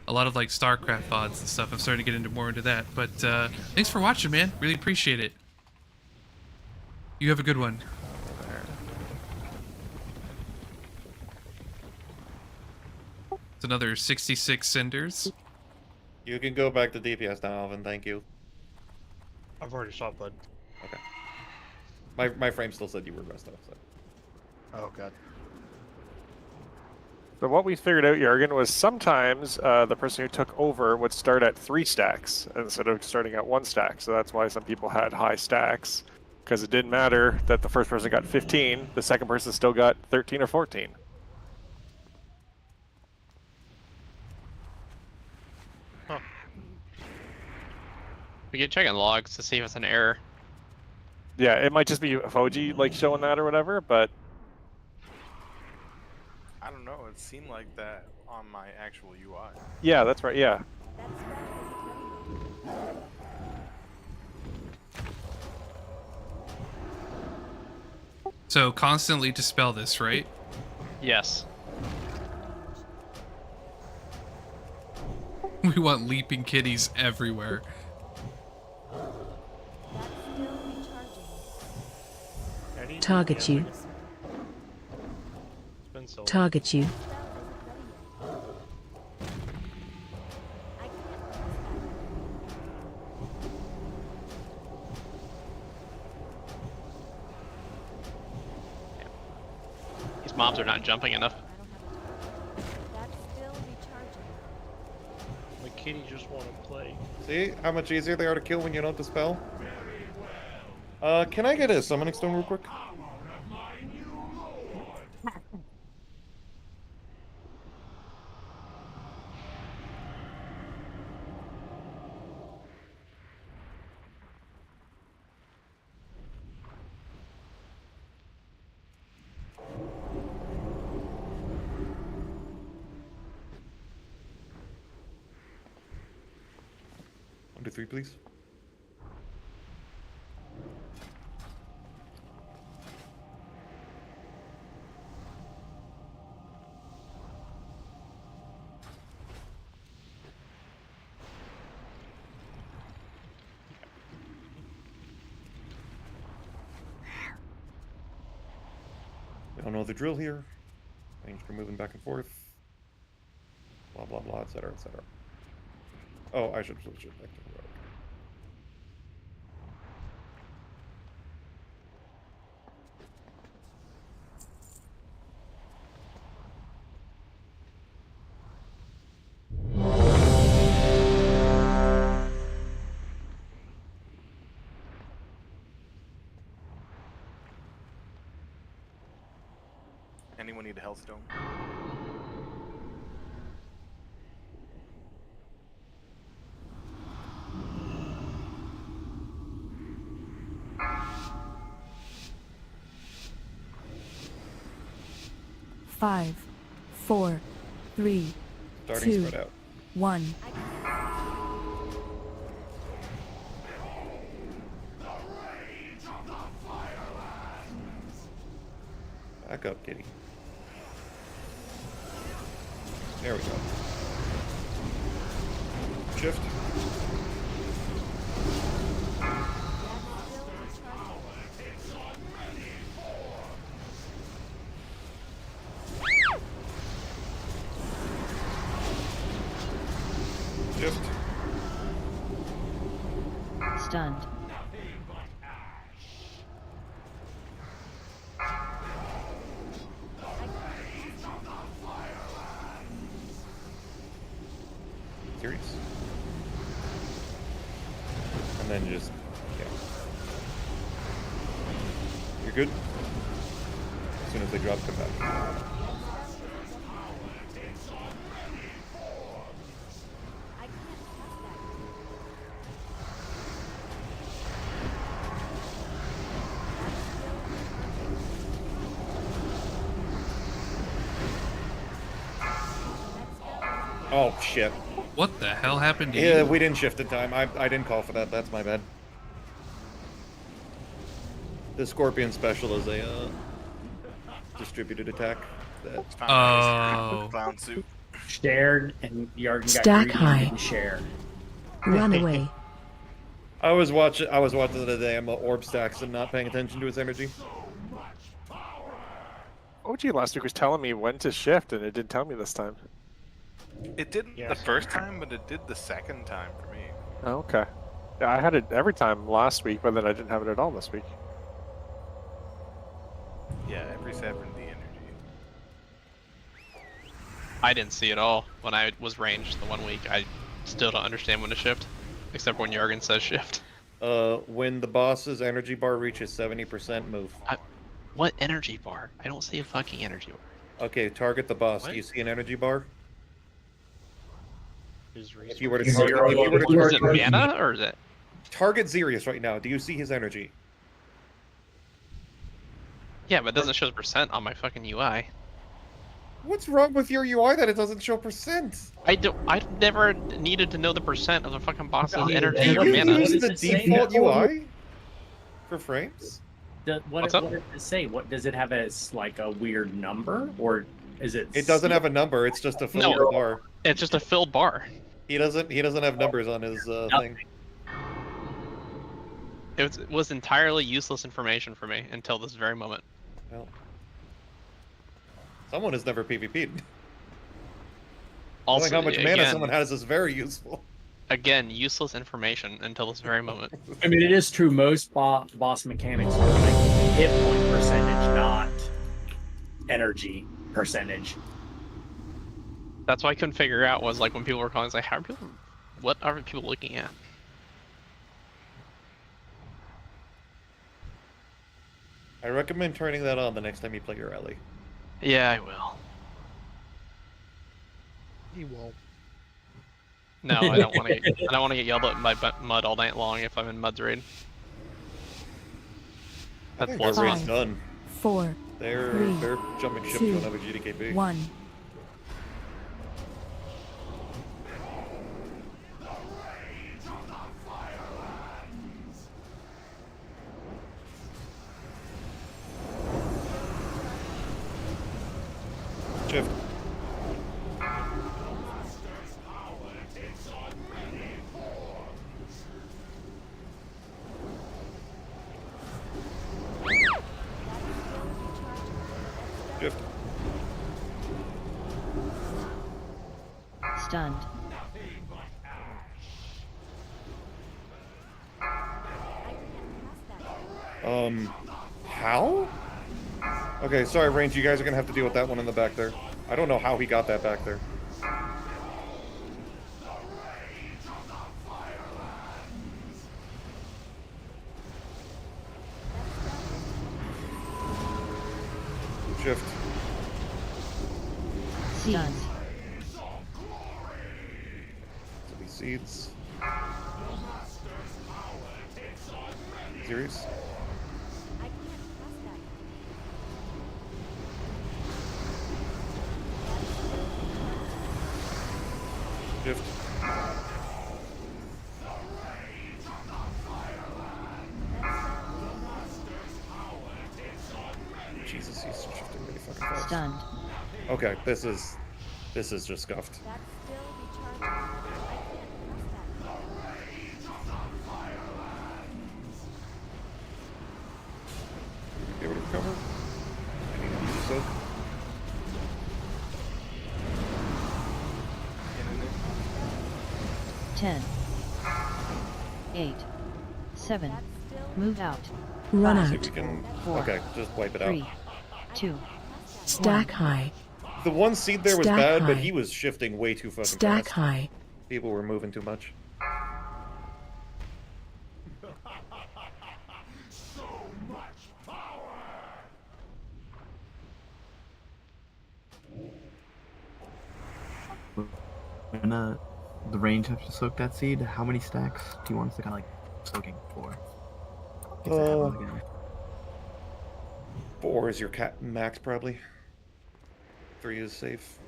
a lot of like StarCraft VODs and stuff. I'm starting to get more into that. But thanks for watching, man. Really appreciate it. You have a good one. It's another 66 cinders. You can go back to DPS now, Alvin. Thank you. I've already saw it, bud. Okay. My frame still said you were messed up. So. Oh god. So what we figured out, Jurgen, was sometimes the person who took over would start at 3 stacks instead of starting at 1 stack. So that's why some people had high stacks, because it didn't matter that the first person got 15, the second person still got 13 or 14. We get checking logs to see if it's an error. Yeah, it might just be Foji like showing that or whatever, but I don't know. It seemed like that on my actual UI. yeah, that's right. Yeah. That spell isn't ready yet. So constantly dispel this, right? Yes. We want leaping kitties everywhere. That's still recharging. Target you. It's been so long. Target you. Spell isn't ready yet. I can't cast that yet. These mobs are not jumping enough. I don't have a target. That's still recharging. My kitty just want to play. See how much easier they are to kill when you don't dispel? Can I get a summoning stone real quick? One, two, three, please. We all know the drill here. Range for moving back and forth. Blah blah blah, etc. etc. Oh, I should switch it back to the road. Anyone need a health stone? 5, 4, 3, Starting 2, spread out. 1. Back up, kitty. There we go. Shift. Shift. Stunned. Serious. And then just, yeah. You're good? As soon as they drop, come back. Oh, shit. What the hell happened to you? Yeah, we didn't shift in time. I didn't call for that. That's my bad. The Scorpion special is a distributed attack. That Oh. Clown suit. Shared, and Yarden got Stack greedy high. and didn't share. Runaway. I was watching the damn orb stacks and not paying attention to his energy. OG last week was telling me when to shift, and it didn't tell me this time. It didn't Yeah, the so- first time, but it did the second time for me. Oh, okay. Yeah, I had it every time last week, but then I didn't have it at all this week. Yeah, every 70 energy. I didn't see it all when I was ranged the 1 week. I still don't understand when to shift, except when Jorgen says shift. When the boss's energy bar reaches 70%, move. What energy bar? I don't see a fucking energy bar. Okay, target the boss. What? Do you see an energy bar? His If you were to Zero. target, if you were to Is it target, mana or is it? target Xerius right now. Do you see his energy? Yeah, but it doesn't show percent on my fucking UI. What's wrong with your UI that it doesn't show percent? I've never needed to know the percent of the fucking boss's No, energy do or you mana. use What the does it say? default UI for frames? What What's does up? it say? What does it have as like a weird number, or is it? It doesn't have a number. It's just a filled No. bar. It's just a filled bar. He doesn't have numbers on his thing. It was entirely useless information for me until this very moment. Well, someone has never PvP'd. Also, Knowing how much mana again, someone has is very useful. again, useless information until this very moment. I mean, it is true. Most boss mechanics are like hit point percentage, not energy percentage. That's why I couldn't figure out was like when people were calling, it's like, how are people? What are people looking at? I recommend turning that on the next time you play your Ellie. Yeah, I will. He won't. No, I don't want to. I don't want to get yelled at by mud all night long if I'm in Mud's raid. I That's think less their fun. raid's done. 4, They're 3, jumping ship 2, to another GDKB. 1. Shift. Shift. Stunned. How? Okay, sorry, Range, you guys are gonna have to deal with that one in the back there. I don't know how he got that back there. Shift. Stunned. So these seeds. Serious? Shift. Jesus, he's shifting really fucking fast. Stunned. Okay, this is just scuffed. That's still recharging. I can't press that. Be able to recover? I need to use a soak. 10. 8. 7. Move out. Run Run See out. if we can. 4. Okay, just wipe it out. 3. 2. Stack high. The one seed there was Stack bad, but high. he was shifting way too fucking Stack fast. high. People were moving too much. So much power. When the range has to soak that seed, how many stacks do you want us to kind of like soaking for? If it happens again. 4 is your max, probably. 3 is safe.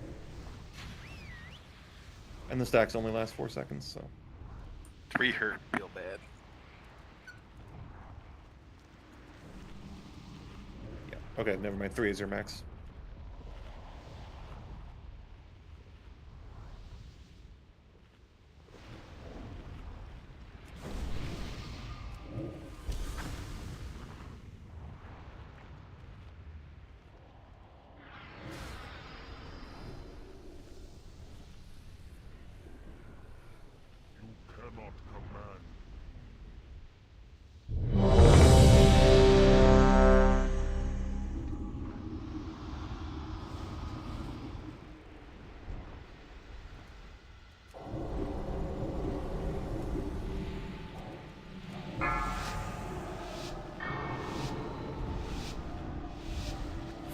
And the stacks only last 4 seconds, so. 3 hurt real bad. Yeah. Okay, never mind. 3 is your max. Cannot command.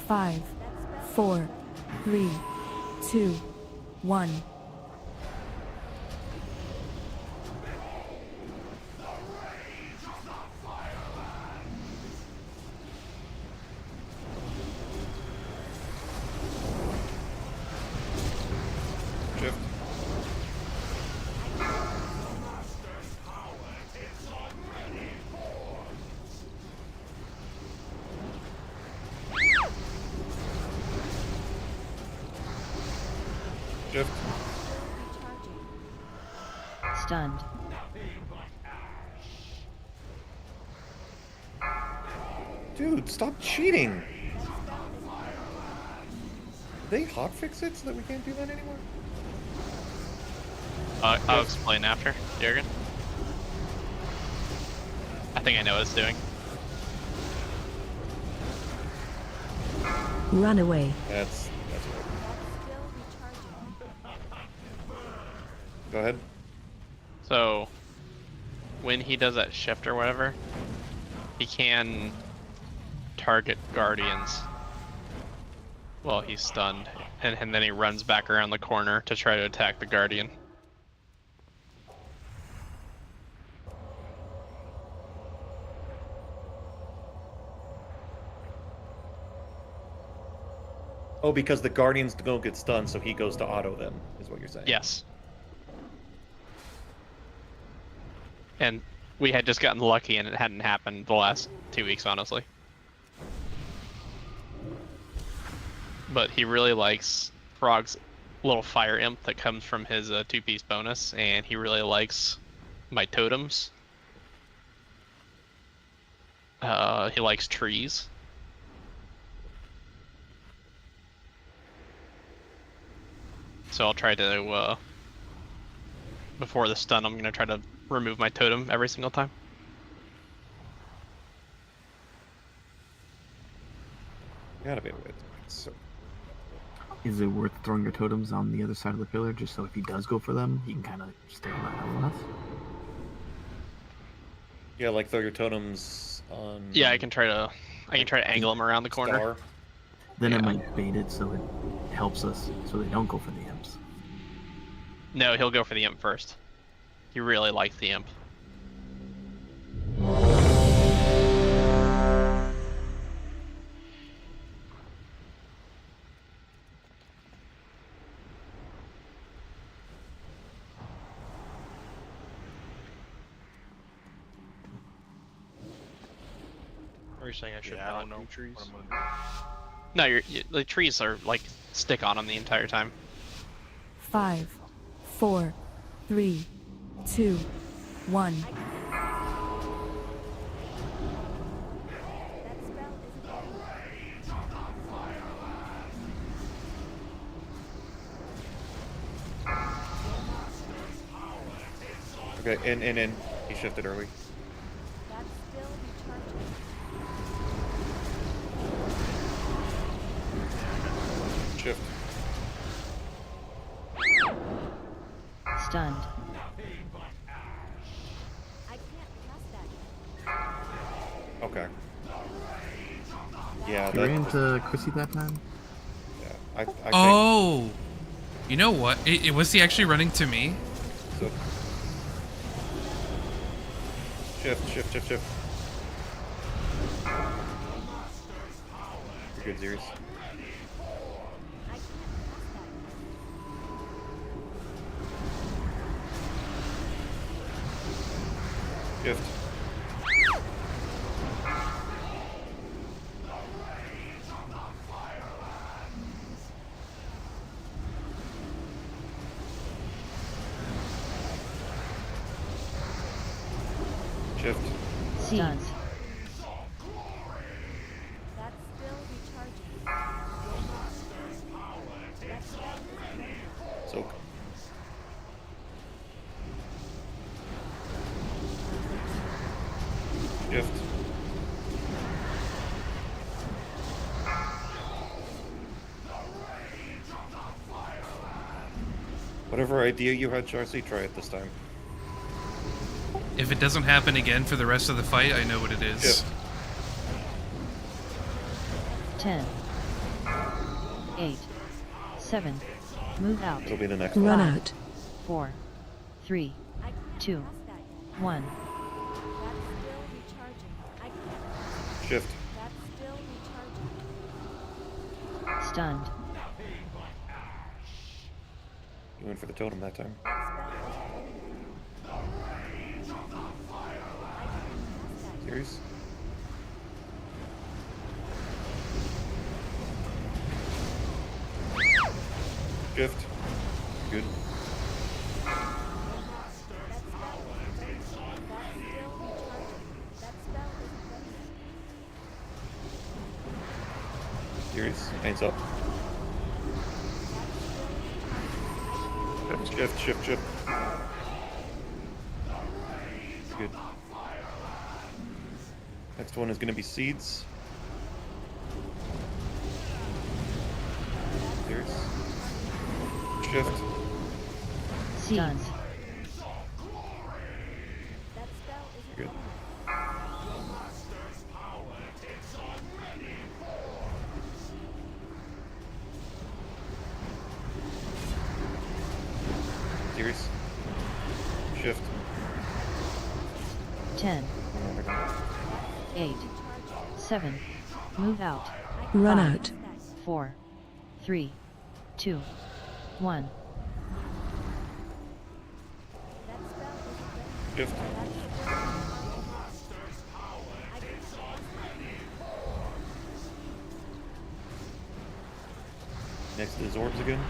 5. 4. 3. 2. 1. Shift. Shift. Stunned. Dude, stop cheating! They hotfix it so that we can't do that anymore? I'll explain after, Jurgen. I think I know what it's doing. Run away. That's right. Go ahead. So, when he does that shift or whatever, he can target guardians while he's stunned, and then he runs back around the corner to try to attack the guardian. Oh, because the guardians don't get stunned, so he goes to auto them, is what you're saying. Yes. And we had just gotten lucky and it hadn't happened the last 2 weeks, honestly. But he really likes Frog's little fire imp that comes from his 2-piece bonus, and he really likes my totems. He likes trees. So I'll try to, before the stun, I'm going to try to remove my totem every single time. Gotta be able to. So. Is it worth throwing your totems on the other side of the pillar just so if he does go for them, he can kind of stay on us? Yeah, like throw your totems on. Yeah, I can try to angle them around the corner. Star. Then it might bait it so it helps us so they don't go for the imps. No, he'll go for the imp first. He really likes the imp. you saying I should Yeah, I not don't know do trees? what I'm gonna do. No, the trees are like stick on them the entire time. 5, 4, 3, 2, 1. That spell isn't ready. Okay, in. He shifted early. That's still recharging. Shift. Stunned. I can't cast that. Okay. Yeah, You ran that. into Chrissy that time? Yeah, I think. Oh, you know what? Was he actually running to me? So. Shift. You're good, Zeus. I can't cast that. Shift. Shift. Stunned. That's still recharging. That spell isn't ready. Soak. Shift. Whatever idea you had, Charcy, try it this time. If it doesn't happen again for the rest of the fight, I know what it is. Shift. 10, 8, 7. Move out. It'll be the next Run one. out. 4, 3, 2, 1. That's still recharging. I can't. Shift. That's still recharging. Stunned. You went for the totem that time. Serious? Shift. Good. Serious? Hands up. Shift. Good. Next one is going to be seeds. Serious? Shift. Stunned. Good. Serious? Shift. 10, 8, 7. Move out. Run 5, out. 4, 3, 2, 1. Shift. Next is orbs again.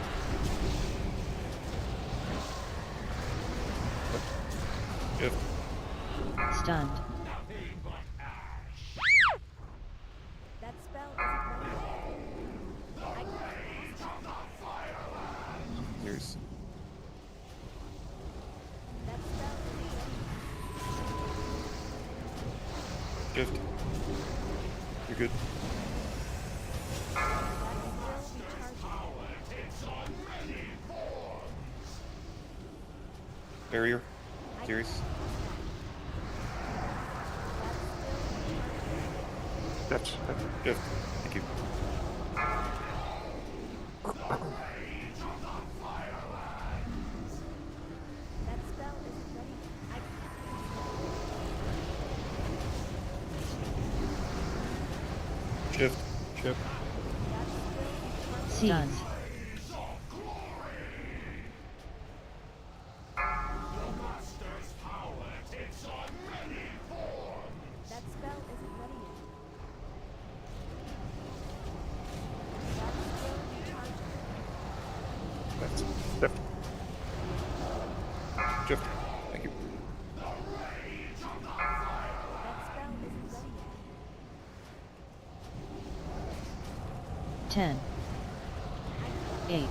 Shift. Stunned. That spell isn't ready. I can't cast that. There's That spell isn't ready. shift. You're good. That's still recharging. Barrier. Serious. Shift. Shift. Thank you. That spell isn't ready. I can't. Shift. Shift. Stunned. That spell isn't ready yet. Shift. Thank you. That spell isn't ready yet. 10, 8,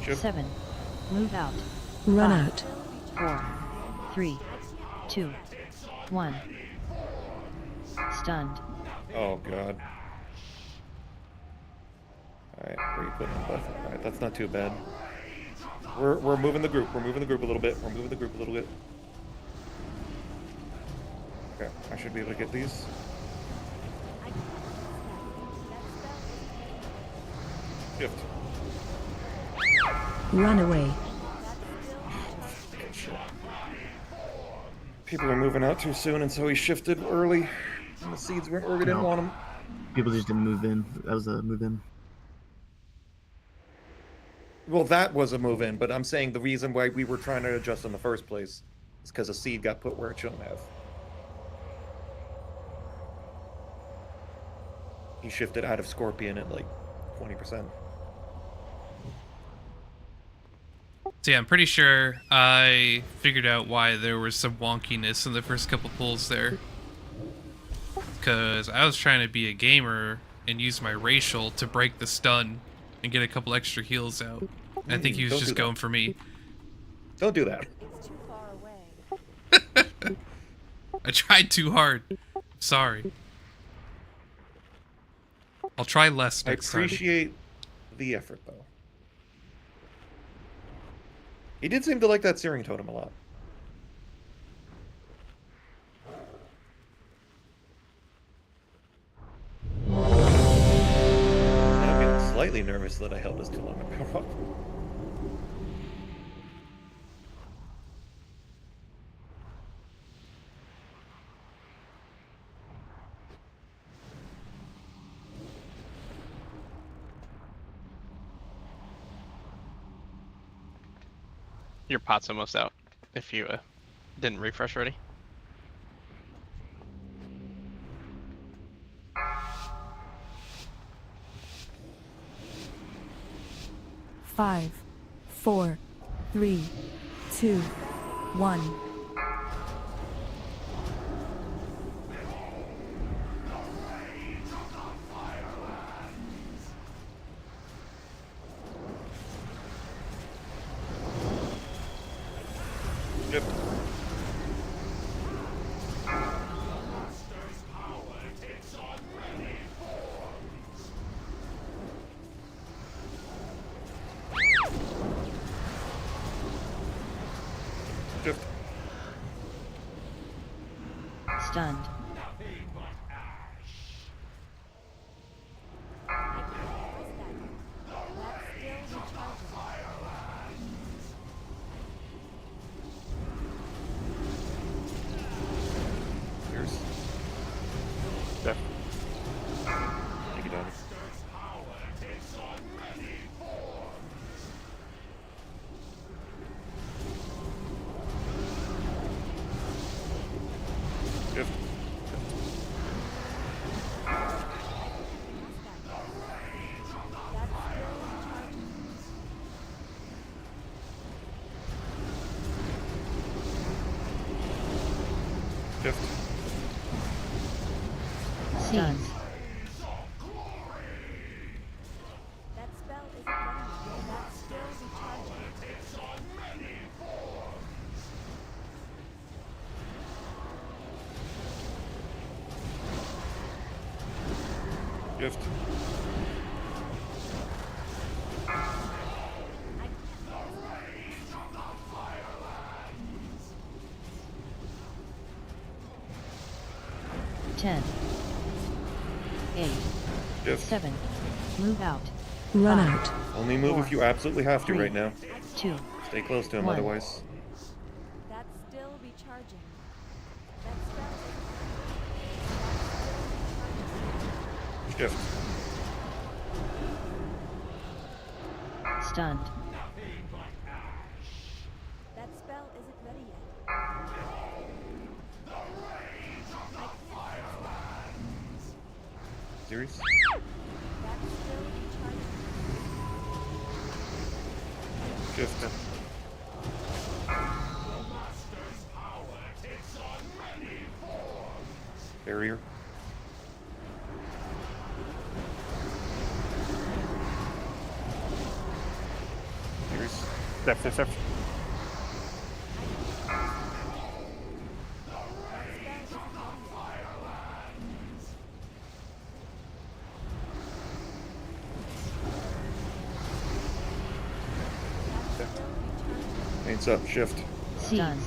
Shift. 7, move out. Run 5, out. 4, 3, 2, 1. Stunned. Oh god. Alright, where are you putting the buff? Alright, that's not too bad. We're moving the group. We're moving the group a little bit. We're moving the group a little bit. Okay, I should be able to get these. Shift. Run away. Good shit. People are moving out too soon, and so he shifted early. And the seeds weren't where we didn't No. want them. People just didn't move in. That was a move in. Well, that was a move in, but I'm saying the reason why we were trying to adjust in the first place is because a seed got put where it shouldn't have. He shifted out of Scorpion at like 20%. So yeah, I'm pretty sure I figured out why there was some wonkiness in the first couple pulls there. Because I was trying to be a gamer and use my racial to break the stun and get a couple extra heals out. I think he was Don't just do that. going for me. Don't do that. It's too far away. I tried too hard. Sorry. I'll try less I next time. appreciate the effort, though. He did seem to like that Searing Totem a lot. I'm getting slightly nervous that I held this too long to power up. Your pot's almost out. If you didn't refresh already. Five, 4, 3, 2, 1. Yep. Yep. Stunned. Here's. Yeah. Take it down. Yep. Yep. Stunned. That spell isn't ready. That's still recharging. Gift. Ten. 8, Gift. 7, move out. Run 5, out. Only move if you absolutely have to 3, right now. 2, Stay close to him 1. otherwise. That's still recharging. That spell isn't Shift. Stunned. That spell isn't ready yet. Serious? That's still recharging. Shift. Barrier. Here's Def. Paints up, shift. Stunned.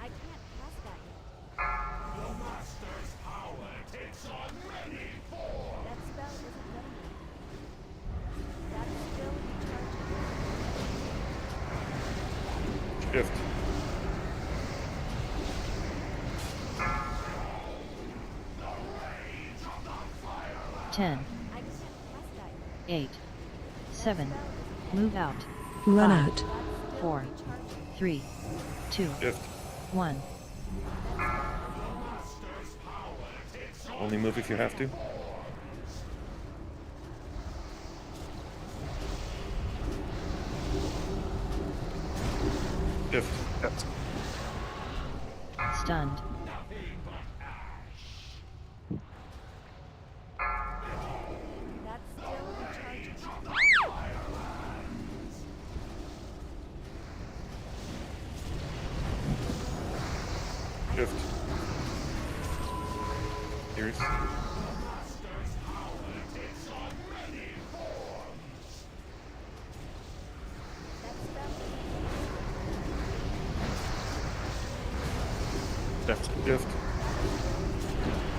I can't cast that yet. The Master's power takes on many forms. That spell isn't ready yet. That's still recharging. Shift. Ten. I can't cast that yet. 8. 7. Move out. Run 5, out. 4. 3. 2. Shift. 1. Only move if you have to. Shift. Stunned. That's still recharging. Shift. Here's. Shift.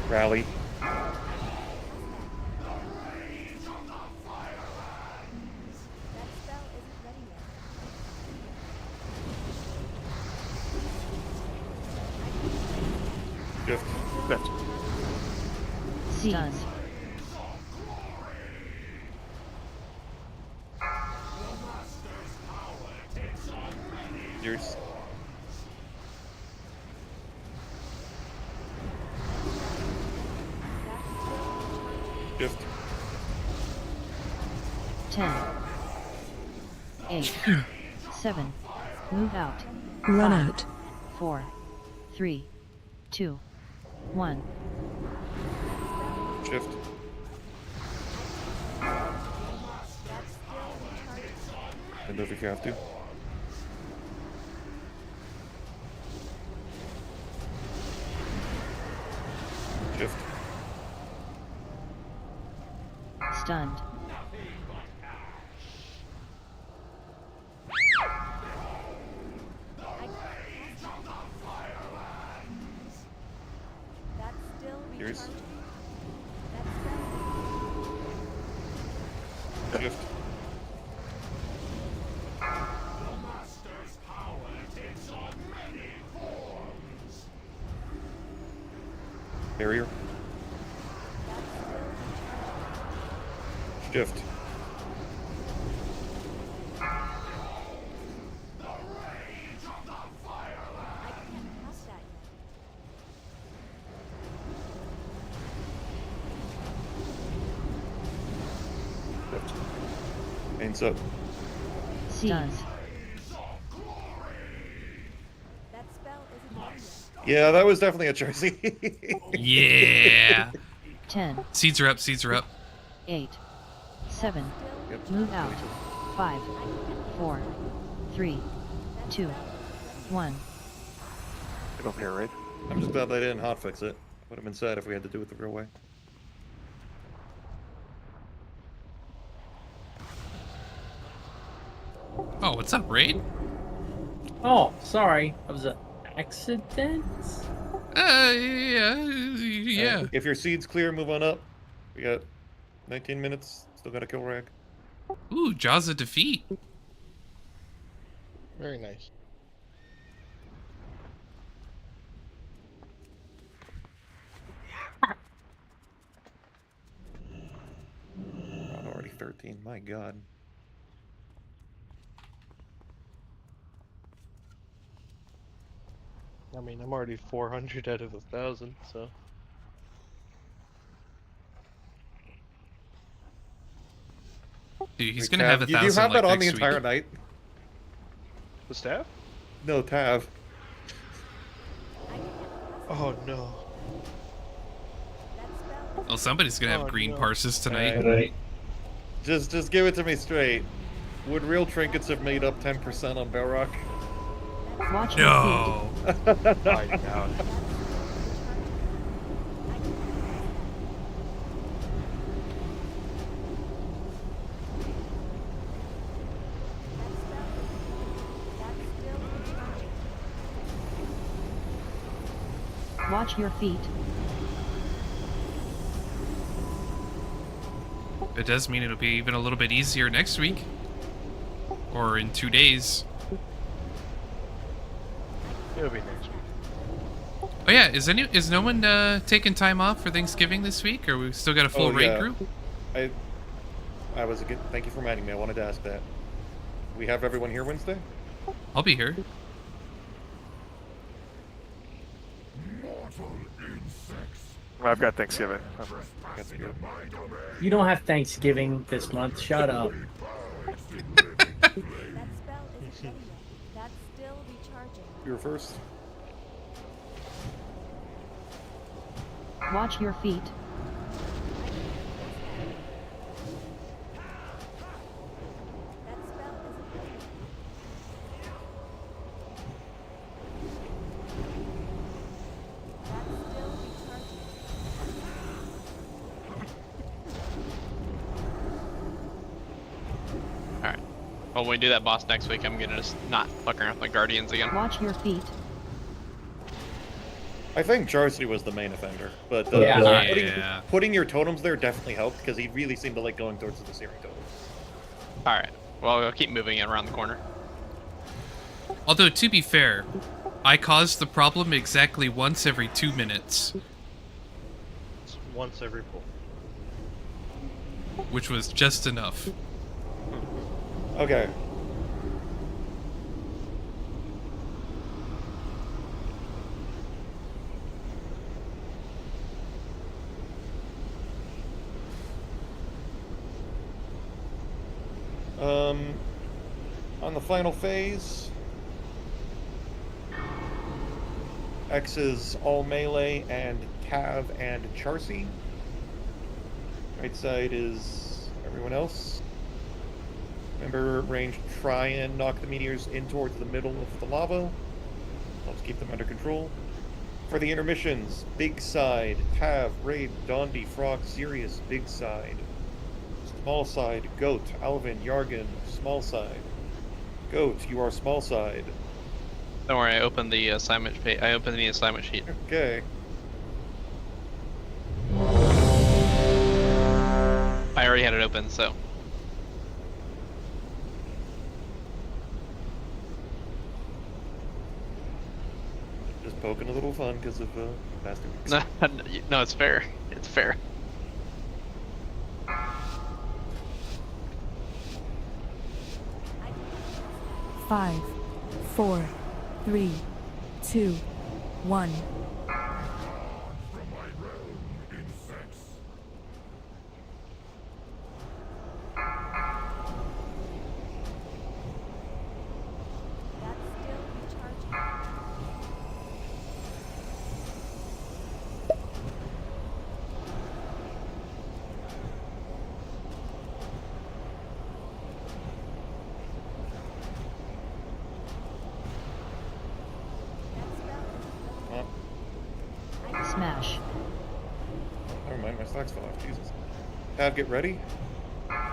Rally. That spell isn't ready yet. Shift. Stunned. Yours. Shift. 10. 8. 7. Move out. Run 5, out. 4. 3. 2. 1. Shift. And move if you have to. Shift. Stunned. That's still Yours. recharging. That spell Shift. Master's power takes on many forms. Barrier. Shift. I can't cast that yet. Paints up. Stunned. That spell isn't ready yet. Yeah, that was definitely a Jersey. Yeah. 10. Seeds are up. Seeds are up. 8. 7. Yep. Move out. 5. 4. 3. 2. 1. Get up here, right? I'm just glad they didn't hotfix it. Would have been sad if we had to do it the real way. Oh, what's up, Raid? Oh, sorry. That was an accident? Yeah. If your seed's clear, move on up. We got 19 minutes. Still got a kill rag. Ooh, Jaws of Defeat. Very nice. Oh, already 13. My God. I mean, I'm already 400 out of 1,000, so. Dude, he's Wait, gonna Tav, have you do 1,000 have like that on the next entire week. night? The staff? No, Tav. Oh no. Well, somebody's gonna have Oh, green no. parses tonight. Alright. Just give it to me straight. Would real trinkets have made up 10% on Belrock? Watch your No. I doubt it. Watch your feet. It does mean it'll be even a little bit easier next week. Or in 2 days. It'll be next week. Oh yeah, is no one taking time off for Thanksgiving this week, or we still got a full raid yeah. group? I was again. Thank you for reminding me. I wanted to ask that. We have everyone here Wednesday? I'll be here. I've got Thanksgiving. That's good. You don't have Thanksgiving this month. Shut up. That spell isn't ready yet. That's still recharging. You're first. Watch your feet. That spell isn't ready. That's still recharging. Alright. Well, when we do that boss next week, I'm gonna just not fuck around with my guardians again. Watch your feet. I think Charcy was the main offender, but Yeah. putting your totems there definitely helped because he really seemed to like going towards the Searing totems. Alright. Well, we'll keep moving it around the corner. Although, to be fair, I caused the problem exactly once every 2 minutes, It's once every pull. which was just enough. Okay. On the final phase, X is all melee and Cav and Charcy. Right side is everyone else. Remember, range, try and knock the meteors in towards the middle of the lava. Helps keep them under control. For the intermissions, big side, Cav, Raid, Dondi, Frog, Sirius, big side. Small side, Goat, Alvin, Yargan, small side. Goat, you are small side. Don't worry, I opened the assignment page. I opened the assignment sheet. Okay. I already had it open, so. Just poking a little fun because of past 2 weeks. No, it's fair. It's fair. Five, 4, 3, 2, 1. From my realm, insects. That's still recharging. Smash. Never mind, my stocks fell off. Jesus. Cav, get ready. That's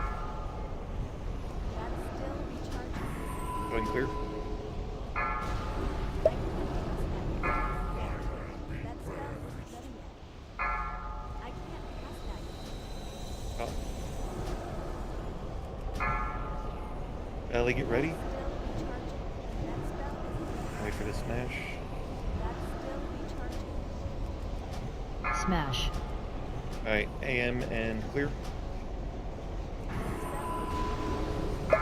still recharging. Going clear. That spell isn't ready yet. I can't cast that yet. Oh. Ellie, get ready. Still recharging. That spell isn't ready. Wait for the smash. That's still recharging. Smash. Alright, AM and clear. I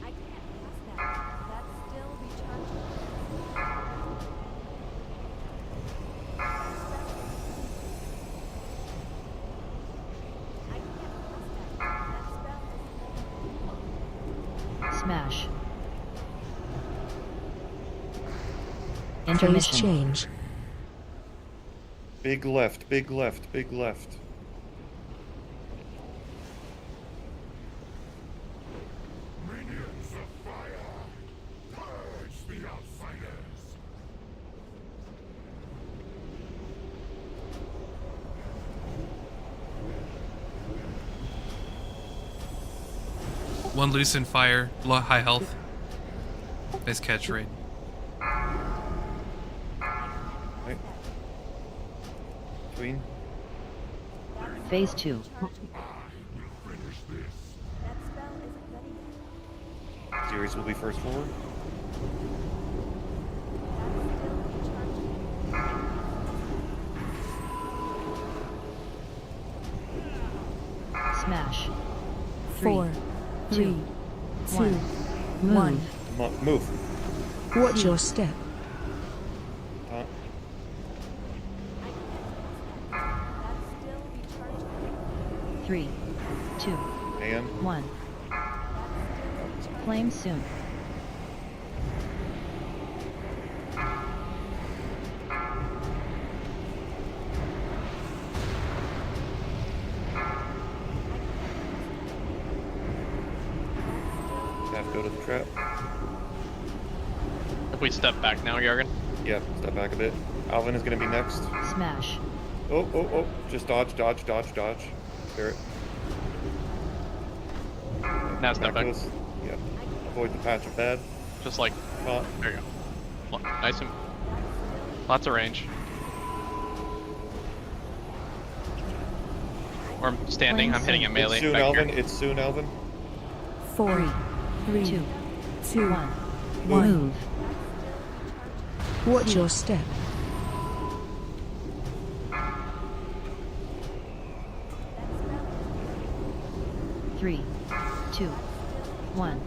can't cast that. That's still recharging. I can't cast that. That's Smash. Phase Intermission. change. Big left, big left, big left. Minions of fire, purge the outsiders. One loose in fire, low, high health. Nice catch, Raid. Right. Queen. Phase 2. Finish this. That spell isn't ready yet. Series will be first forward. Smash. 4, 3, 2, 1. Move. Watch your step. Taunt. That's still recharging. 3, 2, And 1. Flame soon. have to go to the trap. If we step back now, Jorgen. Yeah, step back a bit. Alvin is going to be next. Smash. Oh. Just dodge. Barret. Now step back. Reckless. Yeah. Avoid the patch of bad. Just like, Taunt. there you go. Nice and lots of range. Or I'm standing, I'm hitting a melee. It's soon, back Alvin. here. It's soon, Alvin. 4, 3, 2, 2, 1. 1. Move. Watch your step. Three, 2, 1.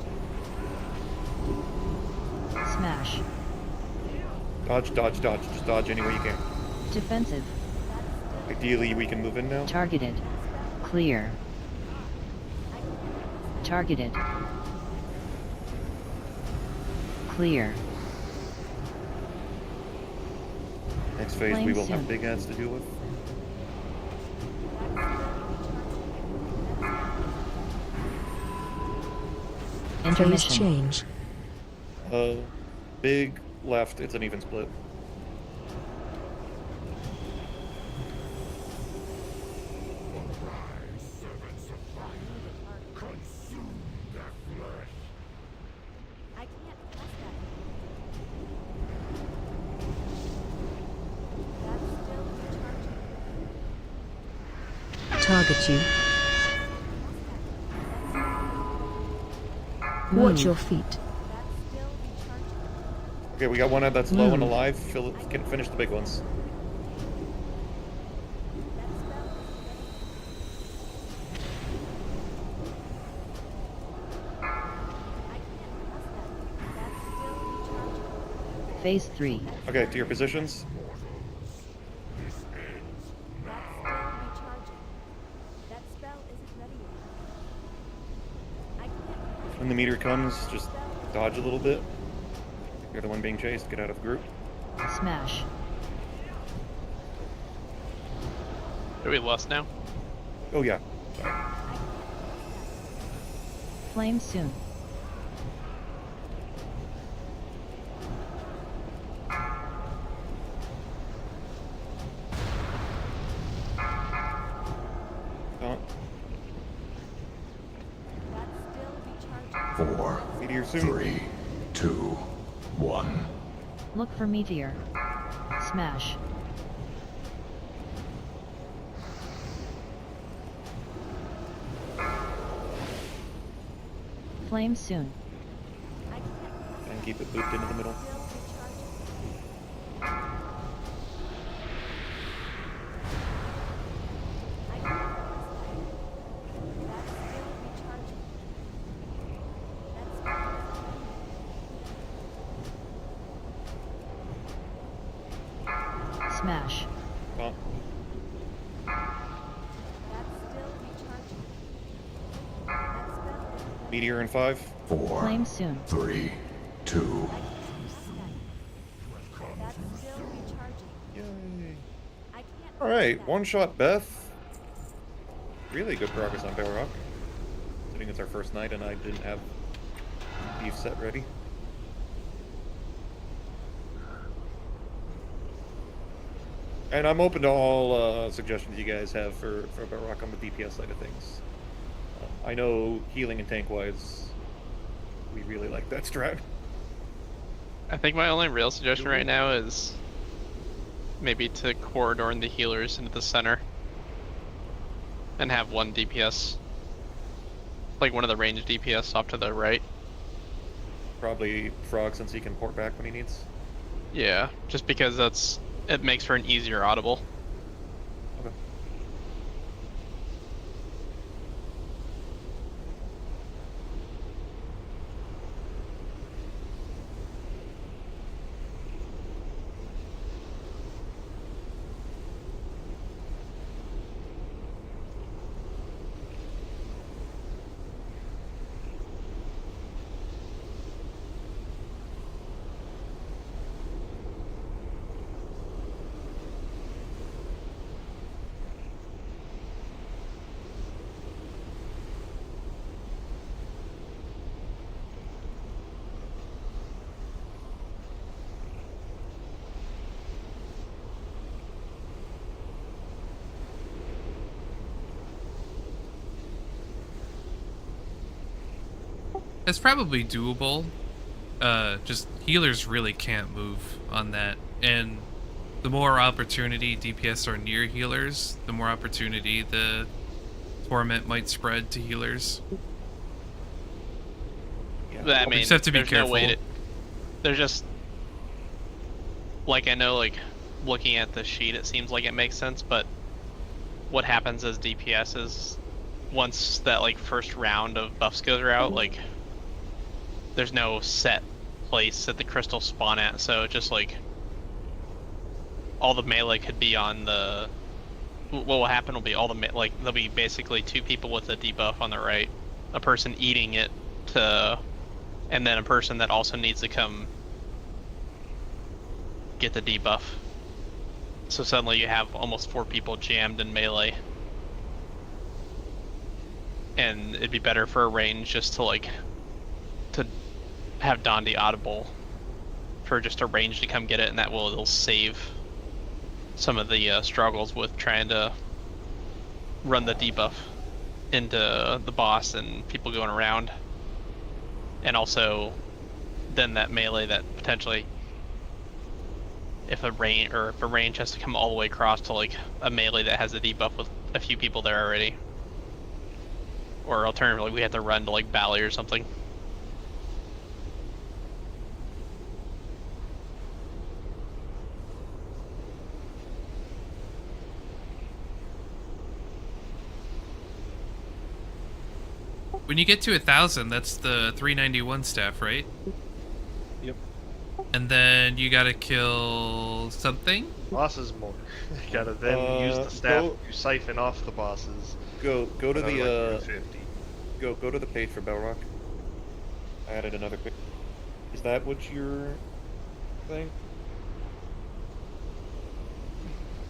Smash. Dodge. Just dodge any way you can. Defensive. Ideally, we can move in now. Targeted. Clear. Targeted. Clear. Next phase, Flame we will soon. have big ads to deal with. Phase Intermission. change. Big left. It's an even split. Arise, servants of fire. Consume their flesh. I can't pass that. That's still recharging. Target you. Move. Watch your feet. That's still recharging. Okay, we got one ad that's low and Move. alive. Finish the big ones. That spell isn't ready. I can't pass that. That's still recharging. Phase 3. Okay, to your positions. This ends That's still recharging. That spell isn't ready yet. I can't pass When the meter comes, just dodge a little bit. You're the one being chased. Get out of the group. Smash. Are we lost now? Oh yeah. Flame soon. Taunt. That's still recharging. 4, Meteor soon. 3, 2, 1. Look for meteor. Smash. Flame soon. I can't pass And keep it booped into the middle. still recharging. I can't pass that. That's still recharging. That spell isn't ready yet. Smash. Taunt. That's still recharging. That spell isn't ready Meteor in 5. 4, Flame soon. 3, 2. That's still recharging. Yay. I can't. Alright, one-shot Beth. Really good progress on Bell Rock. Considering it's our first night and I didn't have beef set ready. And I'm open to all suggestions you guys have for Bell Rock on the DPS side of things. I know healing and tank-wise, we really like that strat. I think my only real suggestion right now is maybe to corridor the healers into the center and have one DPS, like one of the ranged DPS off to the right. Probably Frog, since he can port back when he needs. Yeah, just because it makes for an easier audible. Okay. It's probably doable. Just healers really can't move on that, and the more opportunity DPS are near healers, the more opportunity the torment might spread to healers. Yeah. But, I We mean, just have to be there's careful. no way to. There's just like I know, like looking at the sheet, it seems like it makes sense, but what happens as DPS is once that like first round of buffs goes out, like there's no set place that the crystals spawn at, so just like all the melee could be on the. What will happen will be all the like there'll be basically two people with a debuff on the right, a person eating it to, and then a person that also needs to come get the debuff. So suddenly you have almost 4 people jammed in melee. And it'd be better for a range just to like to have Dondi audible for just a range to come get it, and that will it'll save some of the struggles with trying to run the debuff into the boss and people going around. And also then that melee that potentially if a range has to come all the way across to like a melee that has a debuff with a few people there already. Or alternatively, we have to run to like Bally or something. When you get to 1,000, that's the 391 staff, right? Yep. And then you gotta kill something? Bosses more. You gotta then use the staff to siphon off the bosses. Go to Another, the like, 250. go to the page for Bell Rock. I added another pic. Is that what you're saying?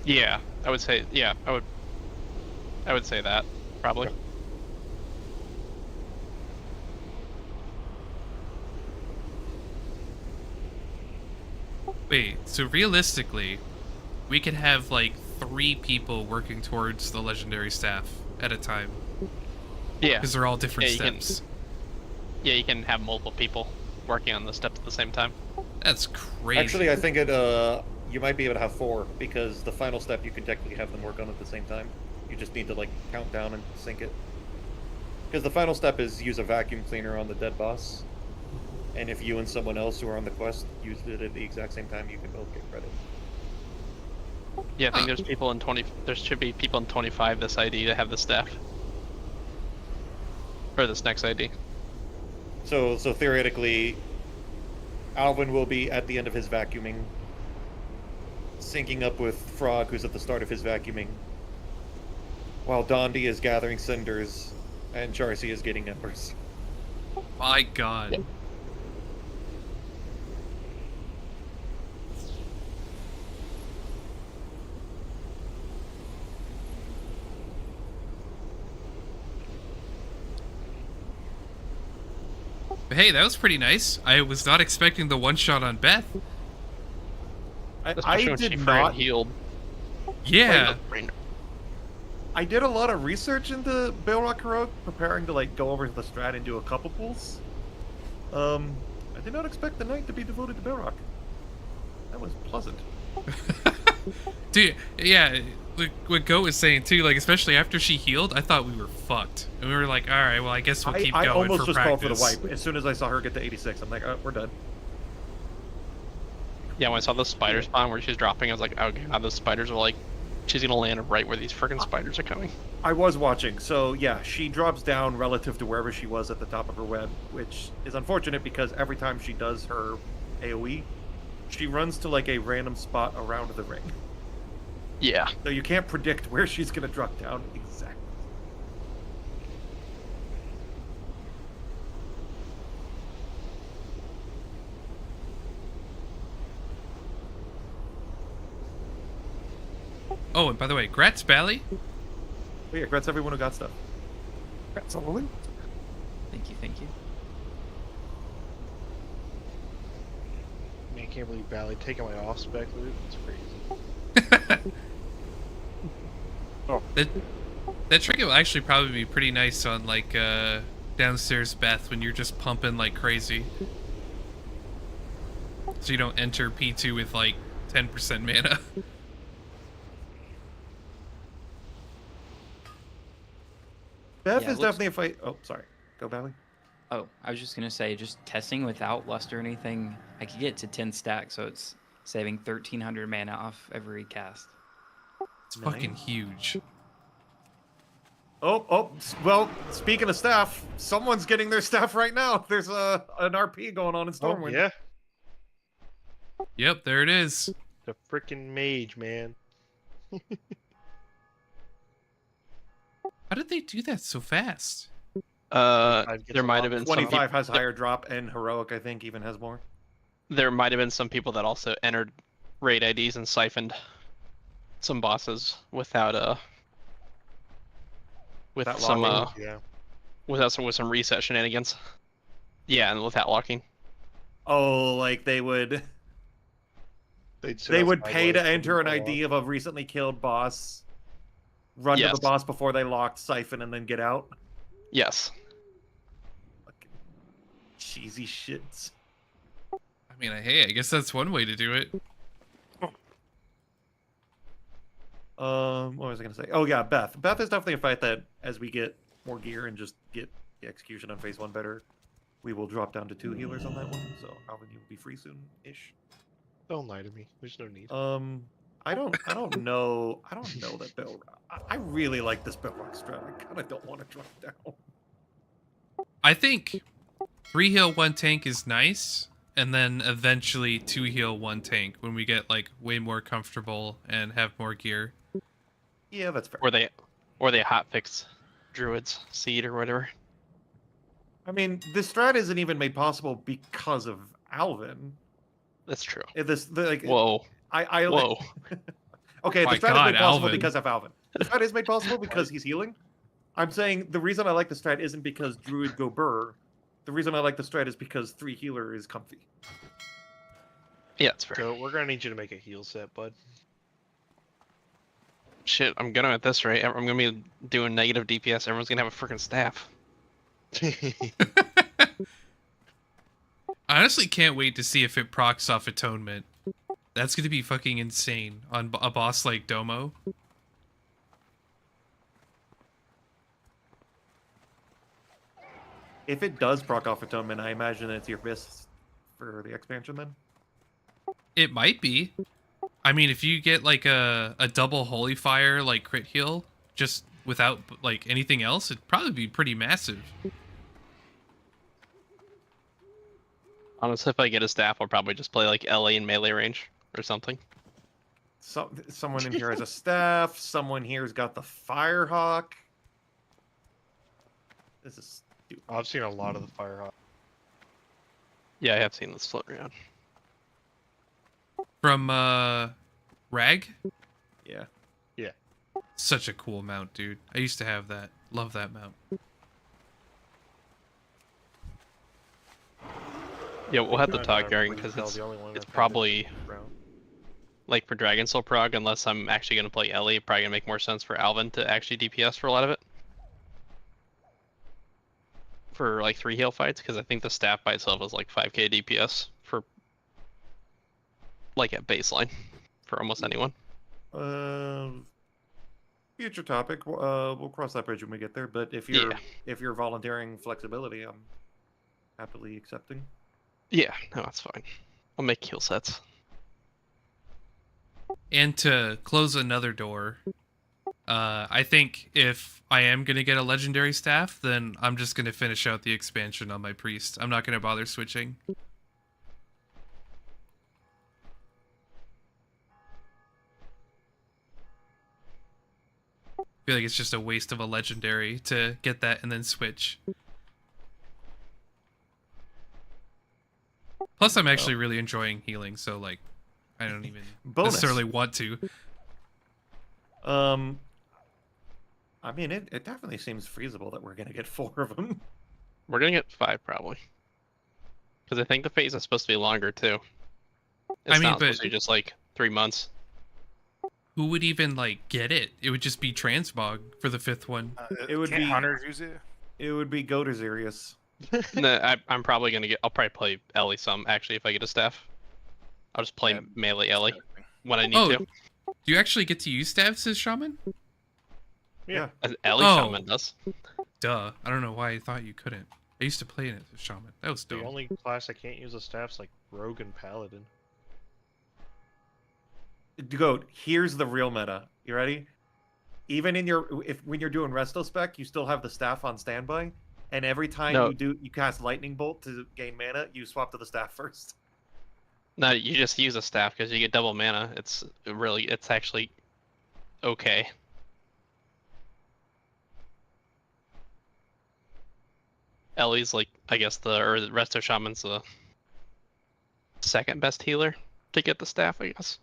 Yeah, I would say I would say that probably. Okay. Wait, so realistically, we could have like 3 people working towards the legendary staff at a time. Yeah. Because they're all different Yeah, steps. You can have multiple people working on the steps at the same time. That's crazy. Actually, I think you might be able to have 4 because the final step you can technically have them work on at the same time. You just need to like count down and sync it. Because the final step is use a vacuum cleaner on the dead boss. And if you and someone else who are on the quest used it at the exact same time, you can both get credit. Yeah, I think there's people in 20. There should be people in 25 this ID to have the staff. Or this next ID. So theoretically, Alvin will be at the end of his vacuuming, syncing up with Frog, who's at the start of his vacuuming, while Dondi is gathering cinders, and Charcy is getting embers. My God. Yeah. Hey, that was pretty nice. I was not expecting the one shot on Beth. I when she did freaking not. healed. Yeah. I did a lot of research into Balrog Heroic, preparing to like go over the strat and do a couple pulls. I did not expect the night to be devoted to Balrog. That was pleasant. Dude, yeah, like what Goat was saying too, like especially after she healed, I thought we were fucked. And we were like, alright, well I guess we'll keep I going almost for just practice. called for the wipe. As soon as I saw her get to 86, I'm like, oh, we're done. Yeah, when I saw the spider spawn where she's dropping, I was like, oh god, those spiders are like, she's gonna land right where these freaking spiders are coming. I was watching, so yeah, she drops down relative to wherever she was at the top of her web, which is unfortunate because every time she does her AoE, she runs to like a random spot around the ring. Yeah. So you can't predict where she's gonna drop down exactly. Oh, and by the way, Gratz Bally? Oh yeah, congrats everyone who got stuff. That's all the Thank you, thank you. Man, I can't believe Bally taking my off spec loot. It's crazy. Oh. That trinket will actually probably be pretty nice on like downstairs Beth when you're just pumping like crazy. So you don't enter P2 with like 10% mana. Beth Yeah, is definitely a fight. Oh, sorry. Go, Bally. Oh, I was just gonna say, just testing without lust or anything, I could get to 10 stacks, so it's saving 1,300 mana off every cast. It's fucking huge. Well, speaking of staff, someone's getting their staff right now. There's an RP going on in Stormwind. Yeah, Yep, there it is. the freaking mage, man. How did they do that so fast? There might have been some 25 has higher drop, and Heroic, I think, even has more. There might have been some people that also entered raid IDs and siphoned some bosses without with Without some locking, yeah. with some reset shenanigans. Yeah, and without locking. Oh, like they would pay to enter an ID of a recently killed boss, run to Yes. the boss before they locked, siphon, and then get out. Yes. Fucking cheesy shits. I mean, hey, I guess that's one way to do it. What was I gonna say? Oh yeah, Beth. Beth is definitely a fight that, as we get more gear and just get the execution on phase 1 better, we will drop down to 2 healers on that one. So Alvin, you will be free soon-ish. Don't lie to me. There's no need. I don't know that Bill. I really like this Billrock strat. I kind of don't want to drop down. I think 3 heal 1 tank is nice, and then eventually 2 heal 1 tank when we get like way more comfortable and have more gear. Yeah, that's fair. Or they hotfix Druid's seed or whatever. I mean, this strat isn't even made possible because of Alvin. That's true. Whoa. Whoa. Okay, My the strat God, is made possible Alvin. because of Alvin. The strat is made possible because he's healing. I'm saying the reason I like the strat isn't because Druid go burr. The reason I like the strat is because 3 healer is comfy. Yeah, that's fair. So we're gonna need you to make a heal set, bud. Shit, I'm gonna at this rate. I'm gonna be doing negative DPS. Everyone's gonna have a freaking staff. I honestly can't wait to see if it procs off Atonement. That's gonna be fucking insane on a boss like Domo. If it does proc off Atonement, I imagine it's your best for the expansion then? It might be. I mean, if you get like a double Holy Fire like crit heal, just without like anything else, it'd probably be pretty massive. Honestly, if I get a staff, I'll probably just play like LA in melee range or something. Someone in here has a staff. Someone here's got the Firehawk. This is I've seen a lot of the Firehawk. Yeah, I have seen this float around. From Rag? Yeah. Yeah. Such a cool mount, dude. I used to have that. Love that mount. Yeah, we'll have to I'm talk, not Garen, really because tell the only one it's I've had probably round. like for Dragon Soul prog, unless I'm actually gonna play Ellie, probably gonna make more sense for Alvin to actually DPS for a lot of it. For like 3 heal fights, because I think the staff by itself is like 5k DPS for like at baseline for almost anyone. Future topic. We'll cross that bridge when we get there. But if you're volunteering flexibility, I'm happily accepting. Yeah, no, that's fine. I'll make heal sets. And to close another door, I think if I am going to get a legendary staff, then I'm just going to finish out the expansion on my priest. I'm not going to bother switching. I feel like it's just a waste of a legendary to get that and then switch. Plus, I'm actually really enjoying healing, so like, I don't even necessarily want to. I mean, it definitely seems feasible that we're gonna get 4 of them. We're gonna get 5 probably, because I think the phase is supposed to be longer too. It's not supposed to be just like 3 months. Who would even like get it? It would just be Transmog for the 5th one. It would Can't be hunters use it. It would be Goat Azirius. No, I'm probably gonna get. I'll probably play Ellie some actually if I get a staff. I'll just play melee Ellie when I need to. Do you actually get to use staffs as shaman? Yeah. As Ellie shaman does. Duh. I don't know why I thought you couldn't. I used to play it as shaman. That was dope. The only class I can't use the staff's like Rogue and Paladin. Goat, here's the real meta. You ready? Even in when you're doing resto spec, you still have the staff on standby, and every time you cast lightning bolt to gain mana, you swap to the staff first. No, you just use a staff because you get double mana. It's actually okay. Ellie's like, I guess the Resto Shaman's the second best healer to get the staff, I guess.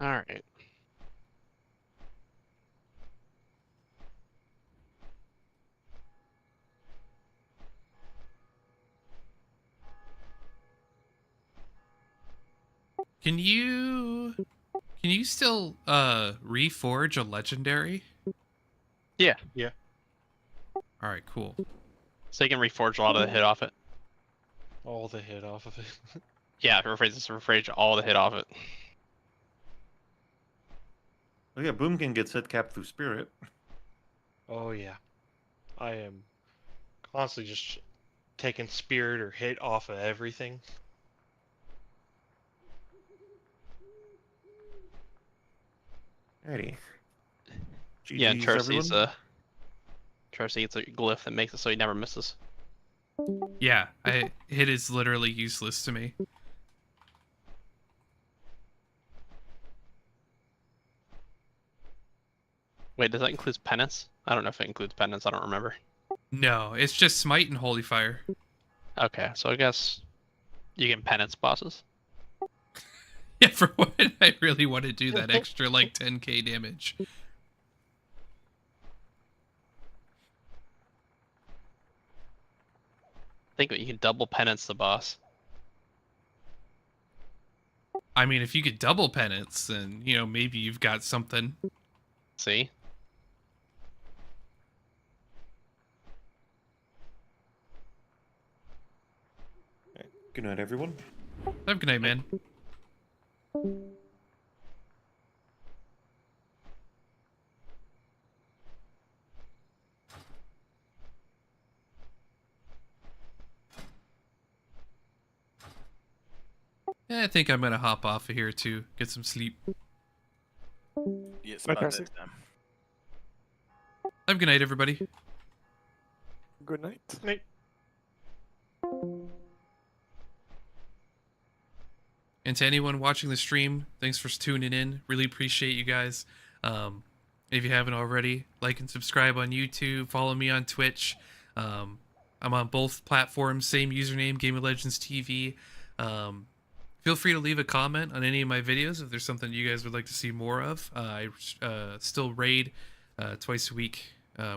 All right. Can you still reforge a legendary? Yeah. Yeah. All right, cool. So you can reforge a lot of the hit off it. All the hit off of it. Yeah, reforge all the hit off it. Oh yeah, Boomkin gets hit capped through spirit. Oh yeah. I am constantly just taking spirit or hit off of everything. Alrighty. Yeah, and GG's, Charcy gets a glyph that makes it so he never misses. Yeah, hit is literally useless to me. Wait, does that include penance? I don't know if it includes penance. I don't remember. No, it's just smite and holy fire. Okay, so I guess you can penance bosses. Yeah, for what I really want to do that extra like 10k damage. I think you can double penance the boss. I mean, if you could double penance, then, you know, maybe you've got something. See? Good night, everyone. Have a good night, man. Yeah, I think I'm gonna hop off of here to get some sleep. Yes, Bye, about Darcy. that time. Have a good night, everybody. Good night. Night. And to anyone watching the stream, thanks for tuning in. Really appreciate you guys. If you haven't already, like and subscribe on YouTube. Follow me on Twitch. I'm on both platforms, same username, Game of Legends TV. Feel free to leave a comment on any of my videos if there's something you guys would like to see more of. I still raid twice a week,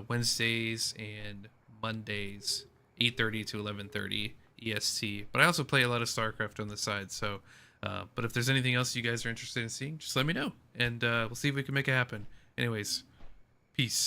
Wednesdays and Mondays, 8:30 to 11:30 EST. But I also play a lot of StarCraft on the side. So, but if there's anything else you guys are interested in seeing, just let me know, and we'll see if we can make it happen. Anyways, peace.